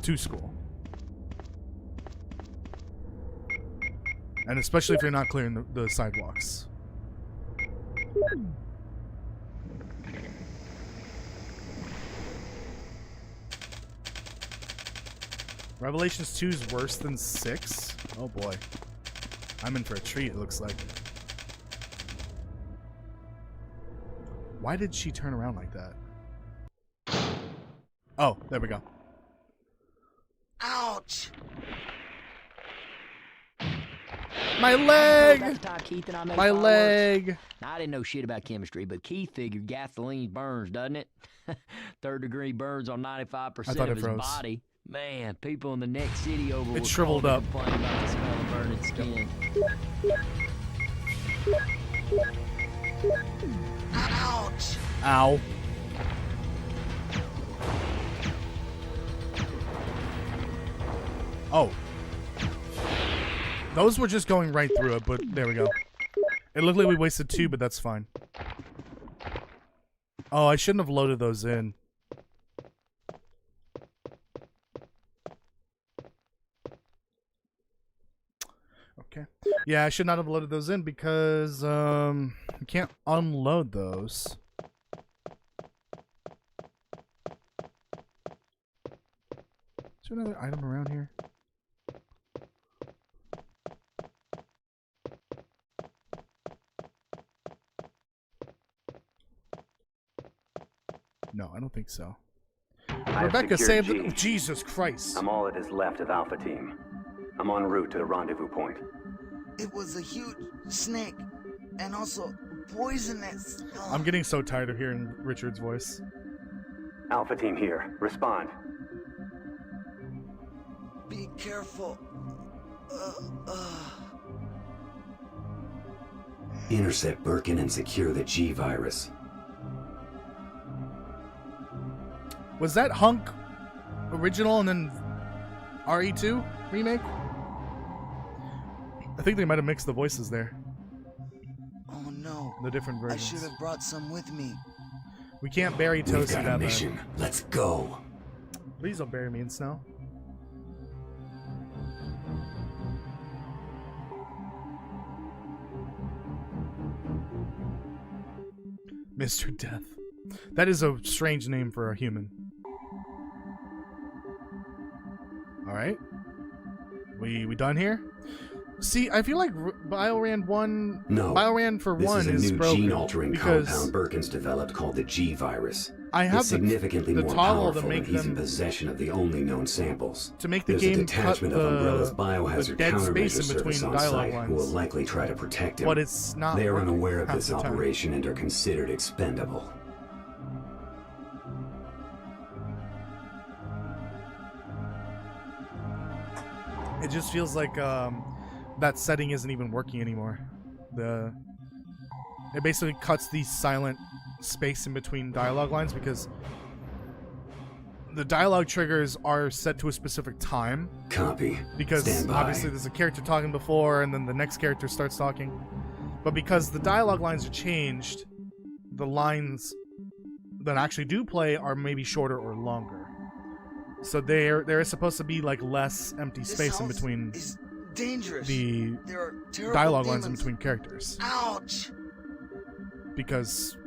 to school. And especially if you're not clearing the sidewalks. Revelations 2 is worse than 6? Oh boy. I'm in for a treat, it looks like. Why did she turn around like that? Oh, there we go. Ouch! My leg! About the time Keith and I made My fireworks? leg! Now, I didn't know shit about chemistry, but Keith figured gasoline burns, doesn't it? Third-degree burns on 95% of his froze. body. Man, people in the next city over It will shriveled call up. me complaining about the smell of burning skin. Ouch! Ow. Oh. Those were just going right through it, but there we go. It looked like we wasted 2, but that's fine. Oh, I shouldn't have loaded those in. Okay. Yeah, I should not have loaded those in because, we can't unload those. Is there another item around here? No, I don't think so. I've Rebecca, secured save the... G. Jesus Christ. I'm all that is left of Alpha Team. I'm en route to the rendezvous point. It was a huge snake, and also poisonous. I'm getting so tired of hearing Richard's voice. Alpha Team here. Respond. Be careful. Intercept Birkin and secure the G virus. Was that Hunk original and then RE2 remake? I think they might have mixed the voices there. Oh no. The different I versions. should have brought some with me. We can't bury We've Toasty got a that mission. Let's go. Please don't bury me in snow. Mr. Death. That is a strange name for a human. Alright. We done here? See, I feel like Biorand 1... No. Biorand for This 1 is a is new broken. gene-altering because compound Birkin's developed called the G virus. I have It's significantly the more toggle powerful, to make and he's in them... possession of the only known samples. To make the There's game a detachment cut of Umbrella's the biohazard dead space countermeasure in between service on dialogue site lines. who will likely try to protect him. But it's not They are working unaware of half this the time. operation and are considered expendable. It just feels like that setting isn't even working anymore. It basically cuts the silent space in between dialogue lines because the dialogue triggers are set to a specific time. Copy. Because Stand by. obviously there's a character talking before and then the next character starts talking. But because the dialogue lines are changed, the lines that actually do play are maybe shorter or longer. So there is supposed to be like less empty This space in house between is dangerous. the There are terrible dialogue lines in demons. between characters. Ouch! Because,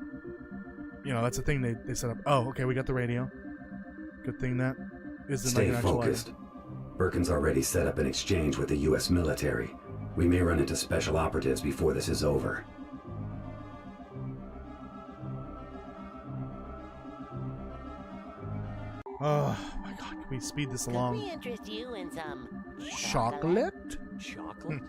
you know, that's a thing they set up. Oh, okay, we got the radio. Good thing that isn't like Stay an actual focused. item. Birkin's already set up an exchange with the US military. We may run into special operatives before this is over. Oh my god, can we speed this Could along? we interest you in some Chocolate? Chocolate?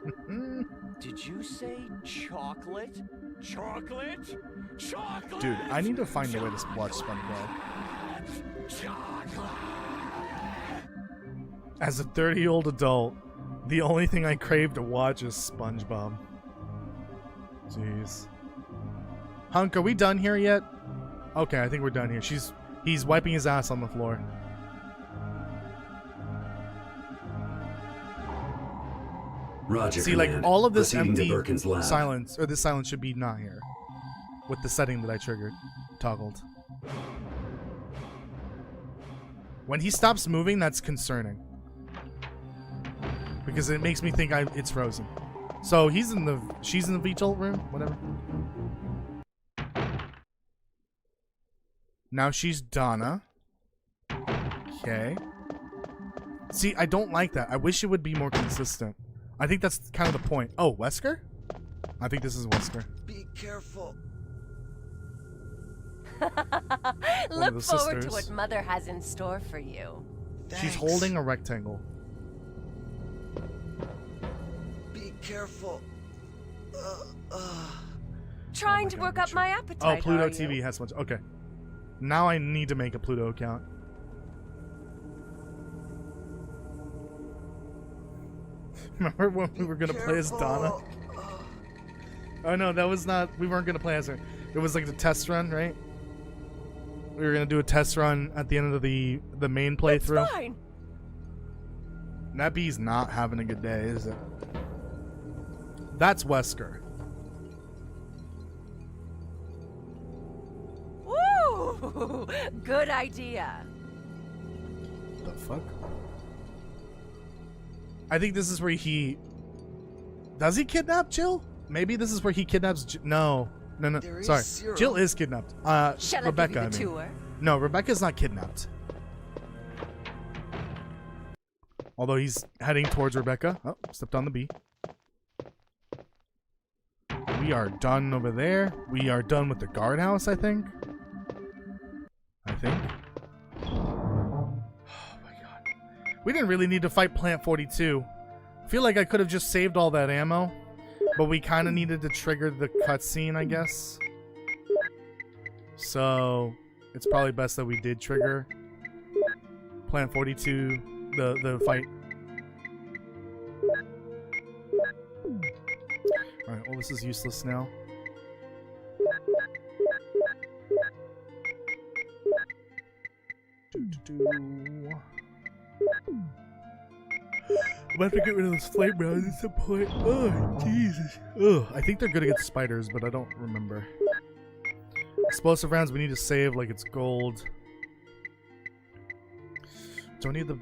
Did you say chocolate? Chocolate? Chocolate! Dude, I need to find a way to watch SpongeBob. As a 30-year-old adult, the only thing I crave to watch is SpongeBob. Jeez. Hunk, are we done here yet? Okay, I think we're done here. He's wiping his ass on the floor. Roger, See, Command. like, all of this Proceeding to empty Birkin's lab. silence, or this silence should be not here. With the setting that I triggered. Toggled. When he stops moving, that's concerning. Because it makes me think it's frozen. So she's in the VTOL room, whatever. Now she's Donna. Okay. See, I don't like that. I wish it would be more consistent. I think that's kind of the point. Oh, Wesker? I think this is Wesker. Be careful. Look forward to sisters. what Mother has in store for you. She's Thanks. holding a rectangle. Be careful. Trying to God, work up Richard. my Oh, appetite. Pluto are TV you? has so much. Okay. Now I need to make a Pluto account. Remember when we were gonna play as Donna? Oh no, that was not. We weren't gonna play as her. It was like the test run, right? We were gonna do a test run at the end of the main playthrough. It's fine. That bee's not having a good day, is it? That's Wesker. Woo! Good idea. The fuck? I think this is where he... Does he kidnap Jill? Maybe this is where he kidnaps No. There is Sorry. zero. Jill is kidnapped. Shall Rebecca, I I give you mean. the tour? No, Rebecca's not kidnapped. Although he's heading towards Rebecca. Oh, stepped on the bee. We are done over there. We are done with the guardhouse, I think. Oh my god. We didn't really need to fight Plant 42. I feel like I could have just saved all that ammo. But we kind of needed to trigger the cutscene, I guess. So, it's probably best that we did trigger Plant 42, the fight. Alright, well this is useless now. I'm about to get rid of those flame rounds at some point. Oh, Jesus. Ugh. I think they're good against spiders, but I don't remember. Explosive rounds we need to save like it's gold. Don't need the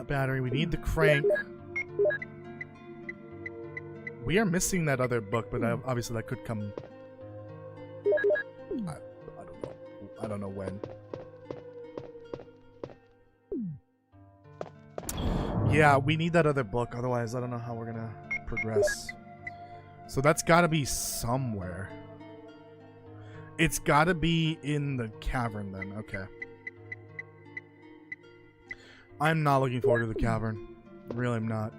battery. We need the crank. We are missing that other book, but obviously that could come... I don't know. I don't know when. Yeah, we need that other book. Otherwise, I don't know how we're gonna progress. So that's gotta be somewhere. It's gotta be in the cavern then. Okay. I'm not looking forward to the cavern. Really, I'm not.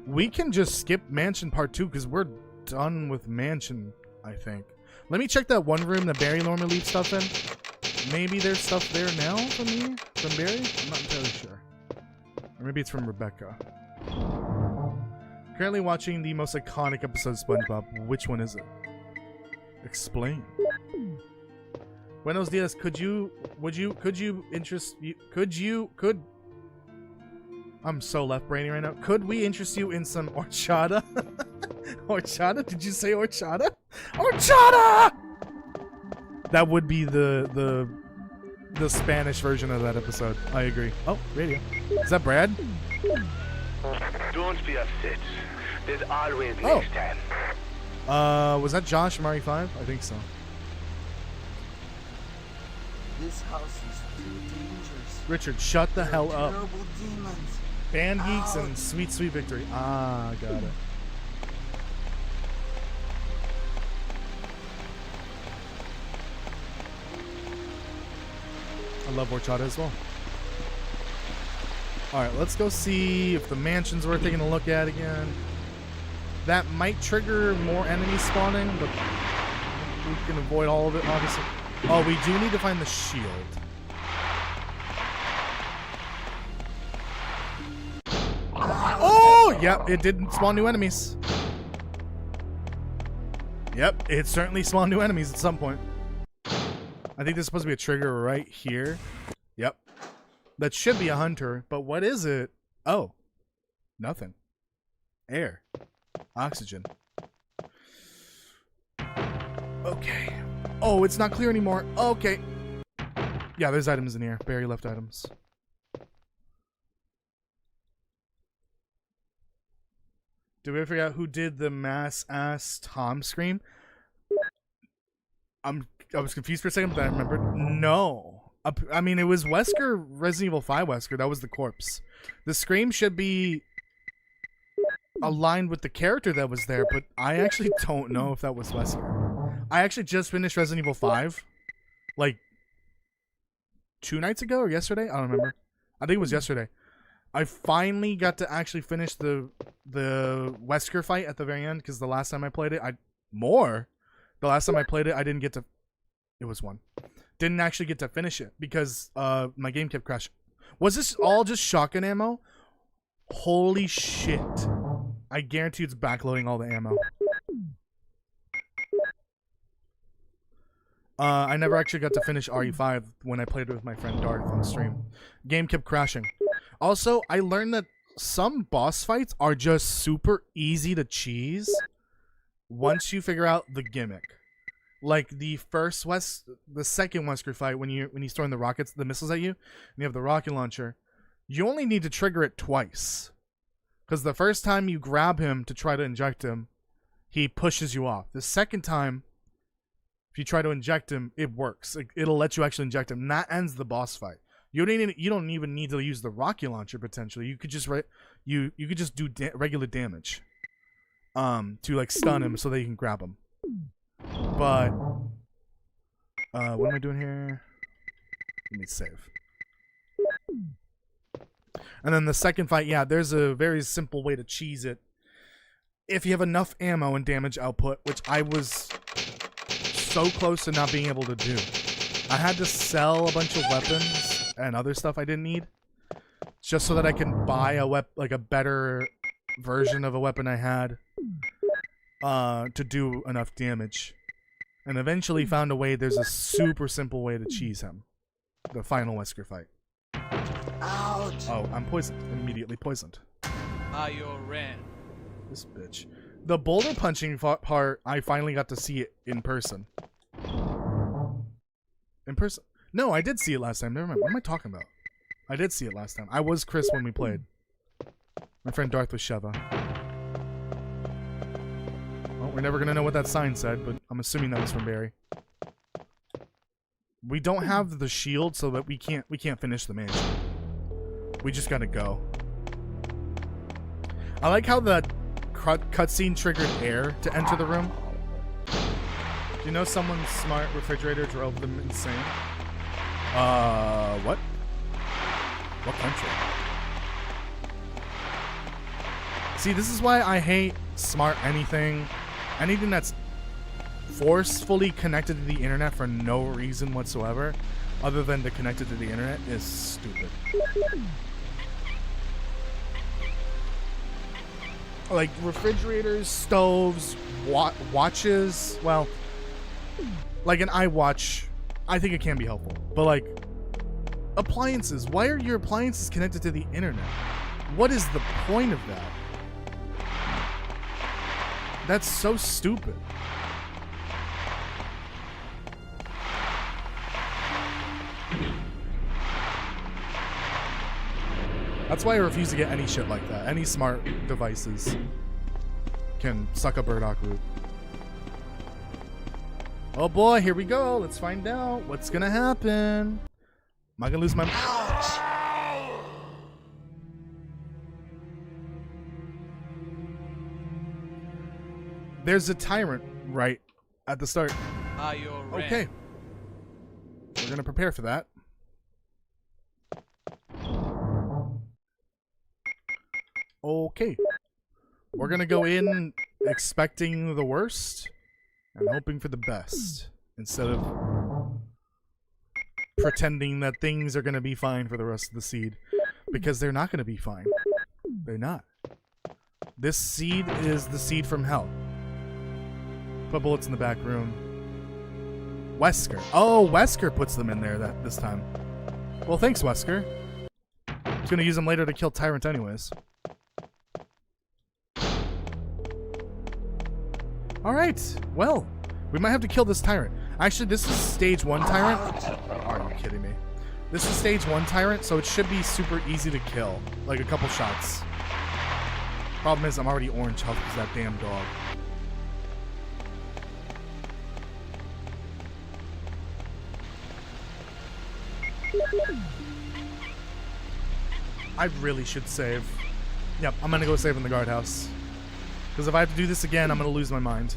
We can just skip Mansion Part 2 because we're done with Mansion, I think. Let me check that one room that Barry normally leaves stuff in. Maybe there's stuff there now from me? From Barry? I'm not entirely sure. Or maybe it's from Rebecca. Currently watching the most iconic episode of SpongeBob. Which one is it? Explain. Buenos dias. Could you I'm so left-brainy right now. Could we interest you in some horchata? Horchata? Did you say horchata? Horchata! That would be the Spanish version of that episode. I agree. Oh, radio. Is that Brad? Don't be upset. There's always Oh. next time. Was that Josh from RE5? I think so. This house is too dangerous. Richard, shut the hell up. Terrible demons. Band geeks and sweet victory. Ah, got it. I love horchata as well. Alright, let's go see if the mansion's worth taking a look at again. That might trigger more enemies spawning, but we can avoid all of it, obviously. Oh, we do need to find the shield. Oh, yep, it did spawn new enemies. Yep, it certainly spawned new enemies at some point. I think there's supposed to be a trigger right here. Yep. That should be a hunter, but what is it? Oh, nothing. Air. Oxygen. Okay. Oh, it's not clear anymore. Okay. Yeah, there's items in here. Barry left items. Did we ever figure out who did the mass ass Tom scream? I was confused for a second, but I remembered. No. I mean, it was Wesker, Resident Evil 5 Wesker. That was the corpse. The scream should be aligned with the character that was there, but I actually don't know if that was Wesker. I actually just finished Resident Evil 5, like 2 nights ago or yesterday. I don't remember. I think it was yesterday. I finally got to actually finish the Wesker fight at the very end, because the last time I played it, the last time I played it, I didn't get to. It was 1. Didn't actually get to finish it because my game kept crashing. Was this all just shotgun ammo? Holy shit. I guarantee it's backloading all the ammo. I never actually got to finish RE5 when I played it with my friend Darth on stream. Game kept crashing. Also, I learned that some boss fights are just super easy to cheese once you figure out the gimmick. Like the second Wesker fight, when he's throwing the missiles at you, and you have the rocket launcher, you only need to trigger it twice. Because the first time you grab him to try to inject him, he pushes you off. The second time, if you try to inject him, it works. It'll let you actually inject him. And that ends the boss fight. You don't even need to use the rocket launcher potentially. You could just you could just do regular damage, to like stun him so that you can grab him. But what am I doing here? Let me save. And then the second fight, yeah, there's a very simple way to cheese it. If you have enough ammo and damage output, which I was so close to not being able to do. I had to sell a bunch of weapons and other stuff I didn't need, just so that I can buy a better version of a weapon I had, to do enough damage. And eventually found a way. There's a super simple way to cheese him. The final Wesker fight. Ouch! Oh, I'm poisoned. Immediately poisoned. Biorand. This bitch. The boulder punching part, I finally got to see it in person. In person? No, I did see it last time. Never mind. What am I talking about? I did see it last time. I was Chris when we played. My friend Darth was Sheva. Well, we're never gonna know what that sign said, but I'm assuming that was from Barry. We don't have the shield, so that we can't finish the mansion. We just gotta go. I like how the cutscene triggered air to enter the room. Do you know someone's smart refrigerator drove them insane? What? What country? See, this is why I hate smart anything. Anything that's forcefully connected to the internet for no reason whatsoever, other than to connect it to the internet, is stupid. Like refrigerators, stoves, watches. Well, like an iWatch, I think it can be helpful. But like appliances, why are your appliances connected to the internet? What is the point of that? That's so stupid. That's why I refuse to get any shit like that. Any smart devices can suck a burdock root. Oh boy, here we go. Let's find out what's gonna happen. Am I gonna lose my... There's a tyrant right at the start. Biorand. Okay. We're gonna prepare for that. Okay. We're gonna go in expecting the worst and hoping for the best instead of pretending that things are gonna be fine for the rest of the seed, because they're not gonna be fine. They're not. This seed is the seed from hell. Put bullets in the back room. Wesker. Oh, Wesker puts them in there this time. Well, thanks, Wesker. He's gonna use them later to kill Tyrant anyways. Alright, well, we might have to kill this Tyrant. Actually, this is stage 1 Tyrant. Are you kidding me? This is stage 1 Tyrant, so it should be super easy to kill. Like a couple shots. Problem is, I'm already orange health because that damn dog. I really should save. Yep, I'm gonna go save in the guardhouse. Because if I have to do this again, I'm gonna lose my mind.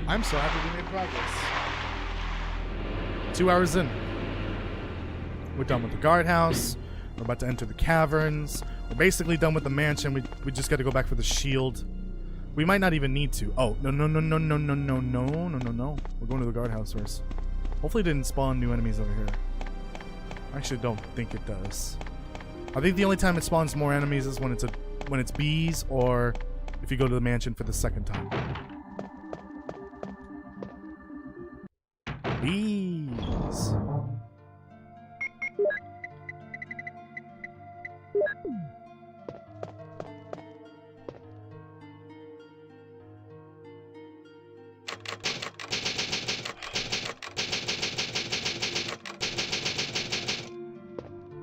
I'm so happy we made progress. 2 hours in. We're done with the guardhouse. We're about to enter the caverns. We're basically done with the mansion. We just got to go back for the shield. We might not even need to. Oh, no. We're going to the guardhouse first. Hopefully it didn't spawn new enemies over here. I actually don't think it does. I think the only time it spawns more enemies is when it's bees, or if you go to the mansion for the second time. Bees.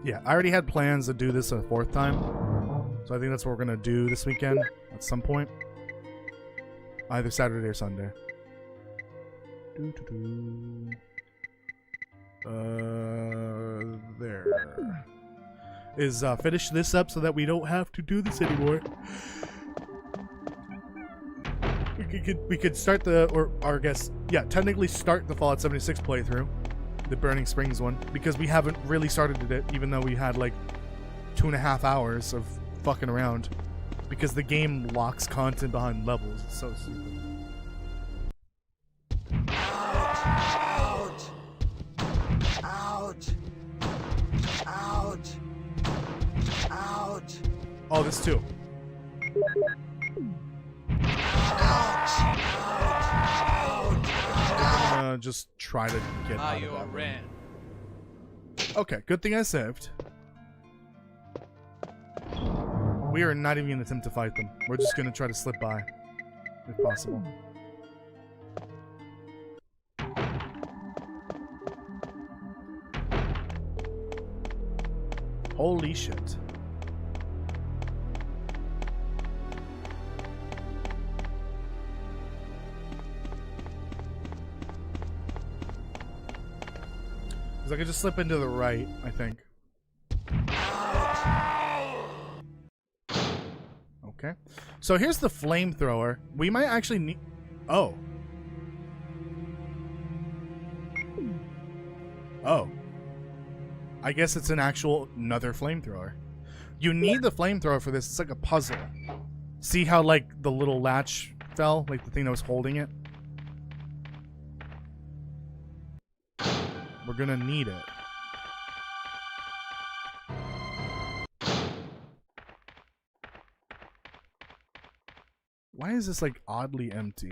Yeah, I already had plans to do this a 4th time, so I think that's what we're gonna do this weekend at some point, either Saturday or Sunday. There is finish this up so that we don't have to do this anymore. We could start technically start the Fallout 76 playthrough. The Burning Springs one, because we haven't really started it, even though we had like 2.5 hours of fucking around, because the game locks content behind levels. It's so stupid. Ouch! Ouch! Ouch! Ouch! Oh, this too. I'm gonna just try to get out of that room. Okay, good thing I saved. We are not even gonna attempt to fight them. We're just gonna try to slip by, if possible. Holy shit. Because I could just slip into the right, I think. Okay. So here's the flamethrower. We might actually need... Oh. Oh. I guess it's an actual another flamethrower. You need the flamethrower for this. It's like a puzzle. See how like the little latch fell? Like the thing that was holding it? We're gonna need it. Why is this like oddly empty?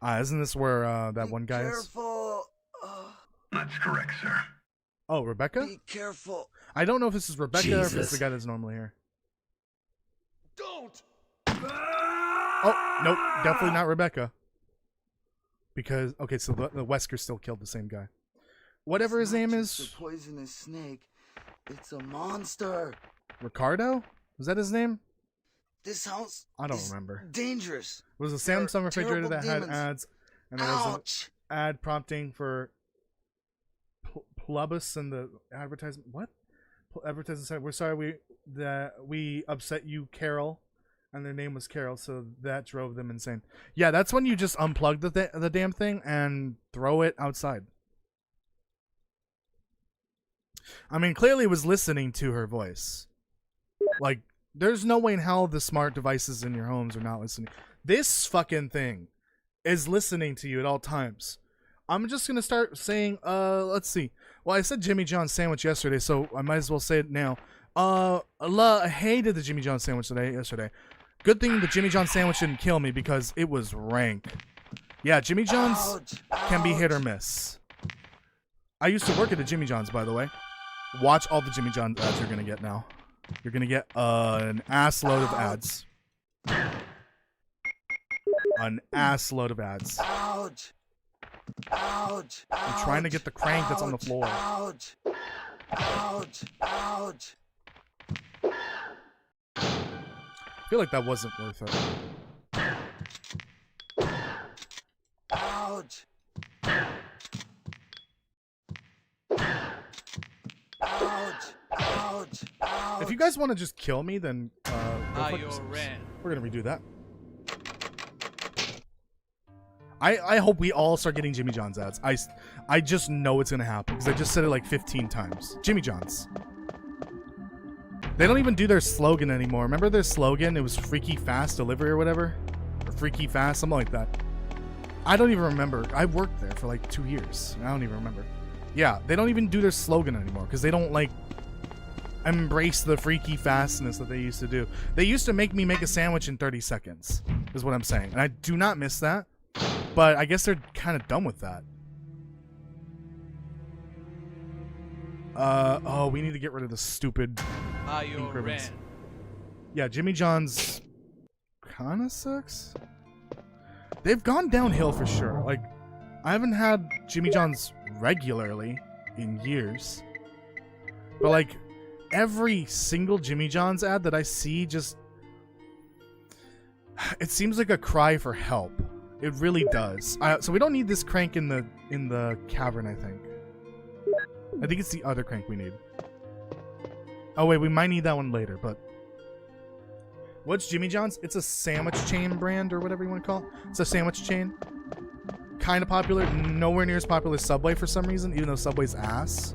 Isn't this where that one guy is? Careful. That's correct, sir. Oh, Rebecca? Be careful. I don't know if this is Rebecca or if Jesus. it's the guy that's normally here. Don't! Oh, nope, definitely not Rebecca. Because, okay, so the Wesker still killed the same guy. Whatever his name It's is. a poisonous snake. It's a monster. Ricardo? Was that his name? This house I don't is remember. dangerous. It was a There are Samsung refrigerator that terrible had demons. ads, and there was Ouch! an ad prompting for Plubus and the advertisement. What? Advertisement said, "We're sorry we upset you, Carol," and their name was Carol, so that drove them insane. Yeah, that's when you just unplug the damn thing and throw it outside. I mean, clearly it was listening to her voice. Like, there's no way in hell the smart devices in your homes are not listening. This fucking thing is listening to you at all times. I'm just gonna start saying, let's see. Well, I said Jimmy John's sandwich yesterday, so I might as well say it now. I hated the Jimmy John's sandwich yesterday. Good thing the Jimmy John's sandwich didn't kill me because it was rank. Yeah, Jimmy John's can be hit or miss. I used to work at the Jimmy John's, by the way. Watch all the Jimmy John's ads you're gonna get now. You're gonna get an ass load of ads. An ass load of ads. Ouch! Ouch! I'm trying to get the crank that's on the floor. Ouch! Ouch! Ouch! I feel like that wasn't worth it. Ouch! Ouch! Ouch! Ouch! If you guys want to just kill me, then go fuck Biorand. yourselves. We're gonna redo that. I hope we all start getting Jimmy John's ads. I just know it's gonna happen because I just said it like 15 times. Jimmy John's. They don't even do their slogan anymore. Remember their slogan? It was freaky fast delivery or whatever? Or freaky fast, something like that. I don't even remember. I worked there for like 2 years. I don't even remember. Yeah, they don't even do their slogan anymore because they don't like embrace the freaky fastness that they used to do. They used to make me make a sandwich in 30 seconds, is what I'm saying. And I do not miss that. But I guess they're kind of done with that. Oh, we need to get rid of the stupid ink ribbons. Biorand. Yeah, Jimmy John's kind of sucks. They've gone downhill for sure. Like, I haven't had Jimmy John's regularly in years. But like, every single Jimmy John's ad that I see just... It seems like a cry for help. It really does. So we don't need this crank in the cavern, I think. I think it's the other crank we need. Oh wait, we might need that one later, but... What's Jimmy John's? It's a sandwich chain brand, or whatever you want to call it. It's a sandwich chain. Kind of popular. Nowhere near as popular as Subway for some reason, even though Subway's ass.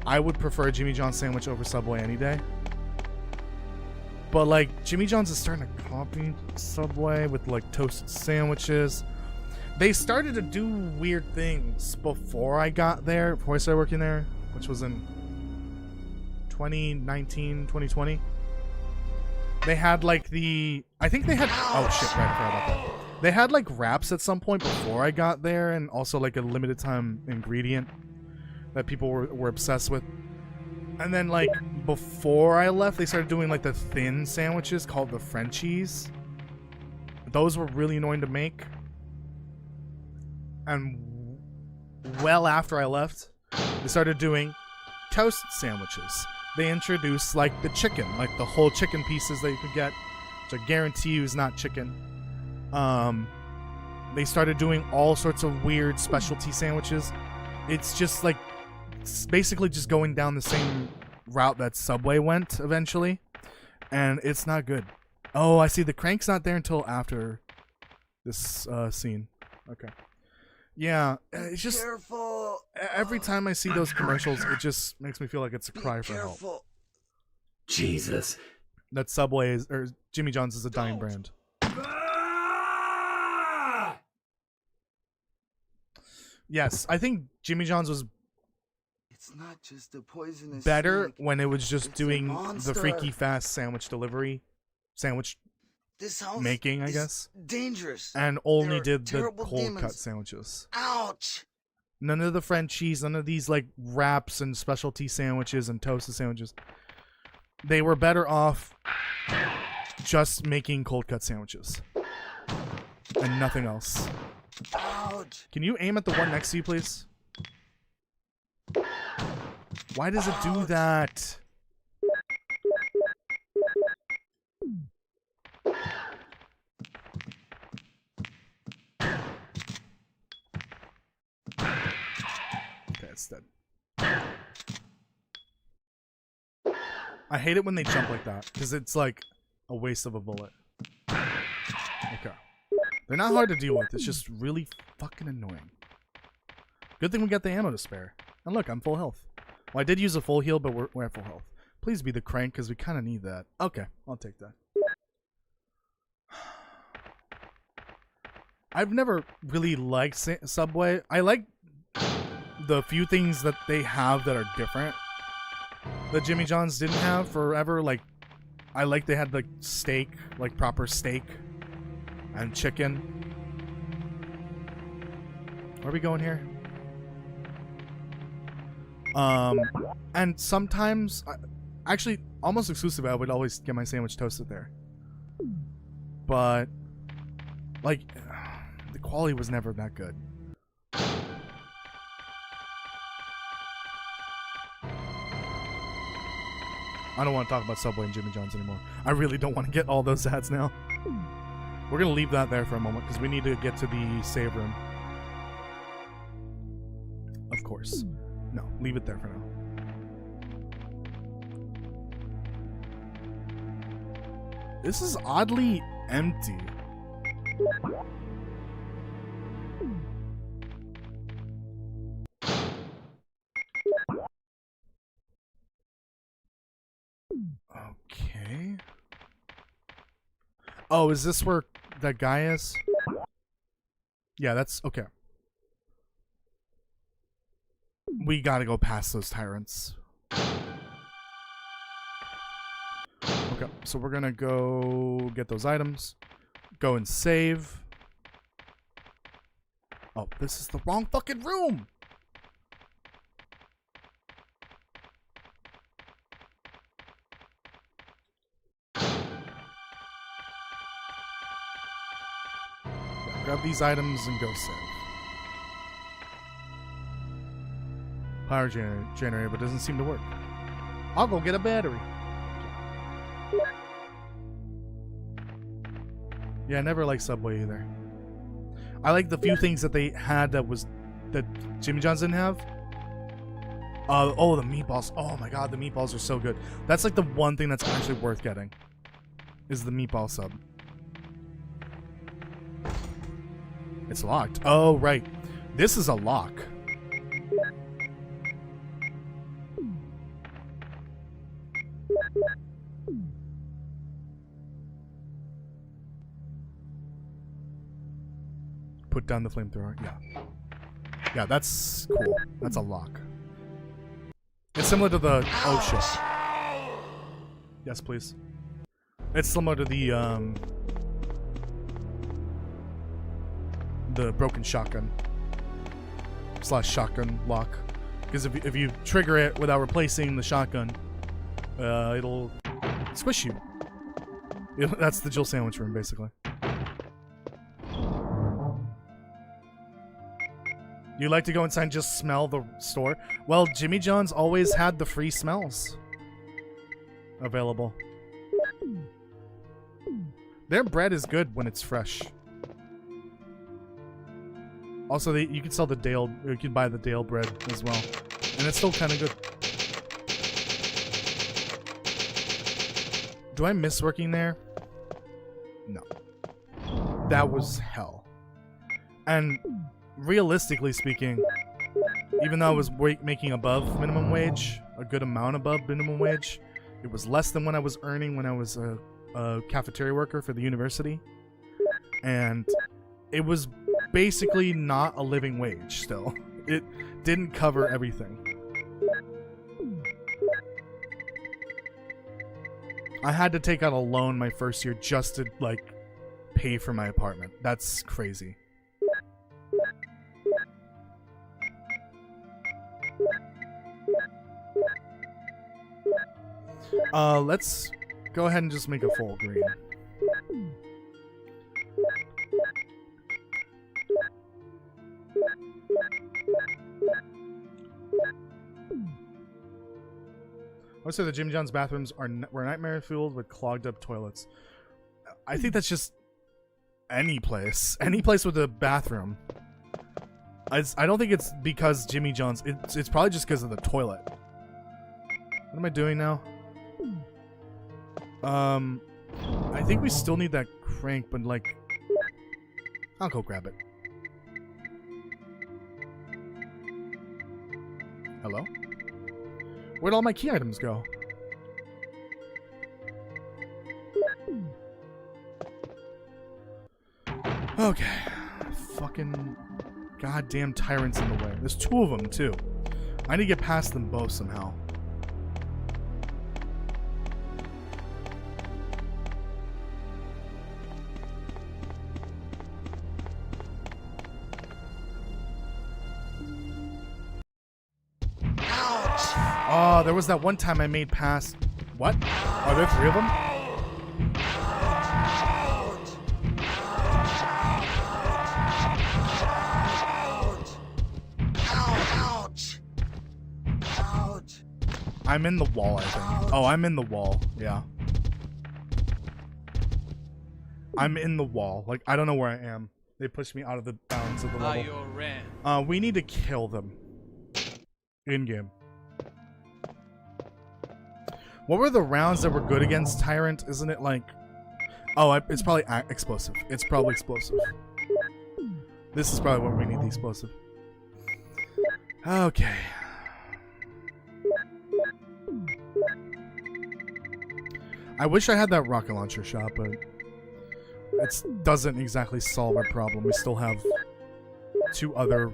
I would prefer a Jimmy John's sandwich over Subway any day. But like, Jimmy John's is starting to copy Subway with like toasted sandwiches. They started to do weird things before I got there, before I started working there, which was in 2019, 2020. They had like I think they had, oh shit, right, I forgot about that. They had like wraps at some point before I got there, and also like a limited time ingredient that people were obsessed with. And then like before I left, they started doing like the thin sandwiches called the Frenchies. Those were really annoying to make. And well after I left, they started doing toast sandwiches. They introduced like the chicken, like the whole chicken pieces that you could get, which I guarantee you is not chicken. They started doing all sorts of weird specialty sandwiches. It's just like, it's basically just going down the same route that Subway went eventually, and it's not good. Oh, I see, the crank's not there until after this scene. Okay. Yeah, it's just Careful. every time I see those commercials, it just makes me feel like it's a cry for help. Careful. Jesus. That Subway is, or Jimmy John's is a dying brand. Yes, I think Jimmy John's was It's not just a poisonous better snake. when it was just It's a doing the monster. freaky fast sandwich delivery, sandwich This house making, I is guess, dangerous. and only There are did the terrible cold cut demons. sandwiches. Ouch! None of the Frenchies, none of these like wraps and specialty sandwiches and toasted sandwiches. They were better off just making cold cut sandwiches and nothing else. Ouch! Can you aim at the one next to you, please? Why does it do that? instead. I hate it when they jump like that, because it's like a waste of a bullet. Okay. They're not hard to deal with, it's just really fucking annoying. Good thing we got the ammo to spare. And look, I'm full health. Well, I did use a full heal, but we're at full health. Please be the crank, because we kind of need that. Okay, I'll take that. I've never really liked Subway. I like the few things that they have that are different that Jimmy John's didn't have forever. Like, I like they had like steak, like proper steak and chicken. Where are we going here? And sometimes, actually, almost exclusive, I would always get my sandwich toasted there. But, like, the quality was never that good. I don't want to talk about Subway and Jimmy John's anymore. I really don't want to get all those ads now. We're going to leave that there for a moment because we need to get to the save room. Of course. No, leave it there for now. This is oddly empty. Okay. Oh, is this where that guy is? Yeah, that's okay. We gotta go past those tyrants. Okay, so we're gonna go get those items. Go and save. Oh, this is the wrong fucking room! Yeah, grab these items and go save. Power generator, but doesn't seem to work. I'll go get a battery. Yeah, I never liked Subway either. I like the few things that they had that Jimmy John's didn't have. Oh, the meatballs. Oh my god, the meatballs are so good. That's like the one thing that's actually worth getting. Is the meatball sub. It's locked. Oh, right. This is a lock. Put down the flamethrower. Yeah. Yeah, that's cool. That's a lock. It's similar to the... Oh, shit. Yes, please. It's similar to the broken shotgun. / shotgun lock. Because if you trigger it without replacing the shotgun, it'll squish you. That's the Jill sandwich room, basically. You like to go inside and just smell the store? Well, Jimmy John's always had the free smells available. Their bread is good when it's fresh. Also, you can sell the Dale, or you can buy the Dale bread as well, and it's still kind of good. Do I miss working there? No. That was hell. And realistically speaking, even though I was making above minimum wage, a good amount above minimum wage, it was less than what I was earning when I was a cafeteria worker for the university. And it was basically not a living wage still. It didn't cover everything. I had to take out a loan my first year just to, like, pay for my apartment. That's crazy. Let's go ahead and just make a full green. I would say the Jimmy John's bathrooms were nightmare fueled with clogged up toilets. I think that's just any place with a bathroom. I don't think it's because Jimmy Jones. It's probably just because of the toilet. What am I doing now? I think we still need that crank, but like, I'll go grab it. Hello? Where'd all my key items go? Okay. Fucking goddamn tyrants in the way. There's two of them, too. I need to get past them both somehow. Oh, there was that one time I made past... What? Are there three of them? I'm in the wall, I think. Oh, I'm in the wall. Yeah. I'm in the wall. Like, I don't know where I am. They pushed me out of the bounds of the level. Biorand. We need to kill them. In-game. What were the rounds that were good against Tyrant? Isn't it like... Oh, it's probably explosive. It's probably explosive. This is probably when we need the explosive. Okay. I wish I had that rocket launcher shot, but it doesn't exactly solve our problem. We still have two other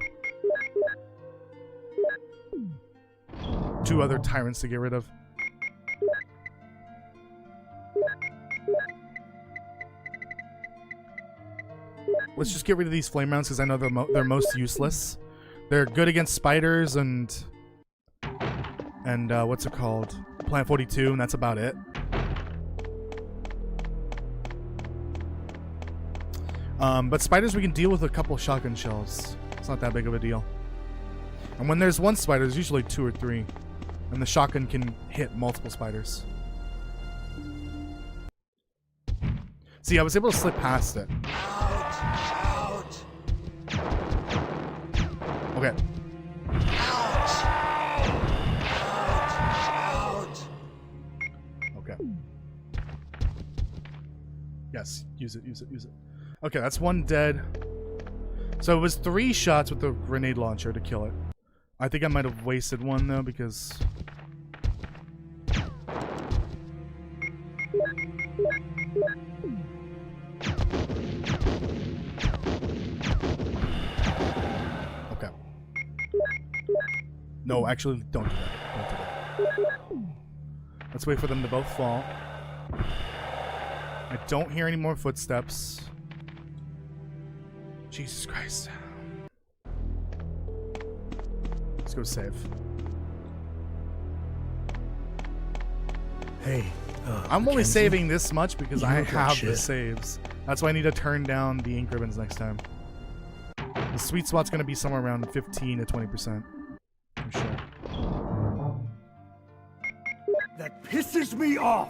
tyrants to get rid of. Let's just get rid of these flame rounds because I know they're most useless. They're good against spiders and what's it called? Plant 42, and that's about it. But spiders we can deal with a couple shotgun shells. It's not that big of a deal. And when there's one spider, there's usually two or three. And the shotgun can hit multiple spiders. See, I was able to slip past it. Okay. Okay. Yes, use it, use it, use it. Okay, that's one dead. So it was 3 shots with the grenade launcher to kill it. I think I might have wasted one though because... Okay. No, actually, don't do that. Don't do that. Let's wait for them to both fall. I don't hear any more footsteps. Jesus Christ. Let's go save. Hey, I'm only Mackenzie? saving this much because You I look like have the shit. saves. That's why I need to turn down the ink ribbons next time. The sweet spot's going to be somewhere around 15 to 20%. I'm sure. That pisses me off.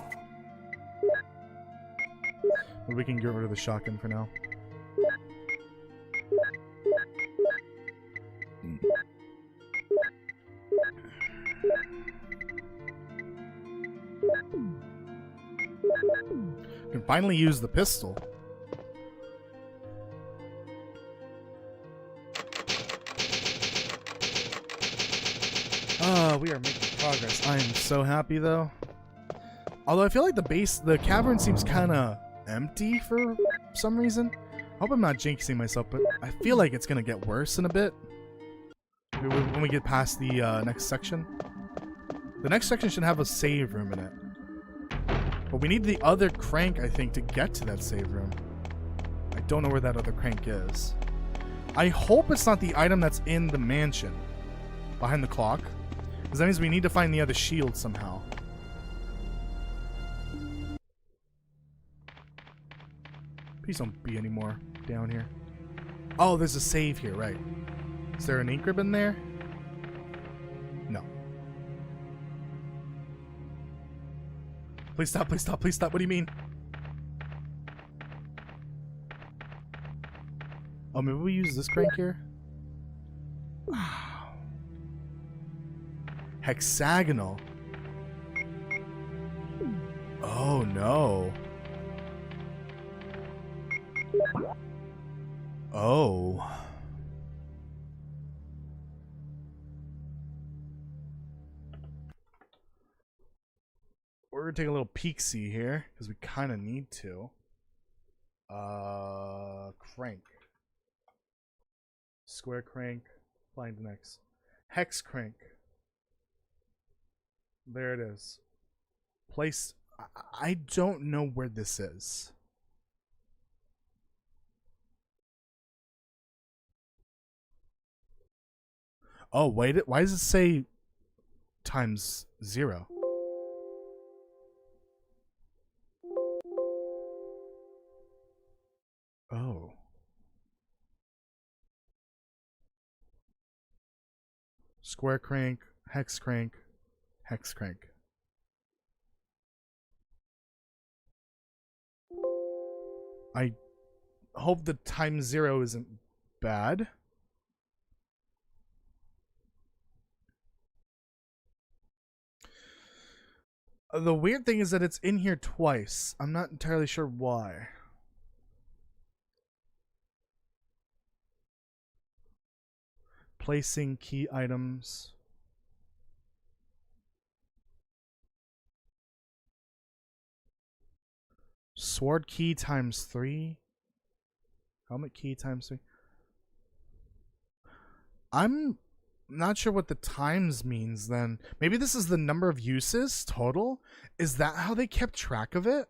But we can get rid of the shotgun for now. Can finally use the pistol. We are making progress. I am so happy though. Although I feel like the cavern seems kind of empty for some reason. I hope I'm not jinxing myself, but I feel like it's gonna get worse in a bit. When we get past the next section. The next section should have a save room in it. But we need the other crank, I think, to get to that save room. I don't know where that other crank is. I hope it's not the item that's in the mansion. Behind the clock. Because that means we need to find the other shield somehow. Please don't be any more down here. Oh, there's a save here, right. Is there an ink ribbon there? No. Please stop, please stop, please stop. What do you mean? Oh, maybe we use this crank here? Hexagonal. Oh no. Oh. We're gonna take a little peek-see here because we kind of need to. Crank. Square crank. Blind next. Hex crank. There it is. Place. I don't know where this is. Oh, wait. Why does it say times 0? Oh. Square crank, hex crank, hex crank. I hope the times 0 isn't bad. The weird thing is that it's in here twice. I'm not entirely sure why. Placing key items. Sword key times 3. Helmet key times 3. I'm not sure what the times means then. Maybe this is the number of uses total? Is that how they kept track of it?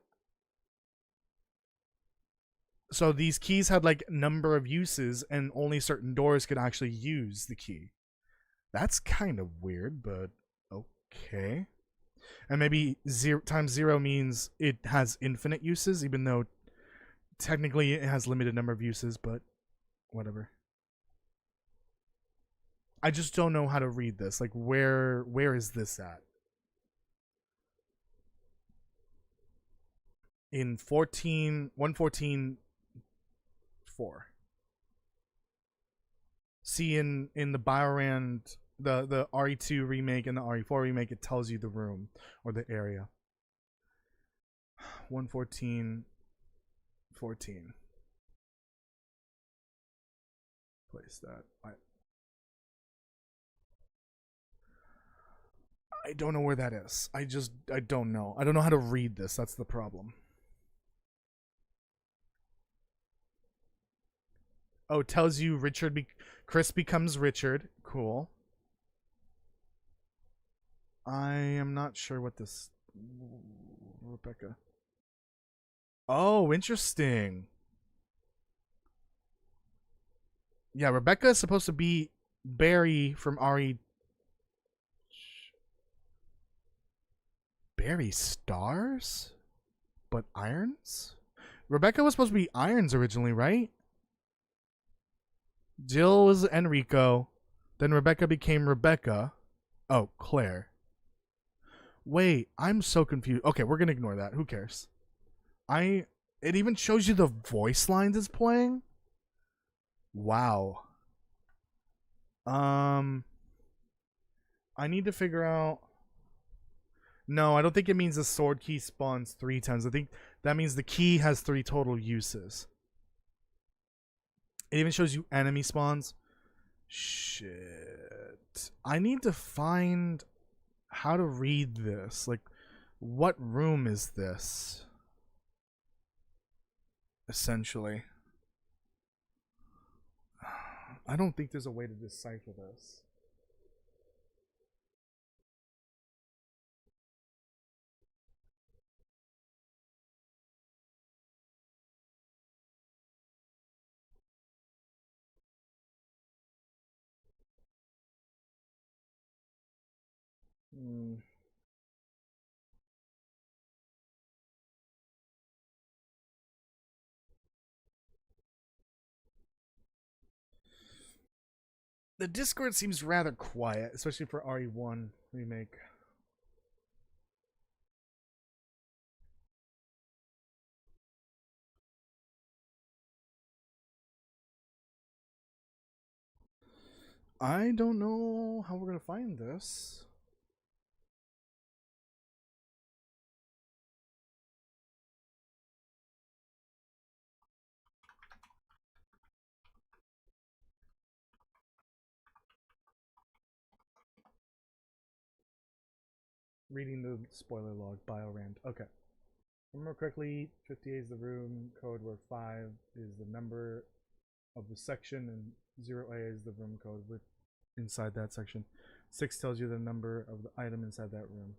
So these keys had like number of uses and only certain doors could actually use the key. That's kind of weird, but okay. And maybe 0 times 0 means it has infinite uses, even though technically it has limited number of uses, but whatever. I just don't know how to read this. Like, where is this at? In 114.4. See, in the Biorand, the RE2 remake and the RE4 remake, it tells you the room or the area. 114.14. Place that. I don't know where that is. I don't know. I don't know how to read this. That's the problem. Oh, it tells you Chris becomes Richard. Cool. I am not sure what this... Rebecca. Oh, interesting. Yeah, Rebecca is supposed to be Barry from RE... Barry Stars? But Irons? Rebecca was supposed to be Irons originally, right? Jill was Enrico. Then Rebecca became Rebecca. Oh, Claire. Wait, I'm so confused. Okay, we're gonna ignore that. Who cares? It even shows you the voice lines it's playing. Wow. I need to figure out... No, I don't think it means the sword key spawns 3 times. I think that means the key has 3 total uses. It even shows you enemy spawns. Shit. I need to find how to read this. Like, what room is this? Essentially. I don't think there's a way to decipher this. The Discord seems rather quiet, especially for RE1 remake. I don't know how we're gonna find this. Reading the spoiler log, Biorand. Okay. Remember correctly, 58 is the room code where 5 is the number of the section and 0A is the room code with inside that section. 6 tells you the number of the item inside that room.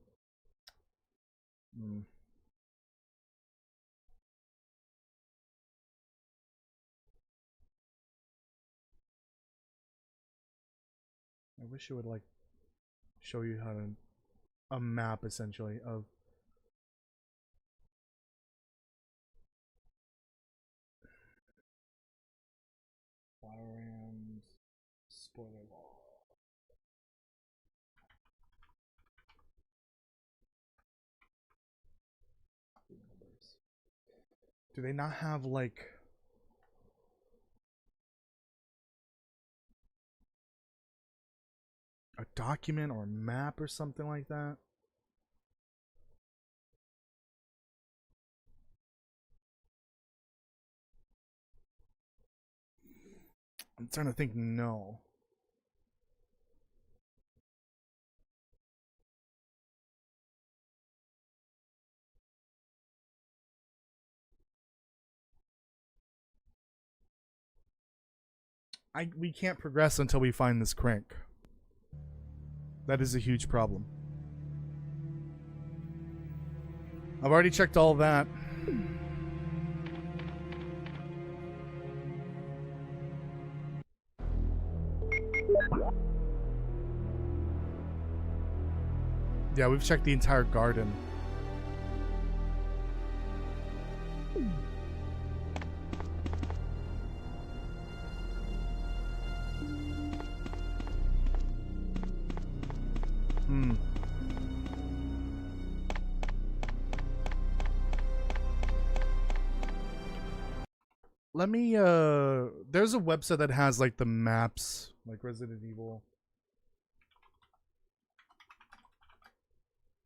I wish it would like show you how to a map essentially of Biorand spoiler log. Do they not have like a document or a map or something like that? I'm trying to think. No. We can't progress until we find this crank. That is a huge problem. I've already checked all that. Yeah, we've checked the entire garden. Let me there's a website that has like the maps, like Resident Evil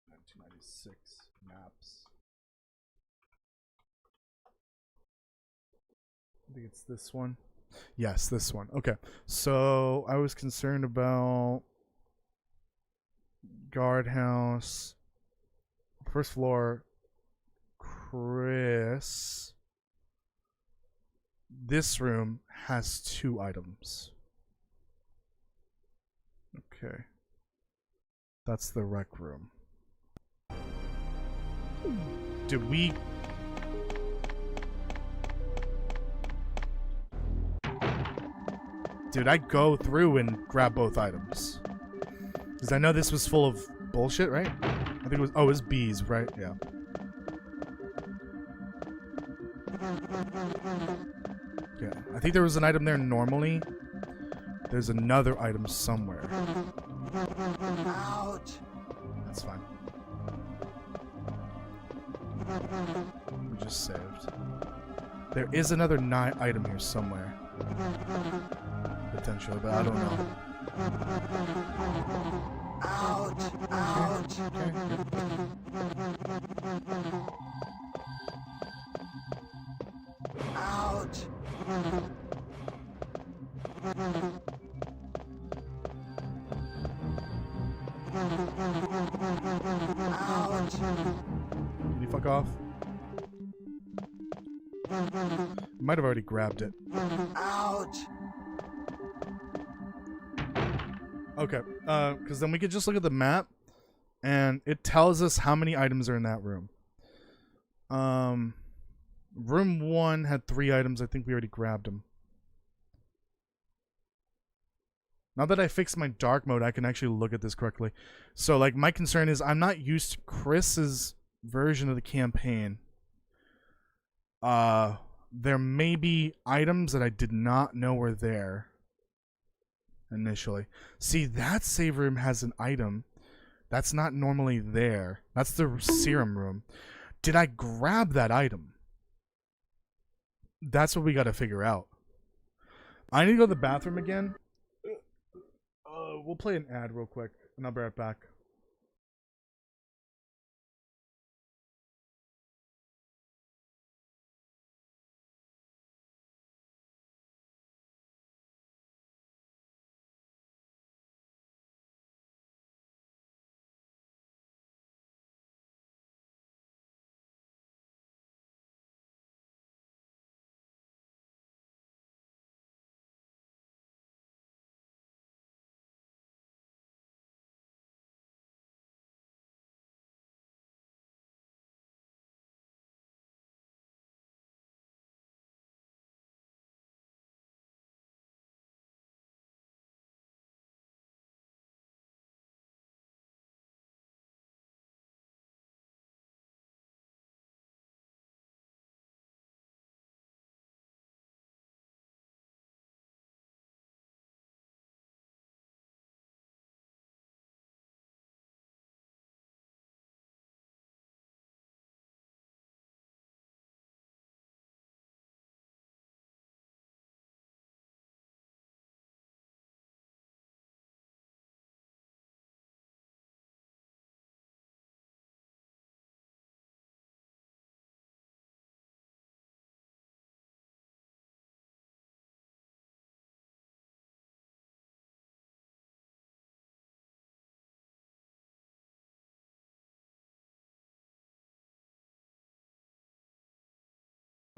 1996 maps. I think it's this one. Yes, this one. Okay. So I was concerned about guardhouse, first floor, Chris. This room has 2 items. Okay. That's the rec room. Did we... Did I go through and grab both items? Because I know this was full of bullshit, right? I think it was... Oh, it was bees, right? Yeah. Yeah, I think there was an item there normally. There's another item somewhere. Ouch! That's fine. We just saved. There is another item here somewhere. Potentially, but I don't know. Ouch! Ouch! Okay. Ouch! Ouch! Can you fuck off? Might have already grabbed it. Ouch! Okay, because then we could just look at the map, and it tells us how many items are in that room. Room 1 had 3 items. I think we already grabbed them. Now that I fixed my dark mode, I can actually look at this correctly. So, like, my concern is I'm not used to Chris's version of the campaign. There may be items that I did not know were there initially. See, that save room has an item that's not normally there. That's the serum room. Did I grab that item? That's what we got to figure out. I need to go to the bathroom again. We'll play an ad real quick, and I'll be right back.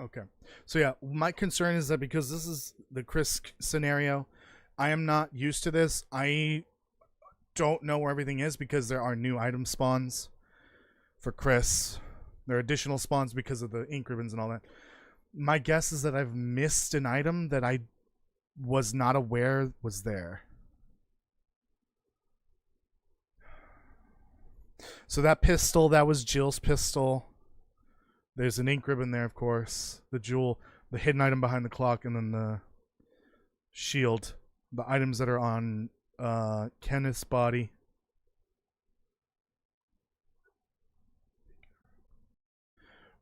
Okay. So yeah, my concern is that because this is the Chris scenario, I am not used to this. I don't know where everything is because there are new item spawns for Chris. There are additional spawns because of the ink ribbons and all that. My guess is that I've missed an item that I was not aware was there. So that pistol, that was Jill's pistol. There's an ink ribbon there, of course. The jewel, the hidden item behind the clock, and then the shield. The items that are on Kenneth's body.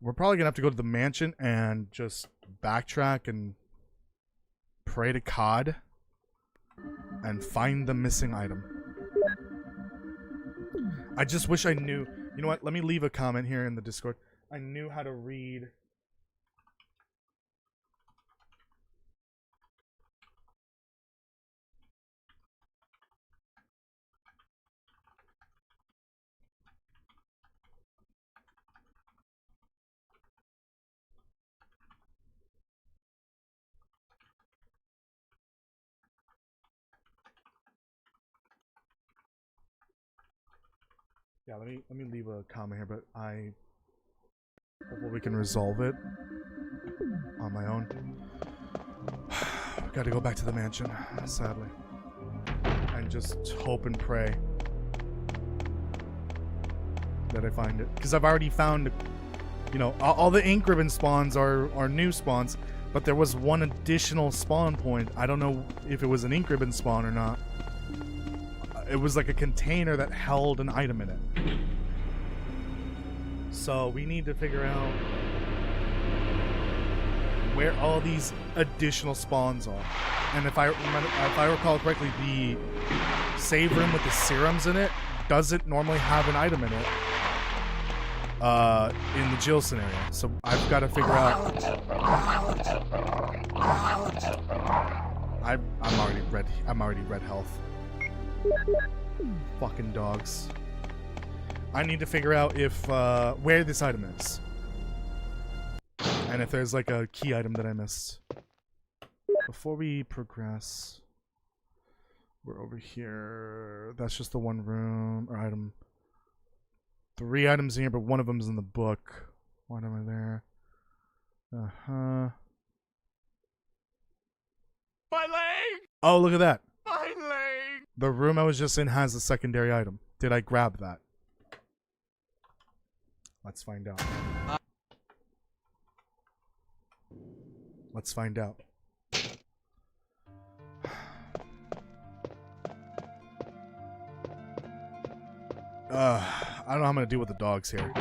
We're probably going to have to go to the mansion and just backtrack and pray to COD and find the missing item. I just wish I knew. You know what? Let me leave a comment here in the Discord. I knew how to read. Yeah, let me leave a comment here, but I hopefully we can resolve it on my own. Got to go back to the mansion, sadly, and just hope and pray that I find it. Because I've already found, you know, all the ink ribbon spawns are new spawns, but there was one additional spawn point. I don't know if it was an ink ribbon spawn or not. It was like a container that held an item in it. So we need to figure out where all these additional spawns are. And if I recall correctly, the save room with the serums in it doesn't normally have an item in it in the Jill scenario. So I've got to figure out. I'm already red health. Fucking dogs. I need to figure out if where this item is. And if there's like a key item that I missed. Before we progress, we're over here. That's just the one room or item. 3 items in here, but one of them is in the book. Why am I there? Uh-huh. My leg! Oh, look at that. My leg! The room I was just in has a secondary item. Did I grab that? Let's find out. Let's find out. I don't know how I'm gonna deal with the dogs here.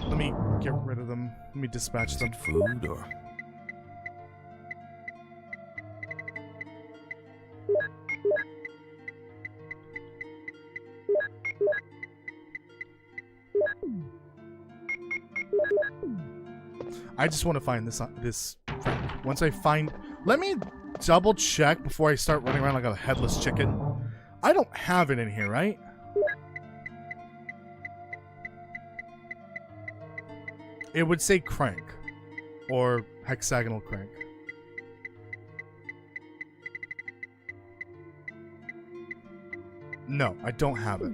Let me get rid of them. Let me dispatch them. Food or? I just want to find this Frank. Once I find... Let me double check before I start running around like a headless chicken. I don't have it in here, right? It would say crank. Or hexagonal crank. No, I don't have it.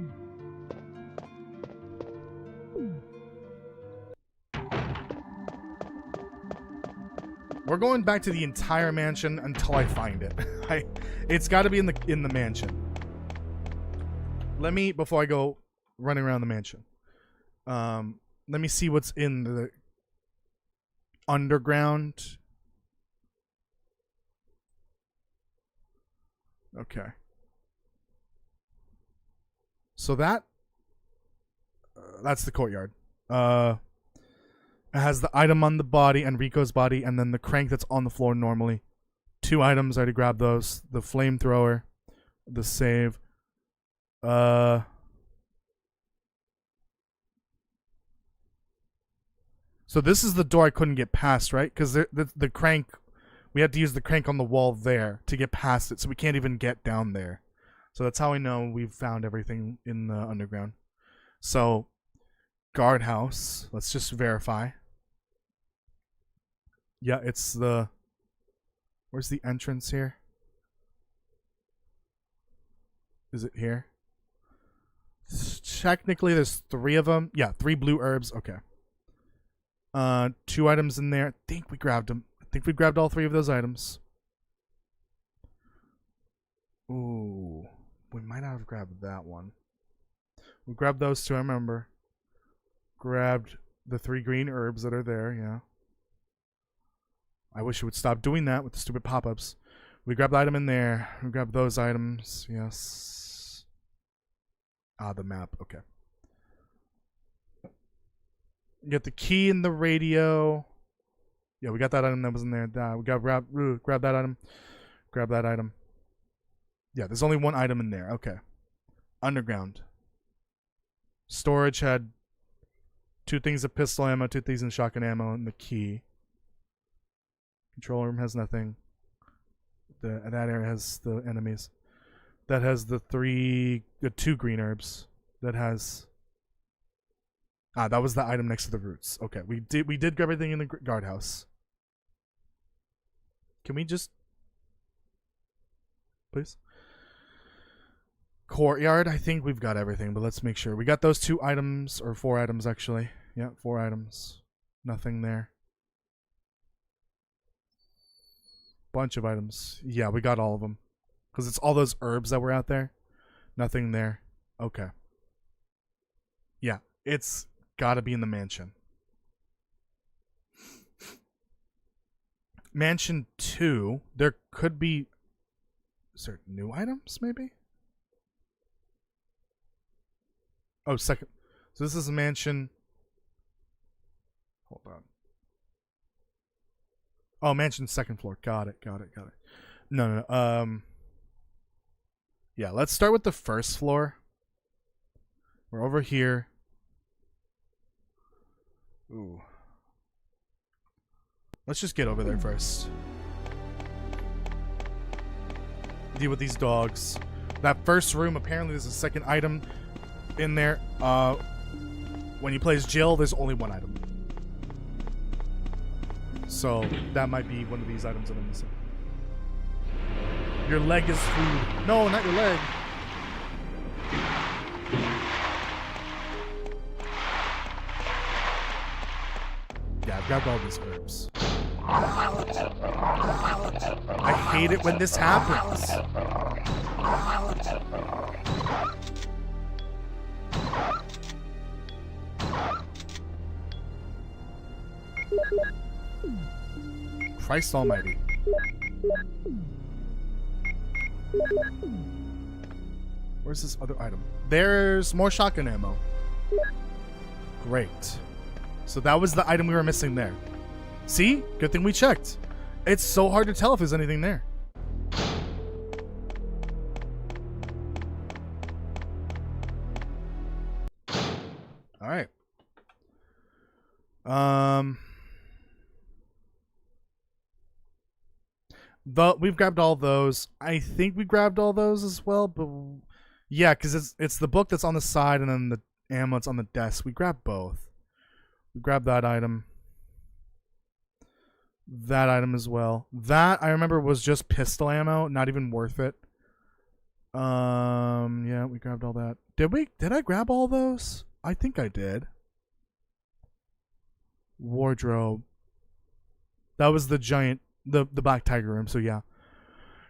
We're going back to the entire mansion until I find it. It's got to be in the mansion. Let me, before I go running around the mansion, let me see what's in the underground. Okay. So that's the courtyard. It has the item on the body and Rico's body, and then the crank that's on the floor normally. 2 items, I already grabbed those. The flamethrower, the save. So this is the door I couldn't get past, right? Because the crank, we had to use the crank on the wall there to get past it, so we can't even get down there. So that's how I know we've found everything in the underground. So, guardhouse. Let's just verify. Yeah, it's the... Where's the entrance here? Is it here? Technically, there's 3 of them. Yeah, 3 blue herbs. Okay. 2 items in there. I think we grabbed them. I think we grabbed all 3 of those items. Ooh. We might not have grabbed that one. We grabbed those 2, I remember. Grabbed the 3 green herbs that are there, yeah. I wish you would stop doing that with the stupid pop-ups. We grabbed the item in there. We grabbed those items, yes. Ah, the map, okay. Get the key in the radio. Yeah, we got that item that was in there. We got grab that item. Grab that item. Yeah, there's only 1 item in there. Okay. Underground. Storage had 2 things of pistol ammo, 2 things of shotgun ammo, and the key. Control room has nothing. That area has the enemies. That has the 2 green herbs. That has... Ah, that was the item next to the roots. Okay, we did grab everything in the guardhouse. Can we just... Please? Courtyard, I think we've got everything, but let's make sure. We got those 2 items, or 4 items actually. Yeah, 4 items. Nothing there. Bunch of items. Yeah, we got all of them. Because it's all those herbs that were out there. Nothing there. Okay. Yeah, it's gotta be in the mansion. Mansion 2, there could be... Is there new items, maybe? Oh, second. So this is a mansion. Hold on. Oh, mansion 2nd floor. Got it. No. Yeah, let's start with the 1st floor. We're over here. Ooh. Let's just get over there first. Deal with these dogs. That first room, apparently there's a 2nd item in there. When you play as Jill, there's only 1 item. So that might be one of these items that I'm missing. Your leg is food. No, not your leg. Yeah, I've grabbed all these herbs. I hate it when this happens. Christ almighty. Where's this other item? There's more shotgun ammo. Great. So that was the item we were missing there. See? Good thing we checked. It's so hard to tell if there's anything there. Alright. We've grabbed all those. I think we grabbed all those as well, but yeah, because it's the book that's on the side and then the ammo that's on the desk. We grabbed both. We grabbed that item. That item as well. That I remember was just pistol ammo, not even worth it. Yeah, we grabbed all that. Did I grab all those? I think I did. Wardrobe. That was the giant, the Black Tiger room, so yeah.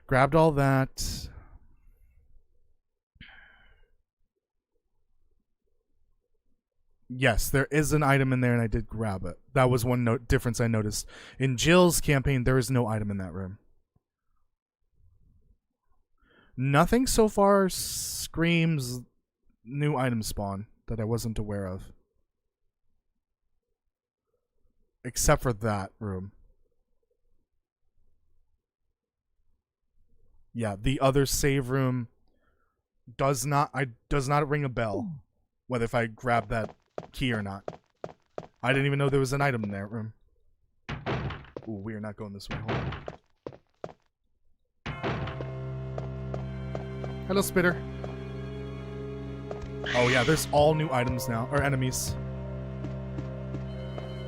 Grabbed all that. Yes, there is an item in there, and I did grab it. That was one difference I noticed. In Jill's campaign, there is no item in that room. Nothing so far screams new item spawn that I wasn't aware of. Except for that room. Yeah, the other save room does not ring a bell. Whether if I grab that key or not. I didn't even know there was an item in that room. Ooh, we are not going this way. Hold on. Hello, Spitter. Oh yeah, there's all new items now, or enemies.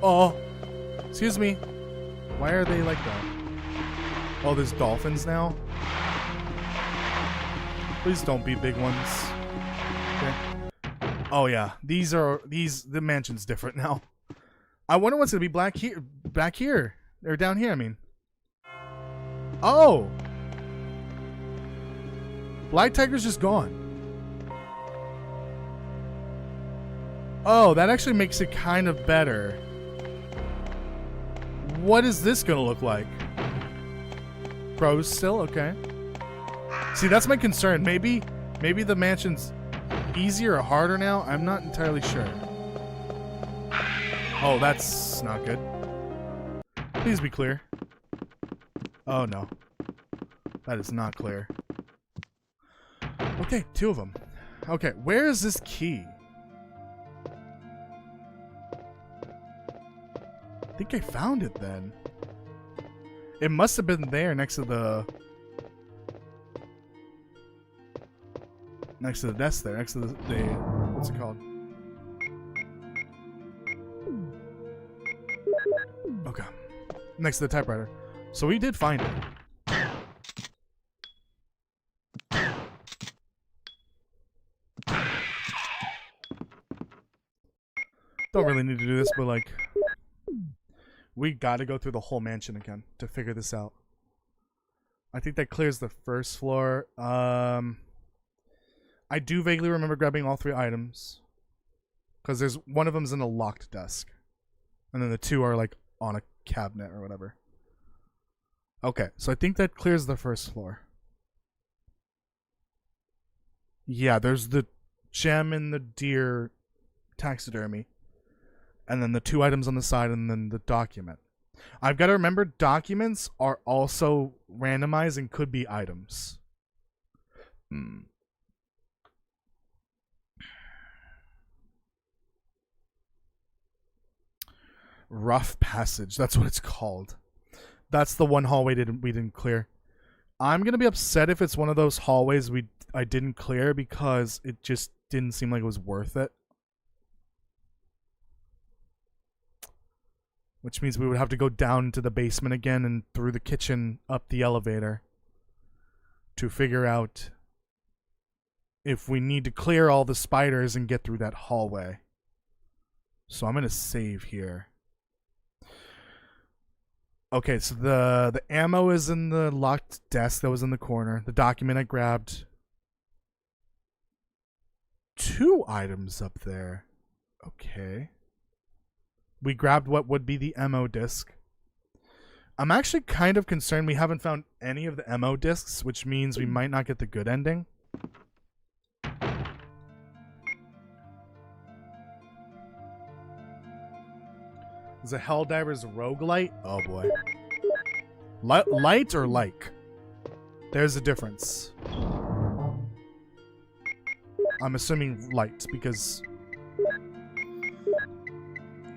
Oh, excuse me. Why are they like that? Oh, there's dolphins now. Please don't be big ones. Okay. Oh yeah, the mansion's different now. I wonder what's gonna be back here, or down here. I mean. Oh, Black Tiger's just gone. Oh, that actually makes it kind of better. What is this gonna look like? Pros still? Okay. See, that's my concern. Maybe the mansion's easier or harder now? I'm not entirely sure. Oh, that's not good. Please be clear. Oh, no. That is not clear. Okay, 2 of them. Okay, where is this key? I think I found it then. It must have been there next to the desk there, next to the what's it called? Okay. Next to the typewriter. So we did find it. Don't really need to do this, but like we gotta go through the whole mansion again to figure this out. I think that clears the first floor. I do vaguely remember grabbing all 3 items. Because there's one of them's in a locked desk. And then the 2 are like on a cabinet or whatever. Okay, so I think that clears the first floor. Yeah, there's the gem and the deer taxidermy. And then the 2 items on the side and then the document. I've got to remember documents are also randomized and could be items. Rough Passage. That's what it's called. That's the one hallway we didn't clear. I'm gonna be upset if it's one of those hallways I didn't clear because it just didn't seem like it was worth it. Which means we would have to go down to the basement again and through the kitchen up the elevator to figure out if we need to clear all the spiders and get through that hallway. So I'm gonna save here. Okay, so the ammo is in the locked desk that was in the corner. The document I grabbed. 2 items up there. Okay. We grabbed what would be the ammo disc. I'm actually kind of concerned we haven't found any of the ammo discs, which means we might not get the good ending. Is it Helldiver's roguelite? Oh boy. Light or like? There's a difference. I'm assuming light because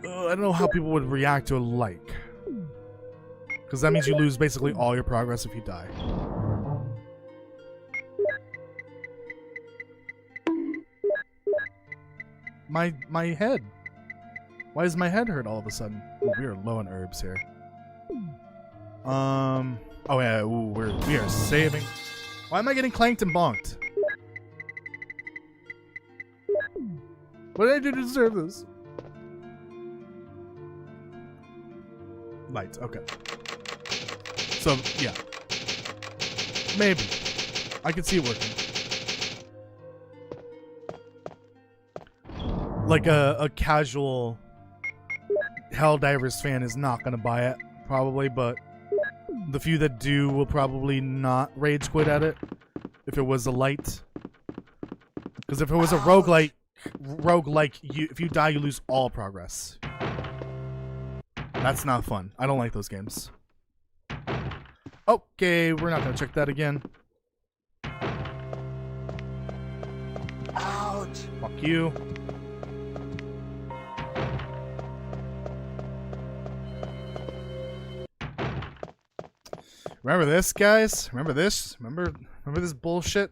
I don't know how people would react to a like. Because that means you lose basically all your progress if you die. My head. Why does my head hurt all of a sudden? Ooh, we are low on herbs here. Oh yeah, ooh, we are saving. Why am I getting clanked and bonked? What did I do to deserve this? Lights, okay. So, yeah. Maybe. I can see it working. Like a casual Helldivers fan is not going to buy it, probably, but the few that do will probably not rage quit at it if it was a light. Because if it was a roguelike, if you die, you lose all progress. That's not fun. I don't like those games. Okay, we're not going to check that again. Ouch! Fuck you. Remember this, guys? Remember this? Remember this bullshit?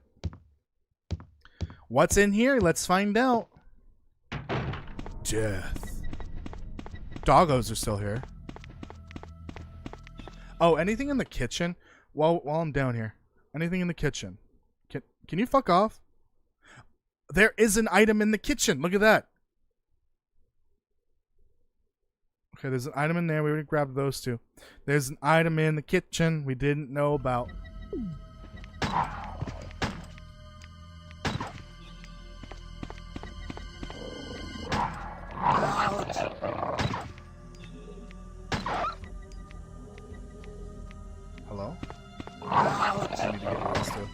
What's in here? Let's find out. Death. Doggos are still here. Oh, anything in the kitchen? While I'm down here. Anything in the kitchen? Can you fuck off? There is an item in the kitchen. Look at that. Okay, there's an item in there. We already grabbed those two. There's an item in the kitchen we didn't know about. Hello? I need to get those two.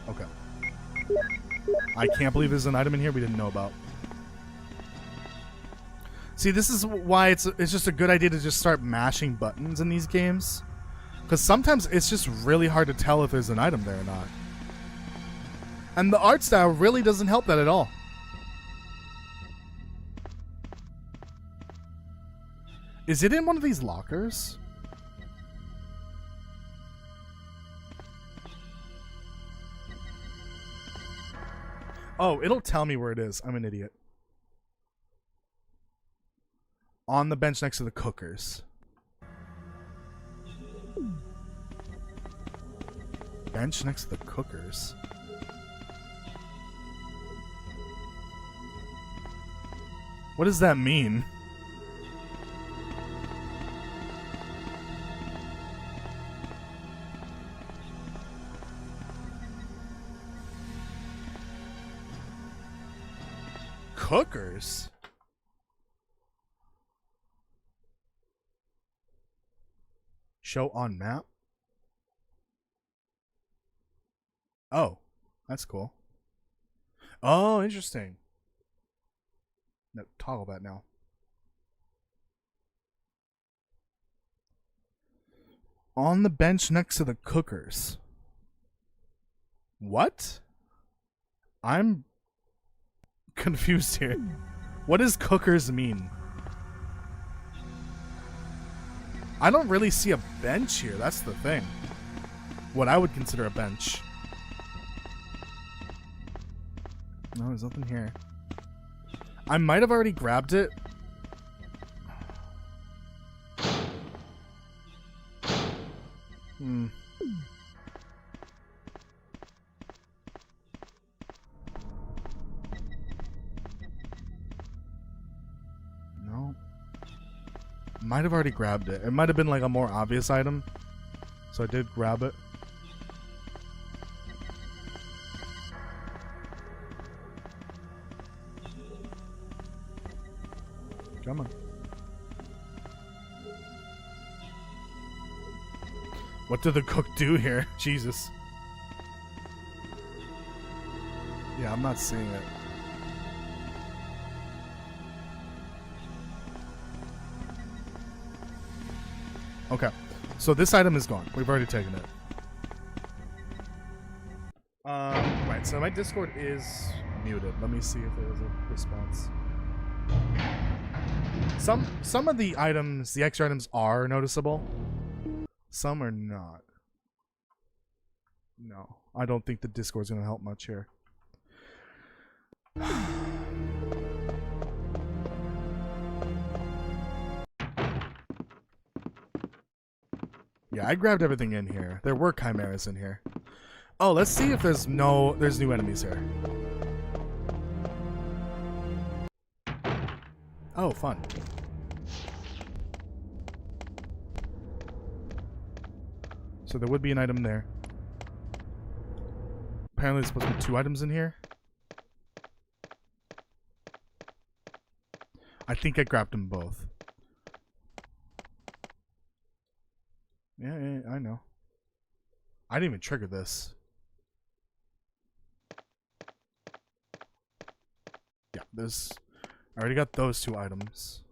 Okay. I can't believe there's an item in here we didn't know about. See, this is why it's just a good idea to just start mashing buttons in these games. Because sometimes it's just really hard to tell if there's an item there or not. And the art style really doesn't help that at all. Is it in one of these lockers? Oh, it'll tell me where it is. I'm an idiot. On the bench next to the cookers. Bench next to the cookers. What does that mean? Cookers? Show on map? Oh, that's cool. Oh, interesting. No, toggle that now. On the bench next to the cookers. What? I'm confused here. What does cookers mean? I don't really see a bench here. That's the thing. What I would consider a bench. No, there's nothing here. I might have already grabbed it. Hmm. No. Might have already grabbed it. It might have been like a more obvious item. So I did grab it. Come on. What did the cook do here? Jesus. Yeah, I'm not seeing it. Okay. So this item is gone. We've already taken it. Right, so my Discord is muted. Let me see if there was a response. Some of the items, the extra items are noticeable. Some are not. No, I don't think the Discord's gonna help much here. Yeah, I grabbed everything in here. There were chimeras in here. Oh, let's see if there's new enemies here. Oh, fun. So there would be an item there. Apparently there's supposed to be 2 items in here. I think I grabbed them both. Yeah, I know. I didn't even trigger this. Yeah, I already got those 2 items.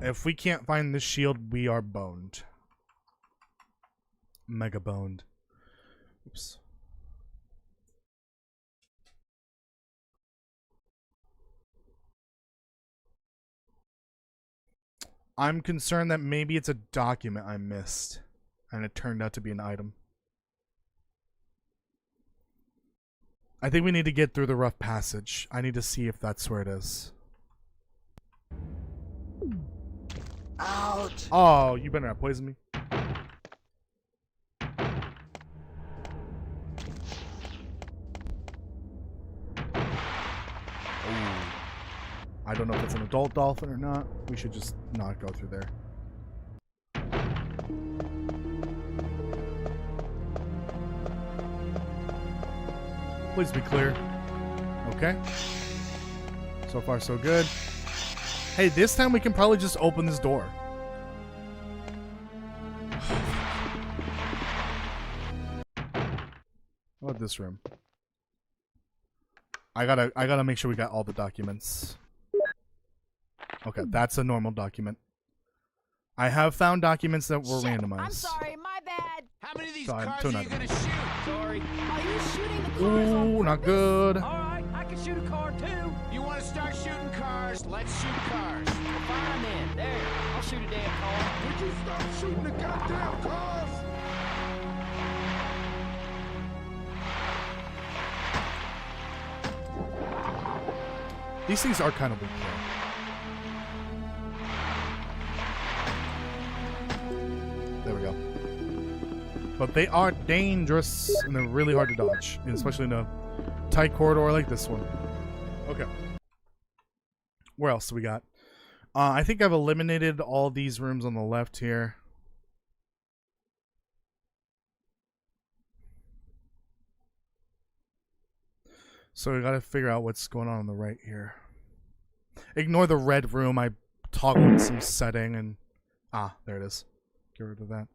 If we can't find this shield, we are boned. Mega boned. Oops. I'm concerned that maybe it's a document I missed, and it turned out to be an item. I think we need to get through the rough passage. I need to see if that's where it is. Ouch! Oh, you better not poison me. I don't know if it's an adult dolphin or not. We should just not go through there. Please be clear. Okay. So far, so good. Hey, this time we can probably just open this door. How about this room? I gotta make sure we got all the documents. Okay, that's a normal document. I have found documents that were randomized. I'm sorry, my bad. How many of these Fine, cars two are you items. gonna shoot? Sorry. Are you shooting the cars on Ooh, not purpose? good. All right, I can shoot a car too. You want to start shooting cars? Let's shoot cars. Fine then. There, I'll shoot a damn car. Would you stop shooting the goddamn cars? These things are kind of weak though. There we go. But they are dangerous and they're really hard to dodge, especially in a tight corridor like this one. Okay. Where else do we got? I think I've eliminated all these rooms on the left here. So we gotta figure out what's going on the right here. Ignore the red room. I toggled some setting and... Ah, there it is. Get rid of that.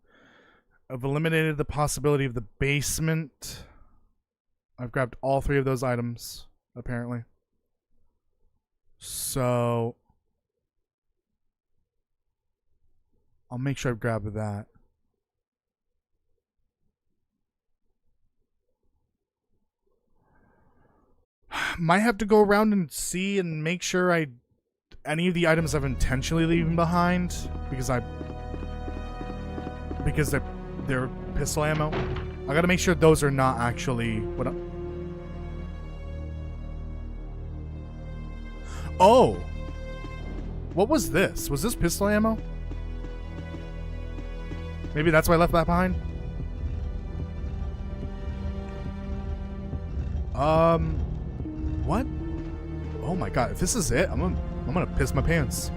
I've eliminated the possibility of the basement. I've grabbed all 3 of those items, apparently. So... I'll make sure I grab that. Might have to go around and see and make sure any of the items I've intentionally leaving behind because they're pistol ammo. I gotta make sure those are not actually what. Oh, what was this? Was this pistol ammo? Maybe that's why I left that behind. What? Oh my god, if this is it, I'm gonna piss my pants.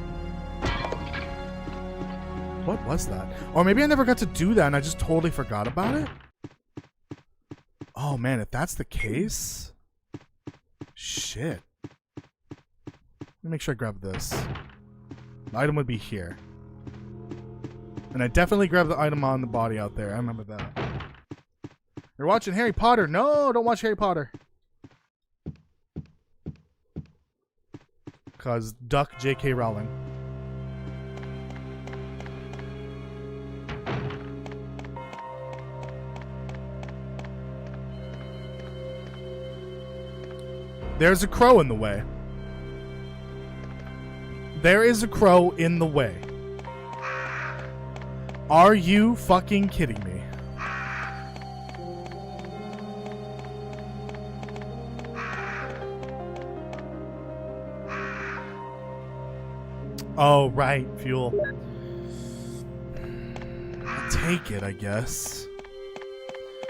What was that? Or maybe I never got to do that and I just totally forgot about it? Oh man, if that's the case... Shit. Let me make sure I grab this. The item would be here. And I definitely grabbed the item on the body out there. I remember that. You're watching Harry Potter. No, don't watch Harry Potter. Because duck J.K. Rowling. There's a crow in the way. There is a crow in the way. Are you fucking kidding me? Oh, right, fuel. I'll take it, I guess.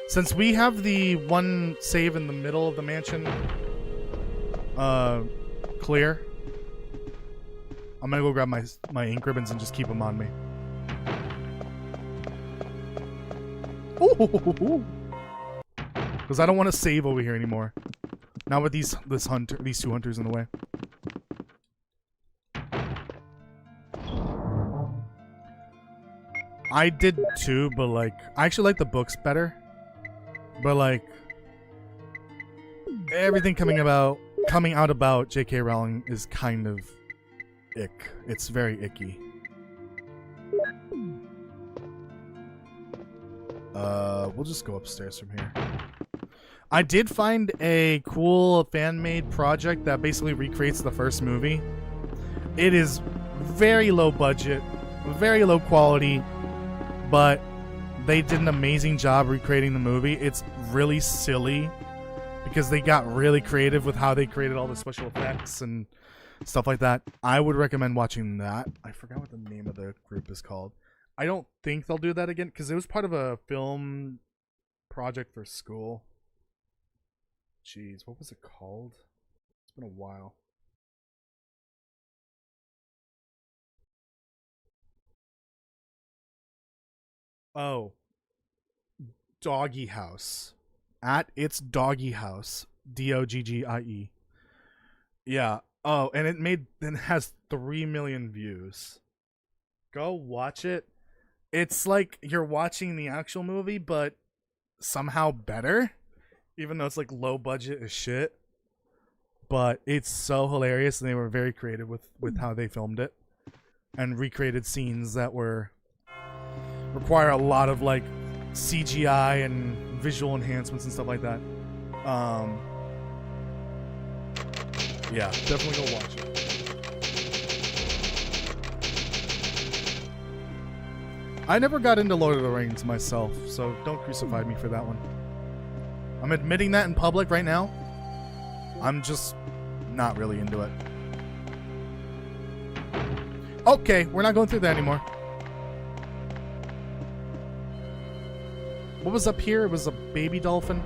Since we have the one save in the middle of the mansion clear, I'm gonna go grab my ink ribbons and just keep them on me. Because I don't want to save over here anymore. Not with these two hunters in the way. I did too, but like I actually like the books better. But like everything coming out about J.K. Rowling is kind of ick. It's very icky. We'll just go upstairs from here. I did find a cool fan-made project that basically recreates the first movie. It is very low budget, very low quality, but they did an amazing job recreating the movie. It's really silly because they got really creative with how they created all the special effects and stuff like that. I would recommend watching that. I forgot what the name of the group is called. I don't think they'll do that again because it was part of a film project for school. Jeez, what was it called? It's been a while. Oh. Doggy House. At its Doggy House. Doggie. Yeah. Oh, and it has 3 million views. Go watch it. It's like you're watching the actual movie, but somehow better. Even though it's like low budget as shit. But it's so hilarious, and they were very creative with how they filmed it. And recreated scenes that require a lot of like CGI and visual enhancements and stuff like that. Yeah, definitely go watch it. I never got into Lord of the Rings myself, so don't crucify me for that one. I'm admitting that in public right now. I'm just not really into it. Okay, we're not going through that anymore. What was up here? It was a baby dolphin.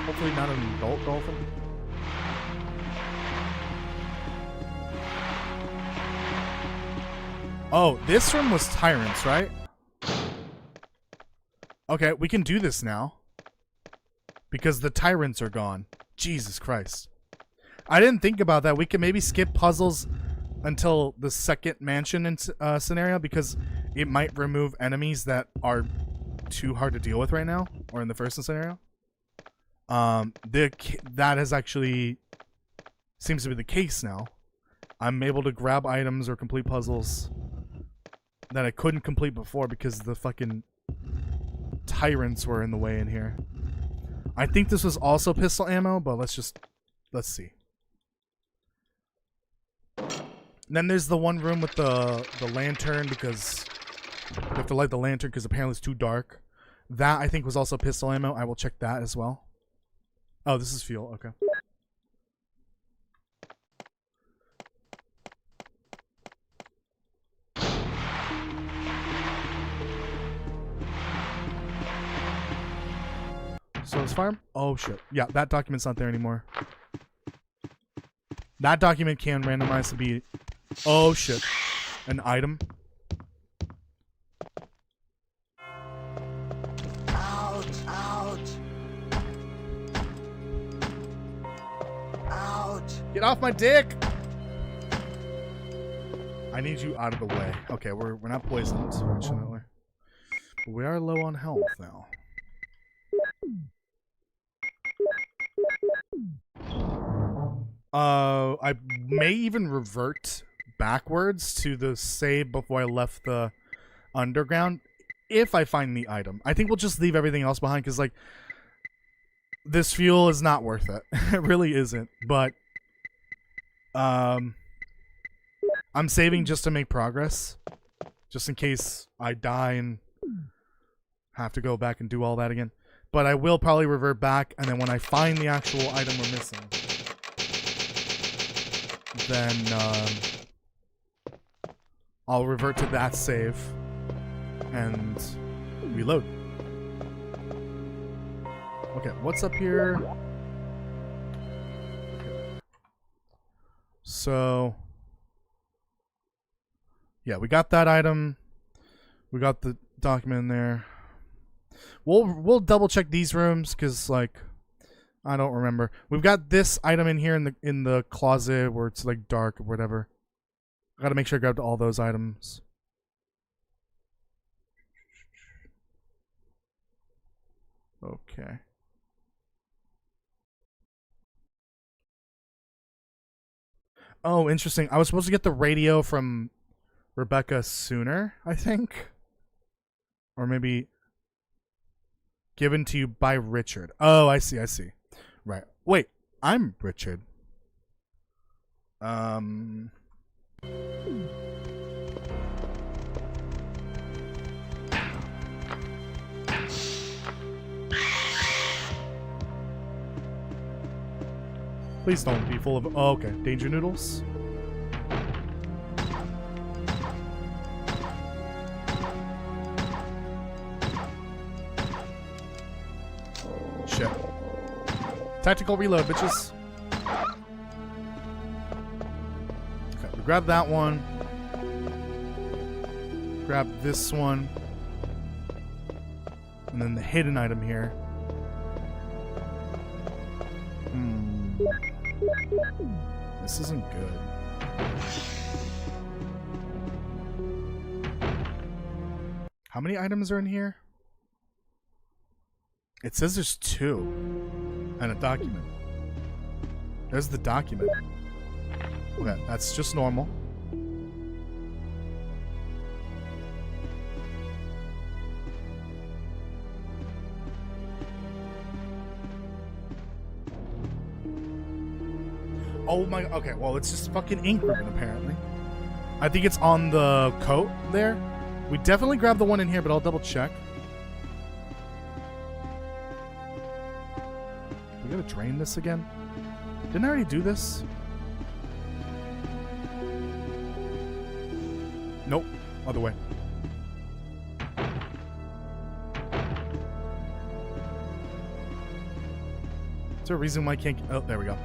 Hopefully not an adult dolphin. Oh, this room was Tyrants, right? Okay, we can do this now. Because the Tyrants are gone. Jesus Christ. I didn't think about that. We can maybe skip puzzles until the second mansion scenario, because it might remove enemies that are too hard to deal with right now, or in the first scenario. That has actually seems to be the case now. I'm able to grab items or complete puzzles that I couldn't complete before because the fucking Tyrants were in the way in here. I think this was also pistol ammo, but let's see. And then there's the one room with the lantern, because you have to light the lantern because apparently it's too dark. That I think was also pistol ammo. I will check that as well. Oh, this is fuel. Okay. So it's farm? Oh shit. Yeah, that document's not there anymore. That document can randomize to be... Oh shit. An item. Ouch, ouch. Ouch. Get off my dick! I need you out of the way. Okay, we're not poisoned, fortunately. But we are low on health now. I may even revert backwards to the save before I left the underground. if I find the item. I think we'll just leave everything else behind because, like, this fuel is not worth it. It really isn't. But I'm saving just to make progress, just in case I die and have to go back and do all that again. But I will probably revert back, and then when I find the actual item we're missing, then I'll revert to that save and reload. Okay, what's up here? Okay. So, yeah, we got that item. We got the document in there. We'll double check these rooms because, like, I don't remember. We've got this item in here in the closet where it's like dark or whatever. I gotta make sure I grabbed all those items. Okay. Oh, interesting. I was supposed to get the radio from Rebecca sooner, I think. Or maybe given to you by Richard. Oh, I see. Right. Wait, I'm Richard. Please don't be full of... Oh, okay. Danger noodles? Shit. Tactical reload, bitches. Okay, we grab that one. Grab this one. And then the hidden item here. This isn't good. How many items are in here? It says there's 2. And a document. There's the document. Okay, that's just normal. Oh my, okay, well, it's just fucking ink ribbon, apparently. I think it's on the coat there. We definitely grabbed the one in here, but I'll double check. We gotta drain this again? Didn't I already do this? Nope, other way. Is there a reason why I can't... Oh, there we go.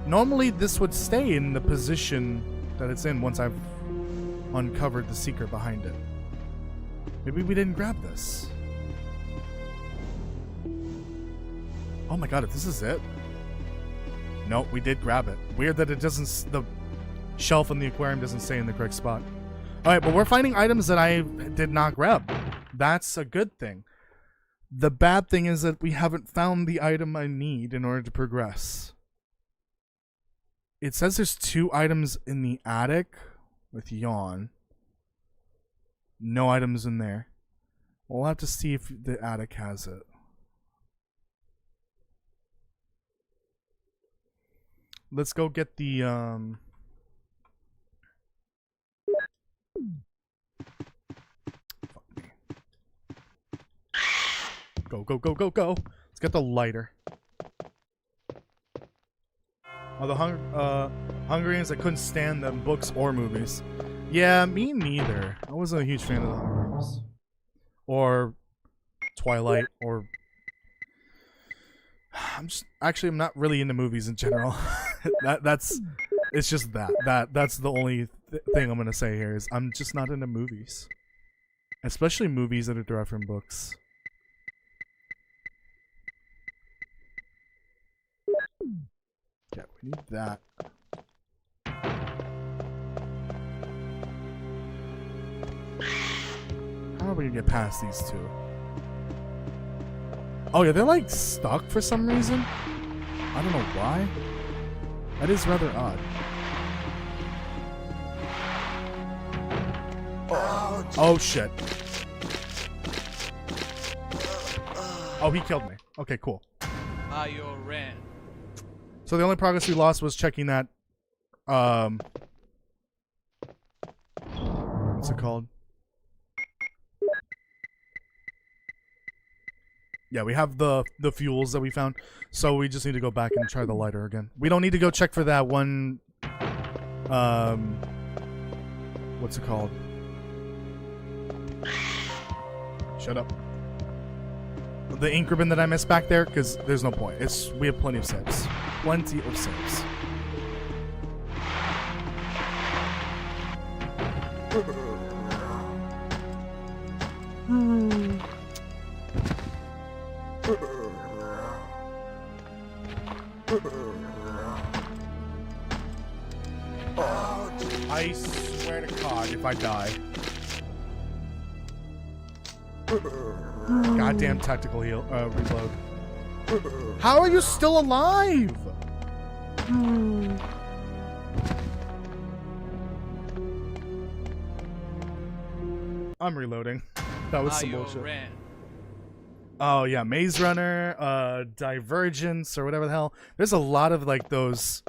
Normally, this would stay in the position that it's in once I've uncovered the secret behind it. Maybe we didn't grab this. Oh my god, if this is it? No, we did grab it. Weird that it doesn't... The shelf in the aquarium doesn't stay in the correct spot. Alright, but we're finding items that I did not grab. That's a good thing. The bad thing is that we haven't found the item I need in order to progress. It says there's 2 items in the attic with yawn. No items in there. We'll have to see if the attic has it. Let's go get the Go, go, go, go, go. Let's get the lighter. Oh, the Hungarians, I couldn't stand them, books or movies. Yeah, me neither. I wasn't a huge fan of the Hungarians. Or Twilight, or... I'm not really into movies in general. It's just that's the only thing I'm gonna say here is I'm just not into movies. Especially movies that are derived from books. Yeah, we need that. How are we gonna get past these 2? Oh yeah, they're like stuck for some reason. I don't know why. That is rather odd. Ouch. Oh shit. Oh, he killed me. Okay, cool. Biorand. So the only progress we lost was checking that, what's it called? Yeah, we have the fuels that we found, so we just need to go back and try the lighter again. We don't need to go check for that one, what's it called? Shut up. The ink ribbon that I missed back there, because there's no point. We have plenty of saves. Plenty of saves. I swear to God, if I die. Goddamn tactical heal, reload. How are you still alive? I'm reloading. That was some bullshit. Biorand. Oh yeah, Maze Runner, Divergence, or whatever the hell. There's a lot of like those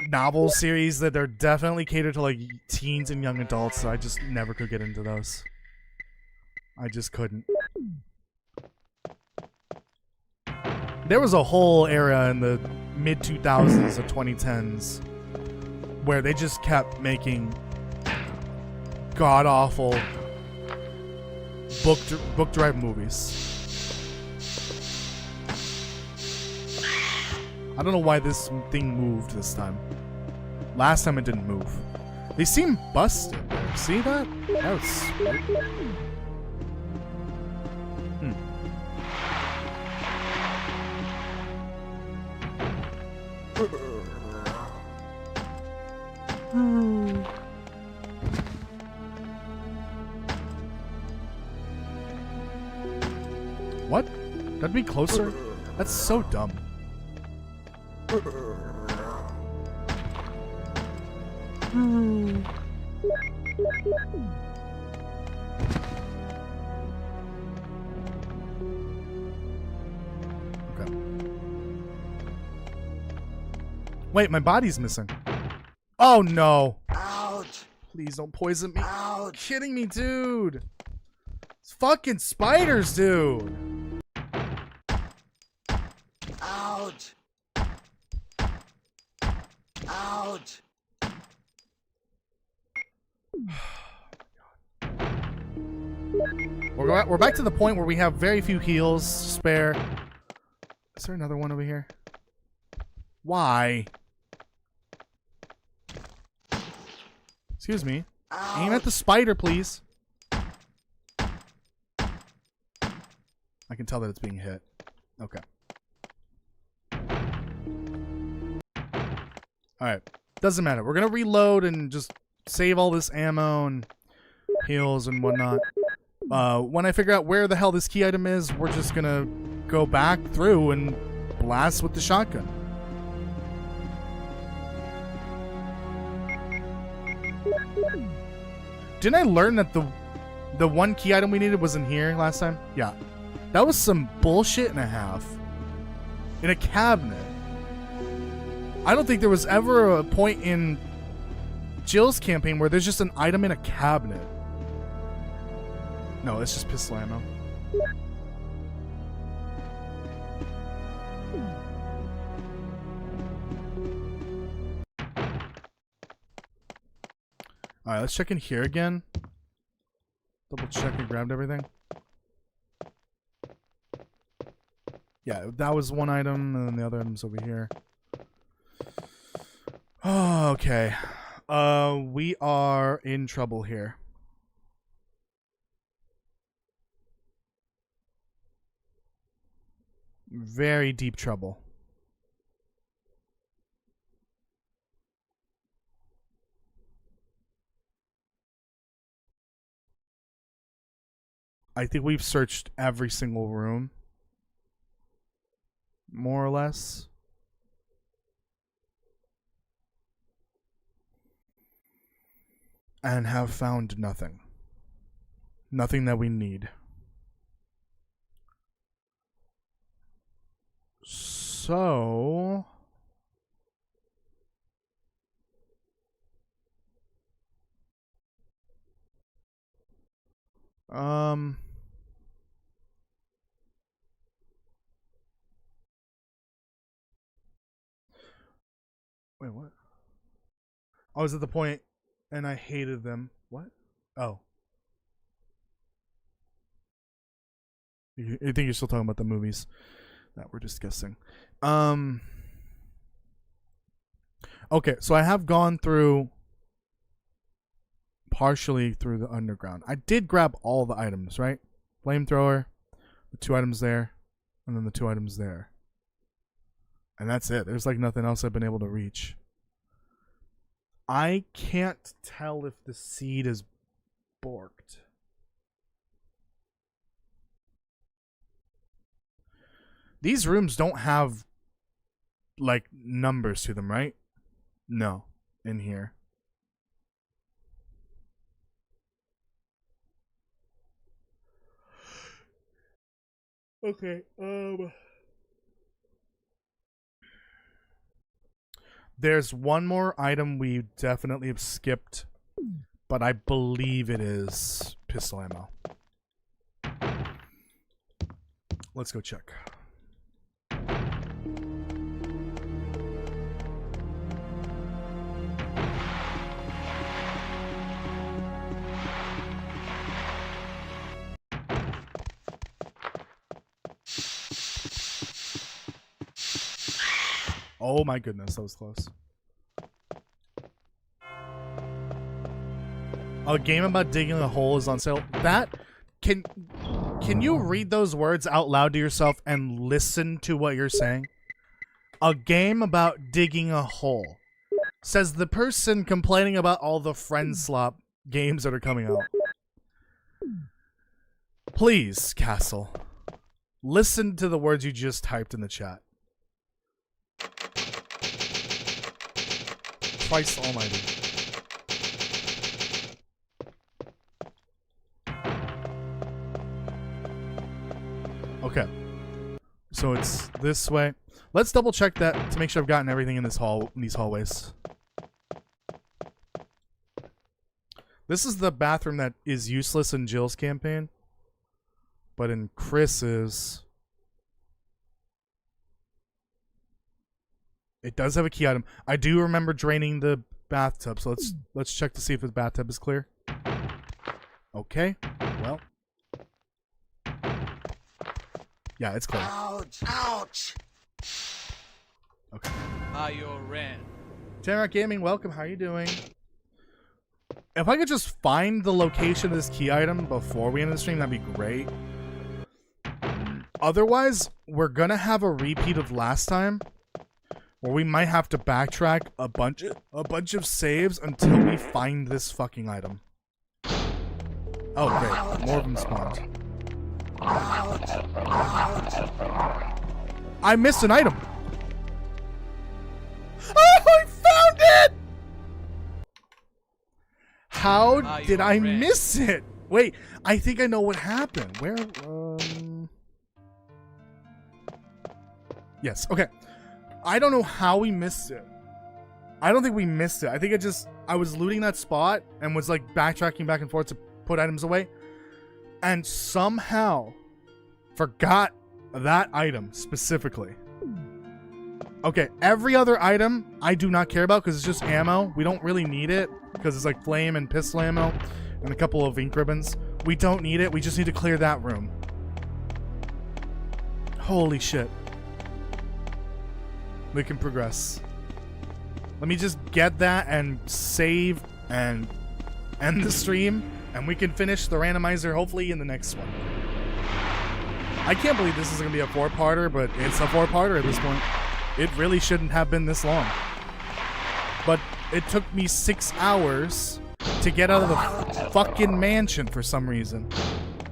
novel series that are definitely catered to like teens and young adults. So I just never could get into those. I just couldn't. There was a whole era in the mid 2000s or 2010s where they just kept making god awful book derived movies. I don't know why this thing moved this time. Last time it didn't move. They seem busted there. See that? That was weird. What? That'd be closer? That's so dumb. Okay. Wait, my body's missing. Oh no. Ouch. Please don't poison me. Ouch. Kidding me, dude. It's fucking spiders, dude. Ouch. Ouch. We're back to the point where we have very few heals spare. Is there another one over here? Why? Excuse me. Aim at the spider, please. I can tell that it's being hit. Okay. Alright. Doesn't matter. We're gonna reload and just save all this ammo and heals and whatnot. When I figure out where the hell this key item is, we're just gonna go back through and blast with the shotgun. Didn't I learn that the one key item we needed was in here last time? Yeah. That was some bullshit and a half. In a cabinet. I don't think there was ever a point in Jill's campaign where there's just an item in a cabinet. No, it's just pistol ammo. Alright, let's check in here again. Double check and grabbed everything. Yeah, that was one item, and then the other item's over here. Oh, okay. We are in trouble here. Very deep trouble. I think we've searched every single room. More or less. and have found nothing. Nothing that we need. So... Wait, what? I was at the point and I hated them. What? Oh. I think you're still talking about the movies that we're discussing. Okay, so I have gone through partially through the underground. I did grab all the items, right? Flamethrower, the 2 items there, and then the 2 items there. And that's it. There's like nothing else I've been able to reach. I can't tell if the seed is borked. These rooms don't have like numbers to them, right? No, in here. Okay, there's one more item we definitely have skipped, but I believe it is pistol ammo. Let's go check. Oh my goodness, that was close. A game about digging a hole is on sale. That can you read those words out loud to yourself and listen to what you're saying? A game about digging a hole. Says the person complaining about all the friend slop games that are coming out. Please, Castle. Listen to the words you just typed in the chat. Christ almighty. Okay. So it's this way. Let's double check that to make sure I've gotten everything in this in these hallways. This is the bathroom that is useless in Jill's campaign. But in Chris's, it does have a key item. I do remember draining the bathtub, so let's check to see if the bathtub is clear. Okay. Well. Yeah, it's clear. Ouch! Ouch! Okay. Biorand. Tamrock Gaming, welcome. How are you doing? If I could just find the location of this key item before we end the stream, that'd be great. Otherwise, we're gonna have a repeat of last time, where we might have to backtrack a bunch of saves until we find this fucking item. Oh great, more of them spawned. I missed an item. Oh, I found it! How did I miss it? Wait, I think I know what happened. Where? Yes, okay. I don't know how we missed it. I don't think we missed it. I think I was looting that spot and was like backtracking back and forth to put items away. And somehow forgot that item specifically. Okay, every other item I do not care about because it's just ammo. We don't really need it because it's like flame and pistol ammo and a couple of ink ribbons. We don't need it. We just need to clear that room. Holy shit. We can progress. Let me just get that and save and end the stream, and we can finish the randomizer hopefully in the next one. I can't believe this is going to be a 4-parter, but it's a 4-parter at this point. It really shouldn't have been this long. But it took me 6 hours to get out of the fucking mansion for some reason.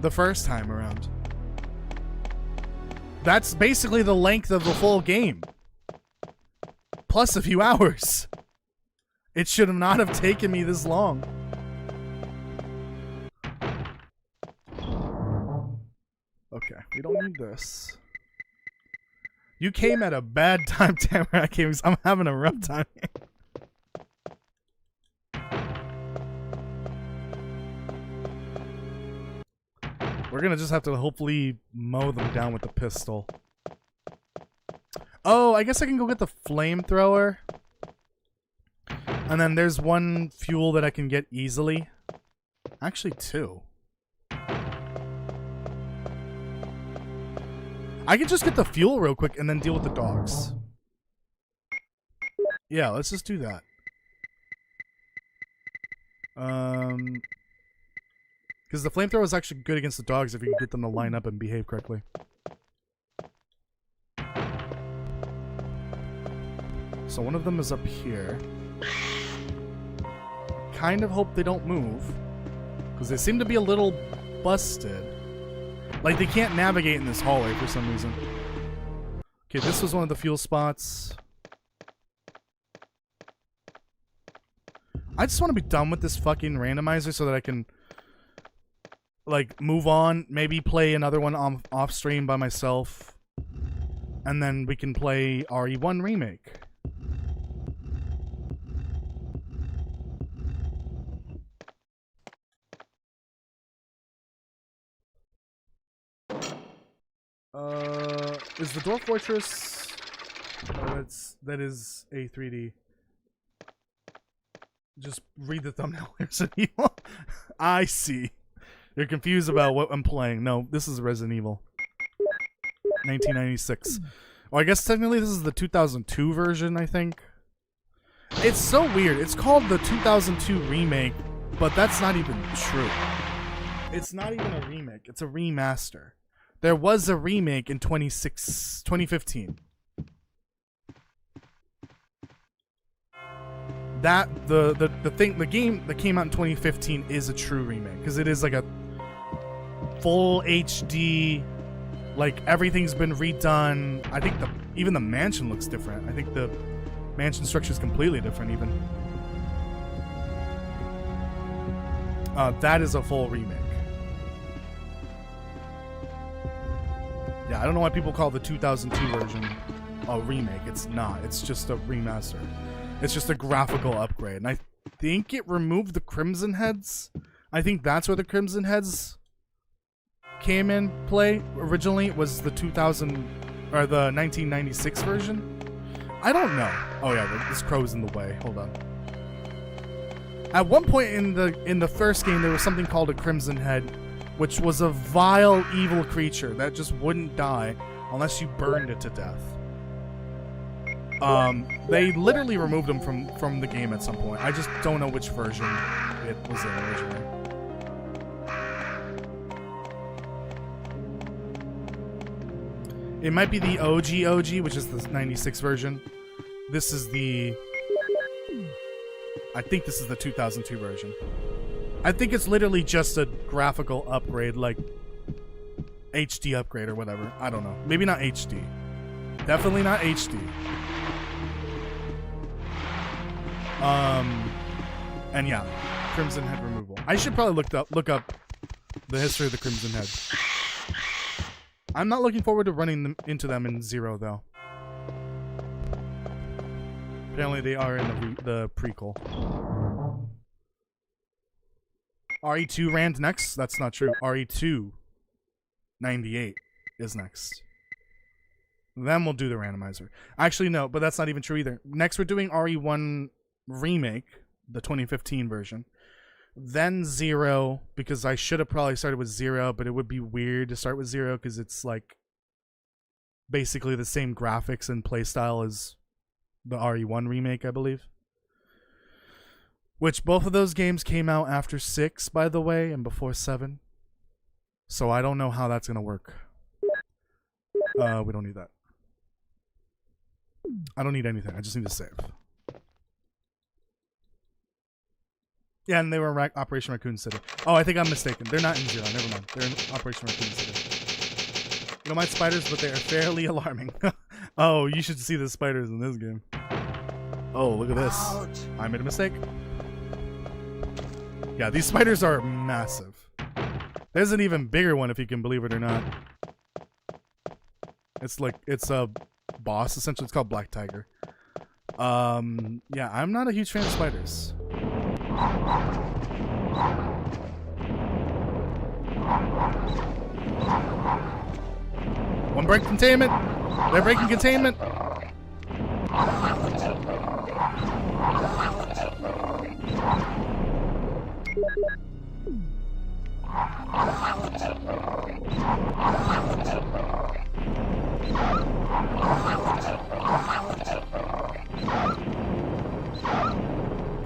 The first time around. That's basically the length of the full game. Plus a few hours. It should not have taken me this long. Okay, we don't need this. You came at a bad time, Tamara. I'm having a rough time. We're gonna just have to hopefully mow them down with the pistol. Oh, I guess I can go get the flamethrower. And then there's one fuel that I can get easily. Actually, two. I can just get the fuel real quick and then deal with the dogs. Yeah, let's just do that. Because the flamethrower is actually good against the dogs if you can get them to line up and behave correctly. So one of them is up here. Kind of hope they don't move, because they seem to be a little busted. Like, they can't navigate in this hallway for some reason. Okay, this was one of the fuel spots. I just want to be done with this fucking randomizer so that I can, like, move on. Maybe play another one off stream by myself. And then we can play RE1 Remake. Is the Dwarf Fortress... that is a 3D. Just read the thumbnail. Resident Evil. I see. You're confused about what I'm playing. No, this is Resident Evil. 1996. Oh, I guess technically this is the 2002 version, I think. It's so weird. It's called the 2002 remake, but that's not even true. It's not even a remake. It's a remaster. There was a remake in 2015. That the game that came out in 2015 is a true remake because it is like a full HD, like everything's been redone. I think even the mansion looks different. I think the mansion structure is completely different even. That is a full remake. Yeah, I don't know why people call the 2002 version a remake. It's not. It's just a remaster. It's just a graphical upgrade. And I think it removed the Crimson Heads. I think that's where the Crimson Heads came in play. Originally, it was the 2000 or the 1996 version. I don't know. Oh yeah, this crow's in the way. Hold on. At one point in the first game, there was something called a Crimson Head, which was a vile, evil creature that just wouldn't die unless you burned it to death. They literally removed them from the game at some point. I just don't know which version it was in originally. It might be the OG, which is the 96 version. This is I think this is the 2002 version. I think it's literally just a graphical upgrade, like HD upgrade or whatever. I don't know. Maybe not HD. Definitely not HD. And yeah, Crimson Head removal. I should probably look up the history of the Crimson Head. I'm not looking forward to running into them in Zero, though. Apparently they are in the prequel. RE2 Rand next? That's not true. RE2 98 is next. Then we'll do the randomizer. Actually, no, but that's not even true either. Next, we're doing RE1 Remake, the 2015 version. Then Zero, because I should have probably started with Zero, but it would be weird to start with Zero because it's like basically the same graphics and playstyle as the RE1 Remake, I believe. Which both of those games came out after 6, by the way, and before 7. So I don't know how that's going to work. We don't need that. I don't need anything. I just need to save. Yeah, and they were in Operation Raccoon City. Oh, I think I'm mistaken. They're not in Zero. Never mind. They're in Operation Raccoon City. You don't mind spiders, but they are fairly alarming. Oh, you should see the spiders in this game. Oh, look at this. Ouch. I made a mistake. Yeah, these spiders are massive. There's an even bigger one if you can believe it or not. It's a boss essentially. It's called Black Tiger. Yeah, I'm not a huge fan of spiders. One break containment. They're breaking containment.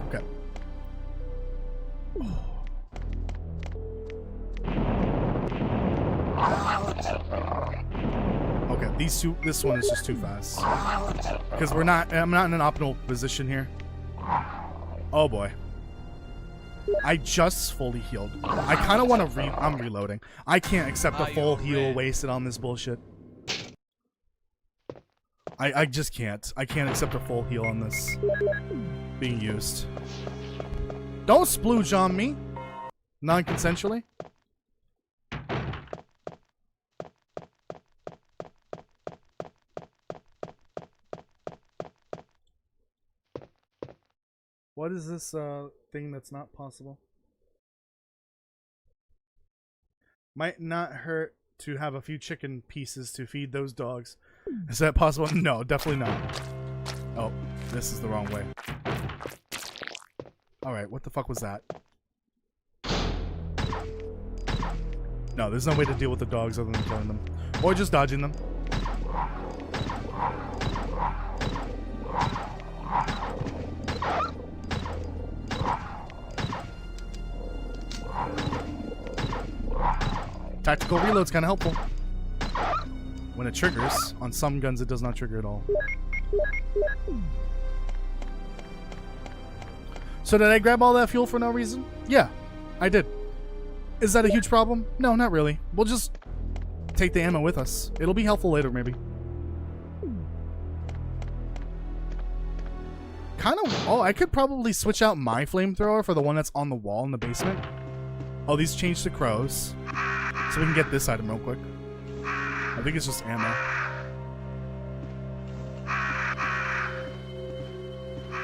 Okay. Okay, this one is just too fast. Because I'm not in an optimal position here. Oh boy. I just fully healed. I kind of want to I'm reloading. I can't accept a full heal wasted on this bullshit. I just can't. I can't accept a full heal on this being used. Don't splooge on me. Non-consensually. What is this thing that's not possible? Might not hurt to have a few chicken pieces to feed those dogs. Is that possible? No, definitely not. Oh, this is the wrong way. Alright, what the fuck was that? No, there's no way to deal with the dogs other than killing them. Or just dodging them. Tactical reload's kind of helpful. When it triggers, on some guns it does not trigger at all. So did I grab all that fuel for no reason? Yeah, I did. Is that a huge problem? No, not really. We'll just take the ammo with us. It'll be helpful later, maybe. Kind of... Oh, I could probably switch out my flamethrower for the one that's on the wall in the basement. Oh, these change to crows. So we can get this item real quick. I think it's just ammo.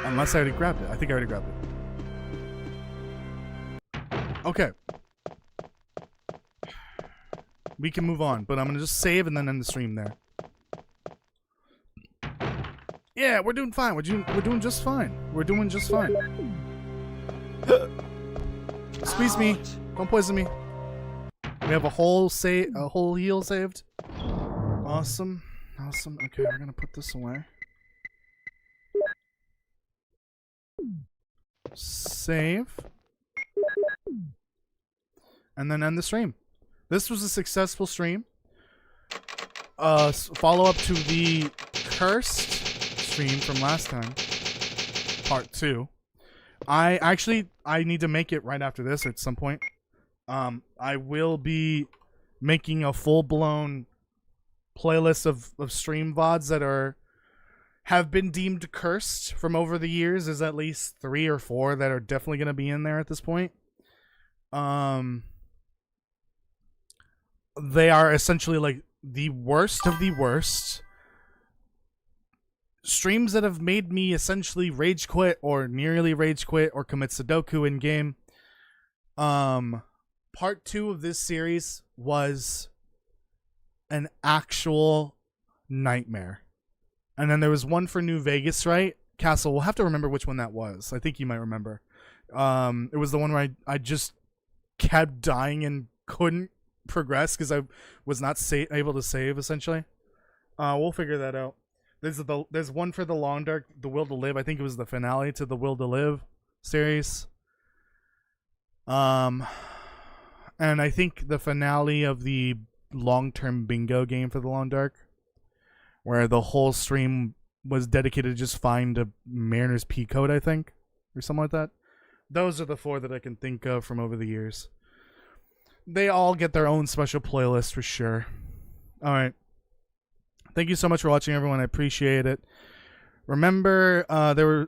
Unless I already grabbed it. I think I already grabbed it. Okay. We can move on, but I'm gonna just save and then end the stream there. Yeah, we're doing fine. We're doing just fine. We're doing just fine. Squeeze me. Don't poison me. We have a whole heal saved. Awesome. Awesome. Okay, we're gonna put this away. Save. And then end the stream. This was a successful stream. Follow up to the cursed stream from last time. Part 2. I need to make it right after this at some point. I will be making a full-blown playlist of stream VODs that have been deemed cursed from over the years. There's at least 3 or 4 that are definitely going to be in there at this point. They are essentially like the worst of the worst streams that have made me essentially rage quit or nearly rage quit or commit Sudoku in game. Part 2 of this series was an actual nightmare. And then there was one for New Vegas, right? Castle. We'll have to remember which one that was. I think you might remember. It was the one where I just kept dying and couldn't progress because I was not able to save, essentially. We'll figure that out. There's one for the Long Dark, The Will to Live. I think it was the finale to the Will to Live series. And I think the finale of the long-term bingo game for the Long Dark, where the whole stream was dedicated to just find a Mariner's P code, I think, or something like that. Those are the 4 that I can think of from over the years. They all get their own special playlist for sure. All right. Thank you so much for watching, everyone. I appreciate it. Remember,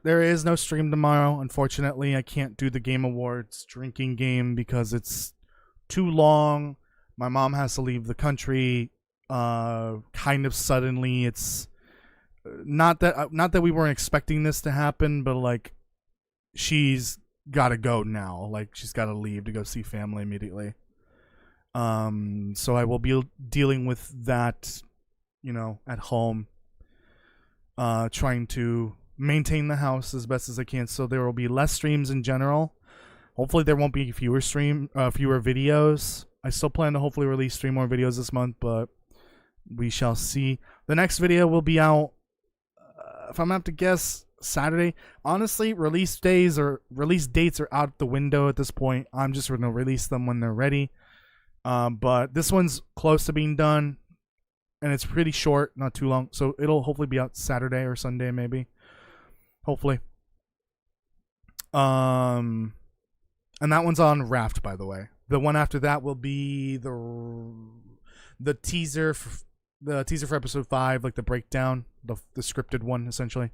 there is no stream tomorrow. Unfortunately, I can't do the Game Awards drinking game because it's too long. My mom has to leave the country kind of suddenly. It's not that we weren't expecting this to happen, but like she's got to go now. Like she's got to leave to go see family immediately. So I will be dealing with that, you know, at home. Trying to maintain the house as best as I can, so there will be less streams in general. Hopefully there won't be fewer videos. I still plan to hopefully release 3 more videos this month, but we shall see. The next video will be out, if I'm gonna have to guess, Saturday. Honestly, release dates are out the window at this point. I'm just gonna release them when they're ready. But this one's close to being done, and it's pretty short, not too long, so it'll hopefully be out Saturday or Sunday, maybe. Hopefully. And that one's on Raft, by the way. The one after that will be the teaser for episode 5, like the breakdown, the scripted one, essentially.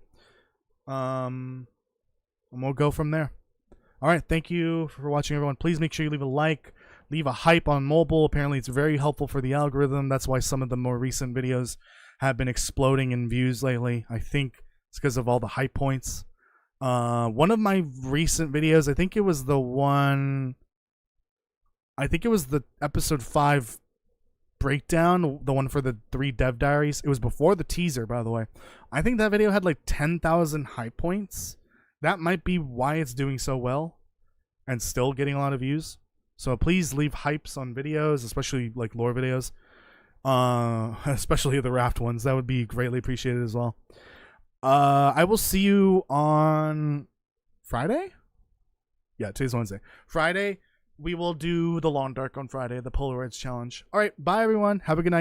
And we'll go from there. All right, thank you for watching, everyone. Please make sure you leave a like, leave a hype on mobile. Apparently, it's very helpful for the algorithm. That's why some of the more recent videos have been exploding in views lately. I think it's because of all the hype points. One of my recent videos, I think it was the episode 5 breakdown, the one for the 3 dev diaries. It was before the teaser, by the way. I think that video had like 10,000 hype points. That might be why it's doing so well and still getting a lot of views. So please leave hypes on videos, especially like lore videos, especially the Raft ones. That would be greatly appreciated as well. I will see you on Friday. Yeah, today's Wednesday. Friday, we will do the Long Dark on Friday, the Polaroids challenge. All right, bye everyone. Have a good night.